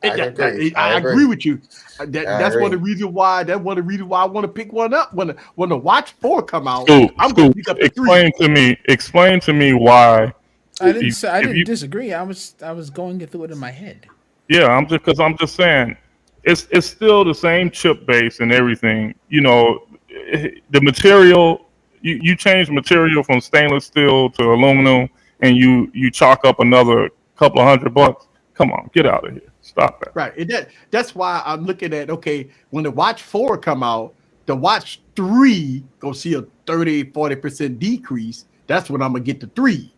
Speaker 3: I agree with you. That's one of the reasons why. That's one of the reasons why I want to pick one up when the Watch 4 come out. I'm going to pick up the 3.
Speaker 8: Explain to me why.
Speaker 5: I didn't disagree. I was going through it in my head.
Speaker 8: Yeah, I'm just saying, it's still the same chip base and everything. You know, the material. You change material from stainless steel to aluminum, and you chalk up another couple of $100. Come on, get out of here. Stop that.
Speaker 3: Right. That's why I'm looking at, okay, when the Watch 4 come out, the Watch 3 go see a 30-40% decrease. That's when I'm gonna get the 3.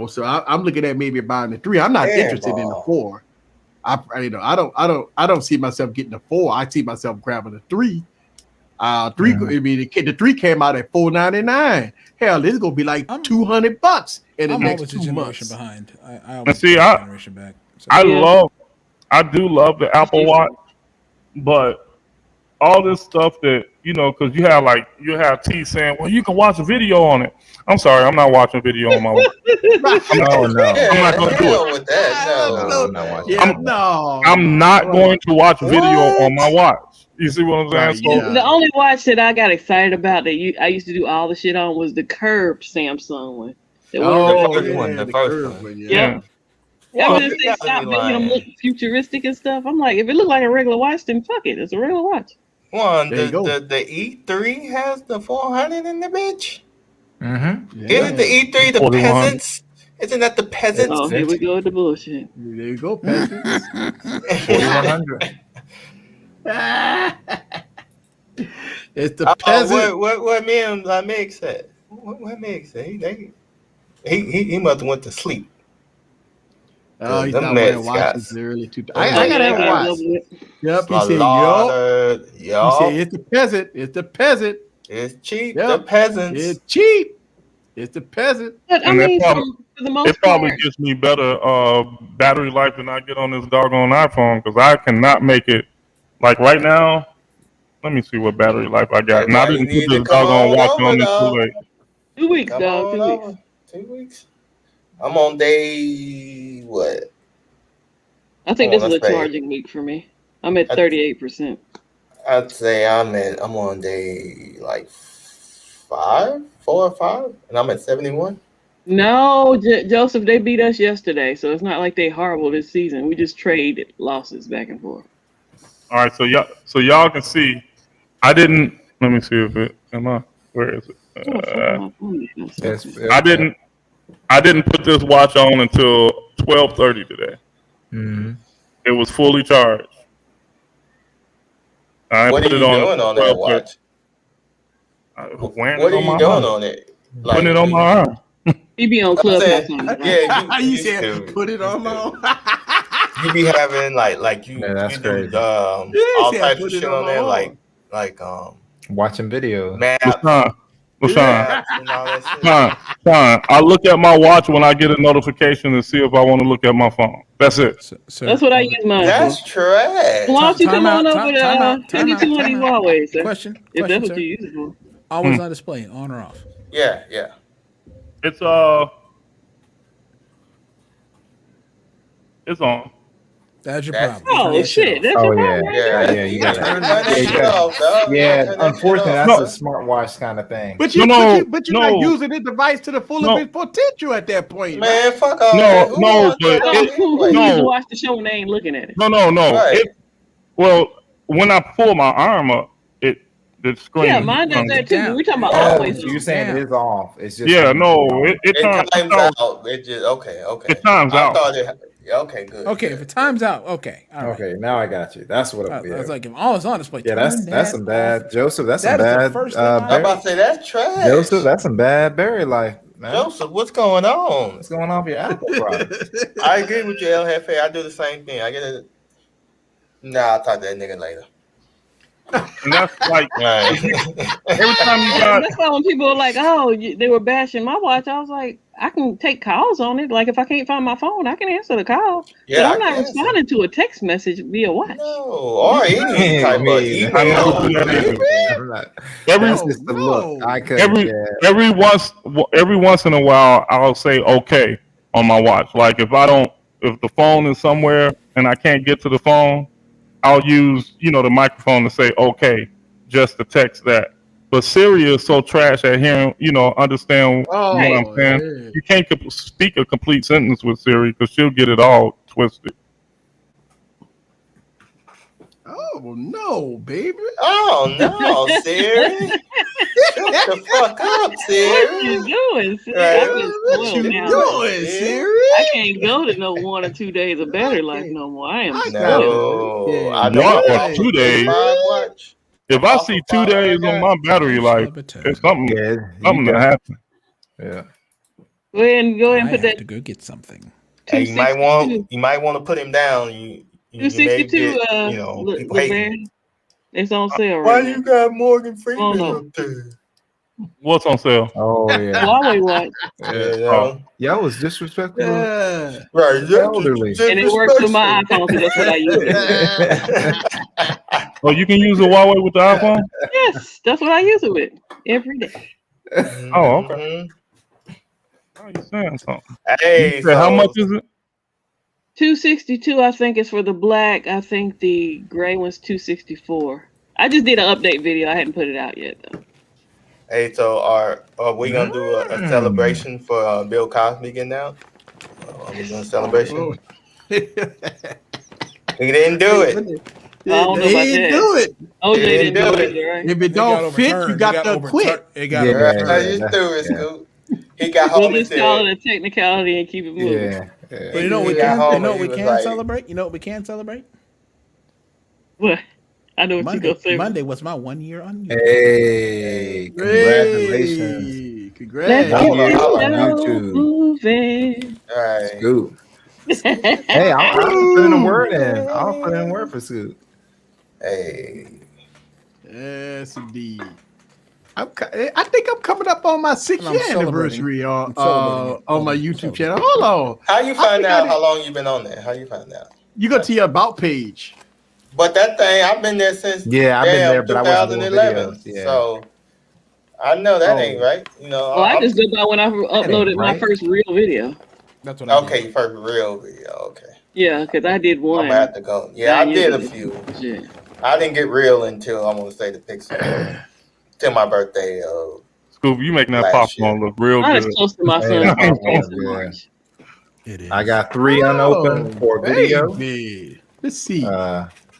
Speaker 3: So I'm looking at maybe buying the 3. I'm not interested in the 4. I don't see myself getting the 4. I see myself grabbing the 3. 3. I mean, the 3 came out at $499. Hell, this is gonna be like $200 in the
Speaker 5: I'm
Speaker 3: next
Speaker 5: always a
Speaker 3: 2
Speaker 5: generation
Speaker 3: months.
Speaker 5: behind. I always
Speaker 8: see,
Speaker 5: take a generation back. So.
Speaker 8: I do love the Apple Watch, but all this stuff that because you have T saying, well, you can watch a video on it. I'm sorry, I'm not watching video on my watch.
Speaker 6: No, no.
Speaker 8: I'm not gonna do it.
Speaker 4: With that.
Speaker 6: No, I'm not watching.
Speaker 3: Yeah,
Speaker 8: I'm not going to watch video on my watch. You see what I'm saying?
Speaker 3: Right,
Speaker 8: So
Speaker 3: yeah.
Speaker 7: The only watch that I got excited about that I used to do all the shit on was the curved Samsung one.
Speaker 4: The first one.
Speaker 7: Yeah.
Speaker 4: Well,
Speaker 7: Since
Speaker 4: you
Speaker 7: they
Speaker 4: gotta
Speaker 7: stopped
Speaker 4: be
Speaker 7: making them
Speaker 4: lying.
Speaker 7: look futuristic and stuff, I'm like, if it looked like a regular watch, then fuck it, it's a regular watch.
Speaker 4: One,
Speaker 3: There you go.
Speaker 4: the E3 has the 400 in the bitch.
Speaker 6: Mm-hmm.
Speaker 4: Isn't the E3 the
Speaker 8: 4100.
Speaker 4: peasants? Isn't that the peasants?
Speaker 7: Oh, here we go with the bullshit.
Speaker 3: There you go, peasants.
Speaker 6: 4100.
Speaker 3: It's the peasant.
Speaker 4: What me and Meg said? What Meg said? He must have went to sleep.
Speaker 3: Oh, he's
Speaker 4: Them
Speaker 3: not wearing
Speaker 4: Mets
Speaker 3: watches
Speaker 4: got-
Speaker 3: early.
Speaker 7: I
Speaker 3: I gotta have a watch. Yep, he said, yup. He said, it's the peasant. It's the peasant.
Speaker 4: It's cheap.
Speaker 3: Yep.
Speaker 4: The peasants.
Speaker 3: It's cheap. It's the peasant.
Speaker 7: But I
Speaker 8: And
Speaker 7: mean,
Speaker 8: probably-
Speaker 7: for the most
Speaker 8: It probably
Speaker 7: part,
Speaker 8: gives me better battery life than I get on this doggone iPhone because I cannot make it. Like right now, let me see what battery life I got.
Speaker 4: That's
Speaker 8: And I
Speaker 4: why you
Speaker 8: didn't
Speaker 4: need
Speaker 8: put
Speaker 4: to
Speaker 8: this
Speaker 4: come
Speaker 8: doggone
Speaker 4: on
Speaker 8: watch
Speaker 4: over,
Speaker 8: on this too
Speaker 4: dog.
Speaker 8: late.
Speaker 7: 2 weeks,
Speaker 4: Come
Speaker 7: dog.
Speaker 4: on
Speaker 7: 2 weeks.
Speaker 4: over. 2 weeks. I'm on day what?
Speaker 7: I think
Speaker 4: Come
Speaker 7: this
Speaker 4: on,
Speaker 7: is a
Speaker 4: let's say-
Speaker 7: charging week for me. I'm at 38%.
Speaker 4: I'd say I'm on day like 4 or 5, and I'm at 71.
Speaker 7: No, Joseph, they beat us yesterday, so it's not like they horrible this season. We just trade losses back and forth.
Speaker 8: All right, so y'all can see. I didn't. Let me see if it. Where is it? I didn't put this watch on until 12:30 today.
Speaker 6: Mm-hmm.
Speaker 8: It was fully charged. I
Speaker 4: What are
Speaker 8: put
Speaker 4: you
Speaker 8: it on
Speaker 4: doing on that watch?
Speaker 8: Wearing
Speaker 4: What
Speaker 8: it
Speaker 4: are
Speaker 8: on
Speaker 4: you
Speaker 8: my
Speaker 4: doing
Speaker 8: arm.
Speaker 4: on it?
Speaker 8: Putting it on my arm.
Speaker 7: He be on
Speaker 4: I'm
Speaker 7: Clubhouse.
Speaker 4: saying,
Speaker 7: on it, right?
Speaker 4: yeah,
Speaker 3: You
Speaker 4: you
Speaker 3: said,
Speaker 4: stupid.
Speaker 3: put it on my own.
Speaker 4: You be having like you,
Speaker 6: Yeah, that's
Speaker 4: you do
Speaker 6: crazy.
Speaker 4: all
Speaker 3: said,
Speaker 4: types
Speaker 3: put
Speaker 4: of
Speaker 3: it
Speaker 4: shit
Speaker 3: on
Speaker 4: on
Speaker 3: my
Speaker 4: there,
Speaker 3: arm.
Speaker 4: like
Speaker 6: Watching videos.
Speaker 4: maps,
Speaker 8: LaShawn,
Speaker 4: maps and all that shit.
Speaker 8: Sean, I look at my watch when I get a notification to see if I want to look at my phone. That's it.
Speaker 5: So
Speaker 7: That's what I use mine
Speaker 4: That's
Speaker 7: for.
Speaker 4: trash.
Speaker 7: Why don't you come on over to
Speaker 5: time out,
Speaker 7: 22 on these Huawei, sir?
Speaker 5: Question,
Speaker 7: If that's
Speaker 5: sir.
Speaker 7: what you use it for.
Speaker 5: Always on display, on or off?
Speaker 4: Yeah.
Speaker 8: It's it's on.
Speaker 5: That's your
Speaker 4: That's-
Speaker 5: problem.
Speaker 7: Oh,
Speaker 5: Turn that
Speaker 7: shit.
Speaker 5: off.
Speaker 7: That's
Speaker 6: Oh
Speaker 7: your
Speaker 6: yeah,
Speaker 7: problem.
Speaker 4: Yeah,
Speaker 6: yeah. You got
Speaker 4: turn
Speaker 6: to
Speaker 4: that shit off, dog.
Speaker 6: Yeah,
Speaker 4: Turn that shit
Speaker 6: unfortunately,
Speaker 4: off.
Speaker 6: that's a smartwatch kind of thing.
Speaker 3: But you're
Speaker 8: No,
Speaker 3: not
Speaker 8: no.
Speaker 3: using the device to the full of
Speaker 8: No.
Speaker 3: its potential at that point.
Speaker 4: Man, fuck all
Speaker 8: No,
Speaker 4: that. Who
Speaker 8: no,
Speaker 4: wants that
Speaker 8: but
Speaker 4: on
Speaker 7: Who
Speaker 4: anyway?
Speaker 8: no.
Speaker 7: needs to watch the show when they ain't looking at it?
Speaker 8: No.
Speaker 4: Right.
Speaker 8: Well, when I pull my arm up, the screen.
Speaker 7: Yeah, mine does that too.
Speaker 5: down.
Speaker 7: We're talking about
Speaker 6: Oh,
Speaker 7: always.
Speaker 6: so you're saying it is off? It's just
Speaker 8: Yeah, no, it
Speaker 4: It
Speaker 8: turns
Speaker 4: times out. It just okay.
Speaker 8: It times
Speaker 4: I
Speaker 8: out.
Speaker 4: thought it. Yeah, okay, good.
Speaker 5: Okay, if it times out, okay. All right.
Speaker 6: Okay, now I got you. That's what
Speaker 5: I
Speaker 6: it is.
Speaker 5: was like, if all is on display,
Speaker 6: Yeah,
Speaker 5: turn
Speaker 6: that's some bad,
Speaker 5: off.
Speaker 6: Joseph. That's
Speaker 5: That
Speaker 6: some
Speaker 5: is the
Speaker 6: bad.
Speaker 5: first thing I
Speaker 4: I'm about to say that's trash.
Speaker 6: Joseph, that's some bad berry life, man.
Speaker 4: Joseph, what's going on?
Speaker 6: What's going on with your Apple product?
Speaker 4: I agree with you, El Jefe. I do the same thing. I get it. Nah, I'll talk to that nigga later.
Speaker 8: And that's like
Speaker 4: Right.
Speaker 8: every time you got.
Speaker 7: That's why when people are like, "Oh, they were bashing my watch," I was like, "I can take calls on it. Like if I can't find my phone, I can answer the call.
Speaker 4: Yeah,
Speaker 7: but I'm
Speaker 4: I
Speaker 7: not
Speaker 4: can
Speaker 7: responding to a text message via watch."
Speaker 4: No, or any type of
Speaker 6: Me,
Speaker 8: I
Speaker 4: email.
Speaker 8: don't do that either.
Speaker 6: I'm not-
Speaker 8: Every
Speaker 6: That's just the look. I could.
Speaker 8: every once in a while, I'll say okay on my watch. Like if the phone is somewhere and I can't get to the phone, I'll use the microphone to say okay, just to text that. But Siri is so trash at hearing, understand what I'm saying.
Speaker 3: Yeah.
Speaker 8: You can't speak a complete sentence with Siri because she'll get it all twisted.
Speaker 3: Oh no, baby.
Speaker 4: Oh no, Siri. Shut the fuck up,
Speaker 7: What
Speaker 4: Siri.
Speaker 7: you doing? Siri?
Speaker 4: Right.
Speaker 7: I feel
Speaker 3: What
Speaker 7: spoiled
Speaker 3: you
Speaker 7: now.
Speaker 3: doing, Siri?
Speaker 7: I can't go to no 1 or 2 days of battery life no more. I am spoiled.
Speaker 4: No,
Speaker 3: Yeah.
Speaker 4: I know.
Speaker 8: One or
Speaker 4: I
Speaker 8: 2 days.
Speaker 4: Watch.
Speaker 8: If I see 2 days on my battery life, it's something to happen.
Speaker 6: Yeah.
Speaker 7: Go ahead and
Speaker 5: I
Speaker 7: put
Speaker 5: have
Speaker 7: that
Speaker 5: to go get something.
Speaker 4: Hey, you might want to put him down. You may
Speaker 7: 262.
Speaker 4: get, people hating.
Speaker 7: It's on sale
Speaker 4: Why
Speaker 7: right
Speaker 4: you
Speaker 7: now.
Speaker 4: got Morgan Freeman
Speaker 7: Oh, no.
Speaker 4: up there?
Speaker 8: What's on sale?
Speaker 6: Oh yeah.
Speaker 7: Huawei watch,
Speaker 4: You know?
Speaker 6: Y'all was disrespectful.
Speaker 3: Yeah.
Speaker 4: Right.
Speaker 6: Elderly.
Speaker 7: and it works with my iPhone because that's what I use.
Speaker 8: Oh, you can use a Huawei with the iPhone?
Speaker 7: Yes, that's what I use it with every day.
Speaker 8: Oh, okay. Oh, you saying something?
Speaker 4: Hey,
Speaker 8: How much is it?
Speaker 7: 262, I think, is for the black. I think the gray one's 264. I just did an update video. I hadn't put it out yet though.
Speaker 4: Hey, so are we gonna do a celebration for Bill Cosby getting out? Are we doing a celebration?
Speaker 3: Oh.
Speaker 4: He didn't do it.
Speaker 7: I don't know about that.
Speaker 3: Do it.
Speaker 7: OJ didn't do it either, right?
Speaker 3: If it don't fit, you got to quit.
Speaker 4: You stupid, Scoop. He got home
Speaker 7: We'll just call it a technicality and keep it moving.
Speaker 5: Yeah. But you know what we can celebrate? You know what we can celebrate?
Speaker 7: What? I know what
Speaker 5: Monday,
Speaker 7: you're gonna say.
Speaker 5: Monday was my 1 year on YouTube.
Speaker 6: Hey, congratulations.
Speaker 3: Hey, congrats.
Speaker 7: Let's get
Speaker 6: on
Speaker 7: YouTube. Moving.
Speaker 4: All right.
Speaker 6: Scoop. Hey, I'll put in a word in. I'll put in a word for Scoop.
Speaker 4: Hey.
Speaker 3: Yes, indeed. I think I'm coming up on my 6th-year anniversary on my YouTube channel. Hold on.
Speaker 4: How you find out how long you been on there? How you find out?
Speaker 3: You go to your about page.
Speaker 4: But that thing, I've been there since
Speaker 6: I've been there, but
Speaker 4: 2011. So I know that ain't right. You know.
Speaker 7: Well, I just did that when I uploaded my first real video.
Speaker 5: That's what I did.
Speaker 4: Okay, first real video. Okay.
Speaker 7: Yeah, because I did one.
Speaker 4: I'm gonna have to go. Yeah, I did a few.
Speaker 7: Shit.
Speaker 4: I didn't get real until I'm gonna say the picture till my birthday.
Speaker 8: Scoop, you making that popcorn look real good.
Speaker 7: I was close to my son's birthday in March.
Speaker 5: It is.
Speaker 6: I got 3 unopened for video.
Speaker 3: Baby. Let's see.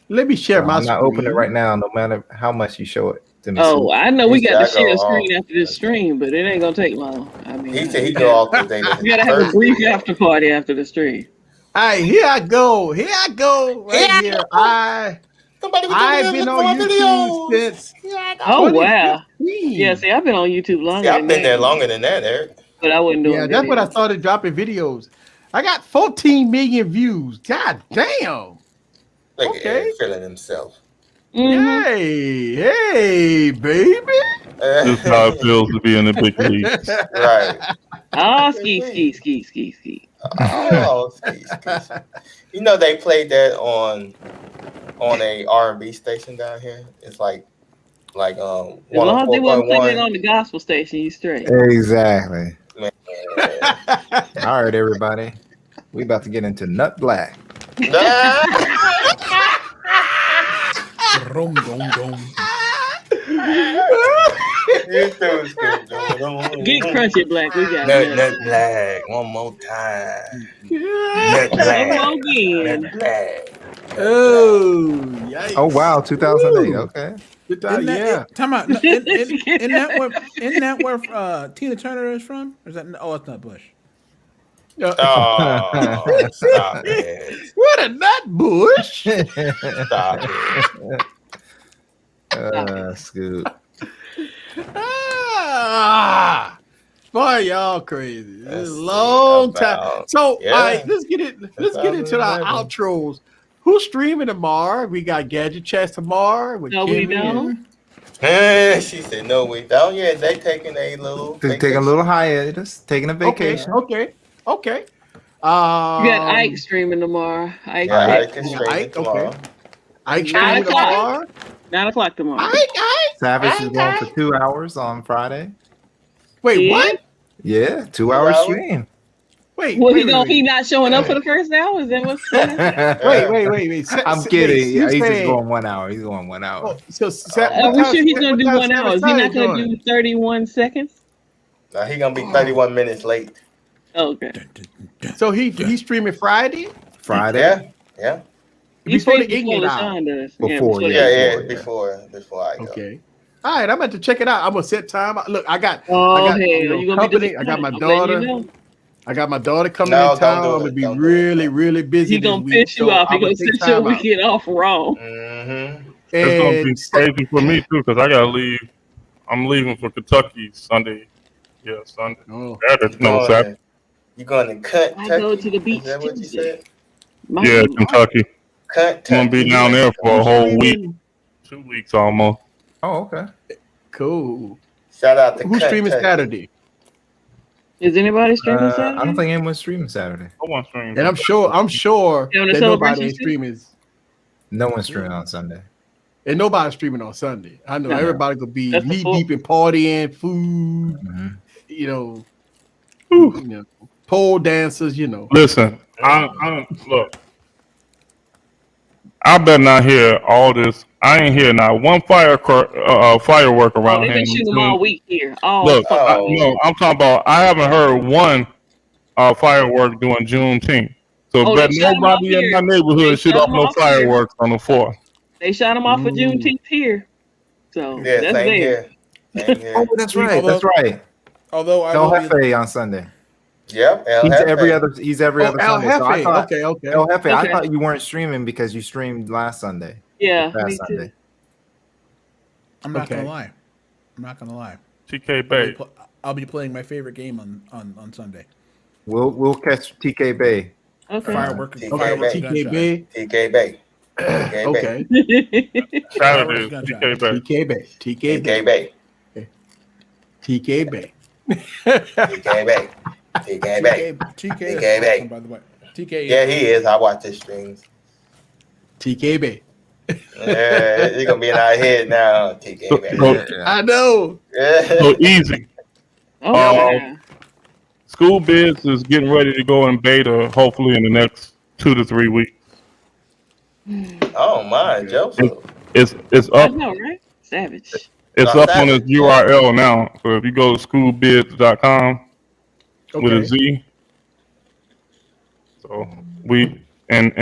Speaker 3: Let me share my
Speaker 6: I'm not
Speaker 3: screen.
Speaker 6: opening it right now, no matter how much you show it to me.
Speaker 7: Oh, I know we got to share a screen after this stream, but it ain't gonna take long. I mean,
Speaker 4: he said he go off the day.
Speaker 7: You gotta have a brief after party after the stream.
Speaker 3: All right, here I go. Right here. I've been on YouTube since.
Speaker 7: Oh wow! Yeah, see, I've been on YouTube longer.
Speaker 4: I've been there longer than that, Eric.
Speaker 7: But I wasn't doing.
Speaker 3: Yeah, that's when I started dropping videos. I got 14 million views. God damn.
Speaker 4: Look at Eric feeling himself.
Speaker 3: Mm-hmm. Hey, baby.
Speaker 8: This is how it feels to be in the big leagues.
Speaker 4: Right.
Speaker 7: Oh, ski.
Speaker 4: Oh, ski. You know they played that on a R&B station down here. It's like
Speaker 7: as long as they wasn't playing it on the gospel station, you straight.
Speaker 6: Exactly. All right, everybody. We about to get into Nut Black.
Speaker 5: Rom, dom, dom.
Speaker 7: Get crunchy, Black. We got
Speaker 4: Nut Black. One more time. Nut Black.
Speaker 7: Again.
Speaker 4: Nut Black.
Speaker 3: Oh, yikes.
Speaker 6: Oh wow, 2008. Okay.
Speaker 5: Time out. No, isn't that where Tina Turner is from? Or is that? Oh, it's not Bush.
Speaker 4: Oh, stop it.
Speaker 3: What a nut bush.
Speaker 4: Stop it.
Speaker 6: Scoop.
Speaker 3: Boy, y'all crazy. It's a long time. So, all right, let's get into our outros. Who's streaming tomorrow? We got Gadget Chats tomorrow.
Speaker 7: No, we don't.
Speaker 4: She said, no, we don't. Yeah, they taking a little
Speaker 6: taking a little hiatus, taking a vacation.
Speaker 3: Okay.
Speaker 7: You got Ike streaming tomorrow.
Speaker 4: Ike streaming tomorrow.
Speaker 3: Ike streaming tomorrow.
Speaker 7: 9 o'clock tomorrow.
Speaker 3: Ike.
Speaker 6: Savage is going for 2 hours on Friday.
Speaker 3: Wait, what?
Speaker 6: Yeah, 2 hour stream.
Speaker 3: Wait,
Speaker 7: he not showing up for the first hour? Is that what's going on?
Speaker 6: Wait. I'm kidding. He's just going 1 hour. He's going 1 hour.
Speaker 7: Are we sure he's going to do 1 hour? Is he not going to do 31 seconds?
Speaker 4: No, he's going to be 31 minutes late.
Speaker 7: Okay.
Speaker 3: So he's streaming Friday?
Speaker 6: Friday?
Speaker 4: Yeah.
Speaker 3: Before the England hour.
Speaker 6: Before I
Speaker 4: go.
Speaker 3: Okay. All right, I'm about to check it out. I'm gonna set time. Look, I got company. I got my daughter. I got my daughter coming in town. I'm gonna be really, really busy.
Speaker 7: He's gonna piss you off. He's gonna set your weekend off wrong.
Speaker 8: Mm-hmm. It's gonna be crazy for me too, because I gotta leave. I'm leaving for Kentucky Sunday. Yeah, Sunday. Saturday.
Speaker 4: You going to cut?
Speaker 7: I go to the beach.
Speaker 4: Is that what you said?
Speaker 8: Yeah, Kentucky. I'm gonna be down there for a whole week, 2 weeks almost.
Speaker 6: Oh, okay.
Speaker 3: Cool.
Speaker 4: Shout out to
Speaker 3: who's streaming Saturday?
Speaker 7: Is anybody streaming Saturday?
Speaker 6: I don't think anyone's streaming Saturday.
Speaker 8: No one's streaming.
Speaker 3: And I'm sure that nobody is streaming.
Speaker 6: No one's streaming on Sunday.
Speaker 3: And nobody's streaming on Sunday. I know everybody could be knee deep in partying, food, you know, pole dancers, you know.
Speaker 8: Listen, look. I better not hear all this. I ain't hear not one firework around here.
Speaker 7: They've been shooting them all week here.
Speaker 8: Look, I'm talking about. I haven't heard one firework during Juneteenth. So, but nobody in my neighborhood shoot off no fireworks on the 4th.
Speaker 7: They shot them off for Juneteenth here. So
Speaker 4: Yeah,
Speaker 7: that's
Speaker 4: same
Speaker 7: there.
Speaker 4: here. Same here.
Speaker 6: Oh, that's right. That's right.
Speaker 5: Although I
Speaker 6: El
Speaker 5: will
Speaker 6: Jefe on Sunday.
Speaker 4: Yep, El
Speaker 6: He's
Speaker 4: Jefe.
Speaker 6: every other. He's every other
Speaker 3: El
Speaker 6: Sunday. So I
Speaker 3: Jefe.
Speaker 6: thought,
Speaker 3: Okay.
Speaker 6: El Jefe. I
Speaker 7: Okay.
Speaker 6: thought you weren't streaming because you streamed last Sunday.
Speaker 7: Yeah,
Speaker 6: Last
Speaker 7: me
Speaker 6: Sunday.
Speaker 7: too.
Speaker 5: I'm not gonna lie.
Speaker 8: TK Bay.
Speaker 5: I'll be playing my favorite game on Sunday.
Speaker 6: We'll catch TK Bay.
Speaker 7: Okay.
Speaker 5: Fireworks.
Speaker 4: TK
Speaker 5: Fireworks
Speaker 4: Bay.
Speaker 5: gunshot.
Speaker 4: TK Bay. TK
Speaker 3: Okay.
Speaker 4: Bay.
Speaker 8: Saturday,
Speaker 5: Gunshot.
Speaker 8: TK Bay.
Speaker 3: TK Bay. TK
Speaker 4: TK
Speaker 3: Bay.
Speaker 4: Bay.
Speaker 3: TK Bay.
Speaker 4: TK Bay. TK Bay.
Speaker 5: TK
Speaker 4: TK
Speaker 5: is
Speaker 4: Bay.
Speaker 5: awesome, by the way. TK.
Speaker 4: Yeah, he is. I watch his streams.
Speaker 3: TK Bay.
Speaker 4: Yeah, he's gonna be in our head now. TK Bay.
Speaker 8: So,
Speaker 3: I know.
Speaker 8: so easy.
Speaker 7: Oh, yeah.
Speaker 8: School bids is getting ready to go in beta, hopefully in the next 2 to 3 weeks.
Speaker 4: Oh my, Joseph.
Speaker 8: It's
Speaker 7: I
Speaker 8: up.
Speaker 7: know, right? Savage.
Speaker 8: It's
Speaker 4: Oh,
Speaker 8: up on its
Speaker 4: savage.
Speaker 8: URL now. So if you go to schoolbids.com with a Z, so we and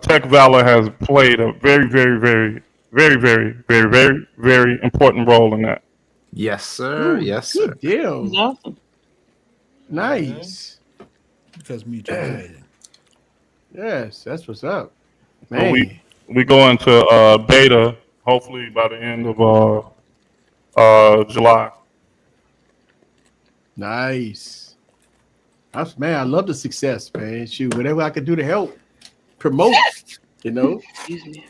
Speaker 8: Tech Valor has played a very, very, very, very, very, very, very, very important role in that.
Speaker 6: Yes, sir. Yes, sir.
Speaker 3: Good deal.
Speaker 7: It's awesome.
Speaker 3: Nice.
Speaker 5: Because mutual.
Speaker 3: Yes, that's what's up.
Speaker 8: So
Speaker 3: Man.
Speaker 8: we go into beta hopefully by the end of July.
Speaker 3: Nice. Man, I love the success, man. Shoot, whatever I can do to help promote,
Speaker 7: Excuse me.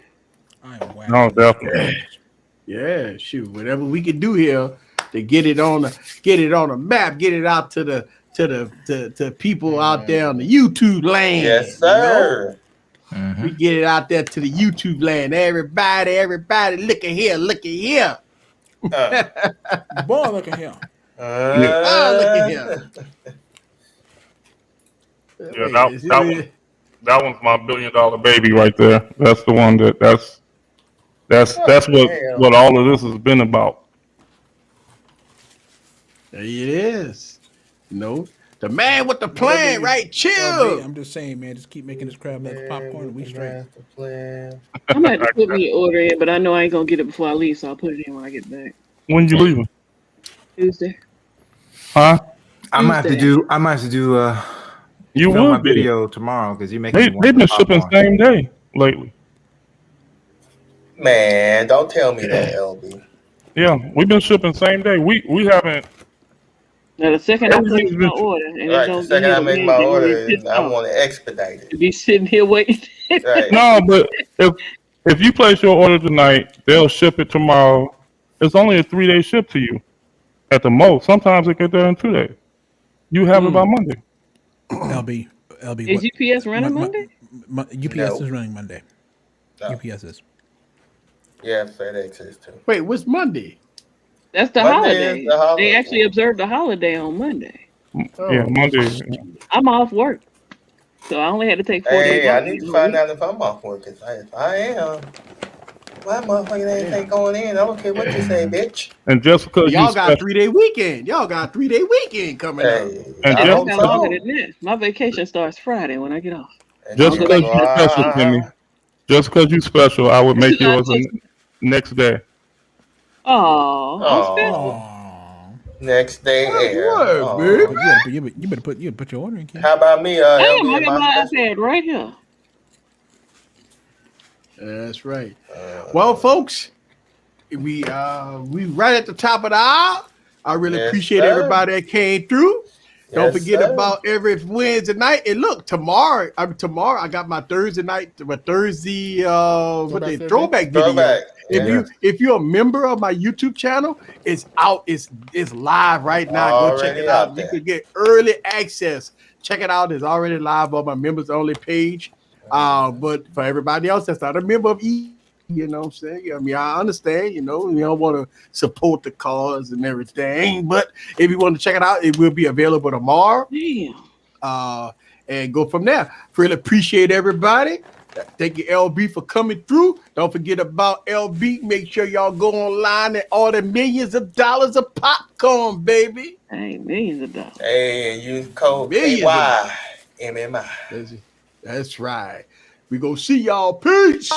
Speaker 5: I am whack.
Speaker 8: No, definitely.
Speaker 3: Yeah, shoot, whatever we can do here to get it on the map, get it out to the people out there on the YouTube land.
Speaker 4: Yes, sir.
Speaker 3: We get it out there to the YouTube land. Everybody, look at here.
Speaker 5: Boy, look at him.
Speaker 3: Look at here.
Speaker 8: Yeah, that one's my $1 billion baby right there. That's the one that's what all of this has been about.
Speaker 3: There it is. The man with the plan, right? Chill.
Speaker 5: I'm just saying, man. Just keep making this crab like popcorn and we straight.
Speaker 7: I'm about to put me an order in, but I know I ain't gonna get it before I leave, so I'll put it in when I get back.
Speaker 8: When you leaving?
Speaker 7: Tuesday.
Speaker 8: Huh?
Speaker 6: I might have to do.
Speaker 8: You
Speaker 6: film my
Speaker 8: would be.
Speaker 6: video tomorrow because you make.
Speaker 8: They've been shipping same day lately.
Speaker 4: Man, don't tell me that, LB.
Speaker 8: Yeah, we've been shipping same day. We haven't.
Speaker 7: Now the second I place my order, and
Speaker 4: Right, the second I make my order, I want to expedite it.
Speaker 7: to be sitting here waiting.
Speaker 4: Right.
Speaker 8: No, but if you place your order tonight, they'll ship it tomorrow. It's only a 3-day ship to you, at the most. Sometimes it get there in 2 days. You have it by Monday.
Speaker 5: LB.
Speaker 7: Is UPS running Monday?
Speaker 5: UPS is running Monday.
Speaker 4: No.
Speaker 5: UPS is.
Speaker 4: Yeah, FedEx is too.
Speaker 3: Wait, what's Monday?
Speaker 7: That's the
Speaker 4: Monday
Speaker 7: holiday.
Speaker 4: is the holiday.
Speaker 7: They actually observed the holiday on Monday.
Speaker 8: Yeah, Monday.
Speaker 7: I'm off work, so I only had to take 4 days
Speaker 4: Hey, I
Speaker 7: off.
Speaker 4: need to find out if I'm off work. If I am, why motherfucking ain't going in? I don't care what you say, bitch.
Speaker 8: And just because
Speaker 3: Y'all got 3-day weekend. coming up.
Speaker 4: Hey,
Speaker 8: And
Speaker 4: I
Speaker 8: just-
Speaker 4: hope
Speaker 7: Got
Speaker 4: so.
Speaker 7: longer than this. My vacation starts Friday when I get off.
Speaker 8: Just because you're special to me, just because you're special, I would make yours the next day.
Speaker 7: Oh,
Speaker 4: Aw.
Speaker 5: Aw.
Speaker 4: Next day air.
Speaker 3: Word,
Speaker 4: Aw.
Speaker 3: baby.
Speaker 5: But you better put your order in, kid.
Speaker 4: How about me?
Speaker 7: damn!
Speaker 4: LB,
Speaker 7: I
Speaker 4: and
Speaker 7: got
Speaker 4: my
Speaker 7: my
Speaker 4: special?
Speaker 7: iPad right here.
Speaker 3: That's right. Well, folks, we right at the top of the hour. I really
Speaker 4: Yes,
Speaker 3: appreciate
Speaker 4: sir.
Speaker 3: everybody that came through. Don't
Speaker 4: Yes,
Speaker 3: forget
Speaker 4: sir.
Speaker 3: about every Wednesday night. And look, tomorrow I got my Thursday night, throwback video.
Speaker 4: Throwback. Yeah.
Speaker 3: If you're a member of my YouTube channel, it's out. It's live right now. Go check
Speaker 4: Already
Speaker 3: it out.
Speaker 4: out
Speaker 3: You
Speaker 4: there.
Speaker 3: can get early access. Check it out. It's already live on my members only page. But for everybody else that's not a member of you know what I'm saying? I mean, I understand, you don't want to support the cause and everything. But if you want to check it out, it will be available tomorrow.
Speaker 7: Damn.
Speaker 3: And go from there. Really appreciate everybody. Thank you, LB, for coming through. Don't forget about LB. Make sure y'all go online and order millions of dollars of popcorn, baby.
Speaker 7: Hey, millions of dollars.
Speaker 4: Hey, and use code
Speaker 3: Millions
Speaker 4: KYMMI.
Speaker 3: That's right. We go see y'all. Peace.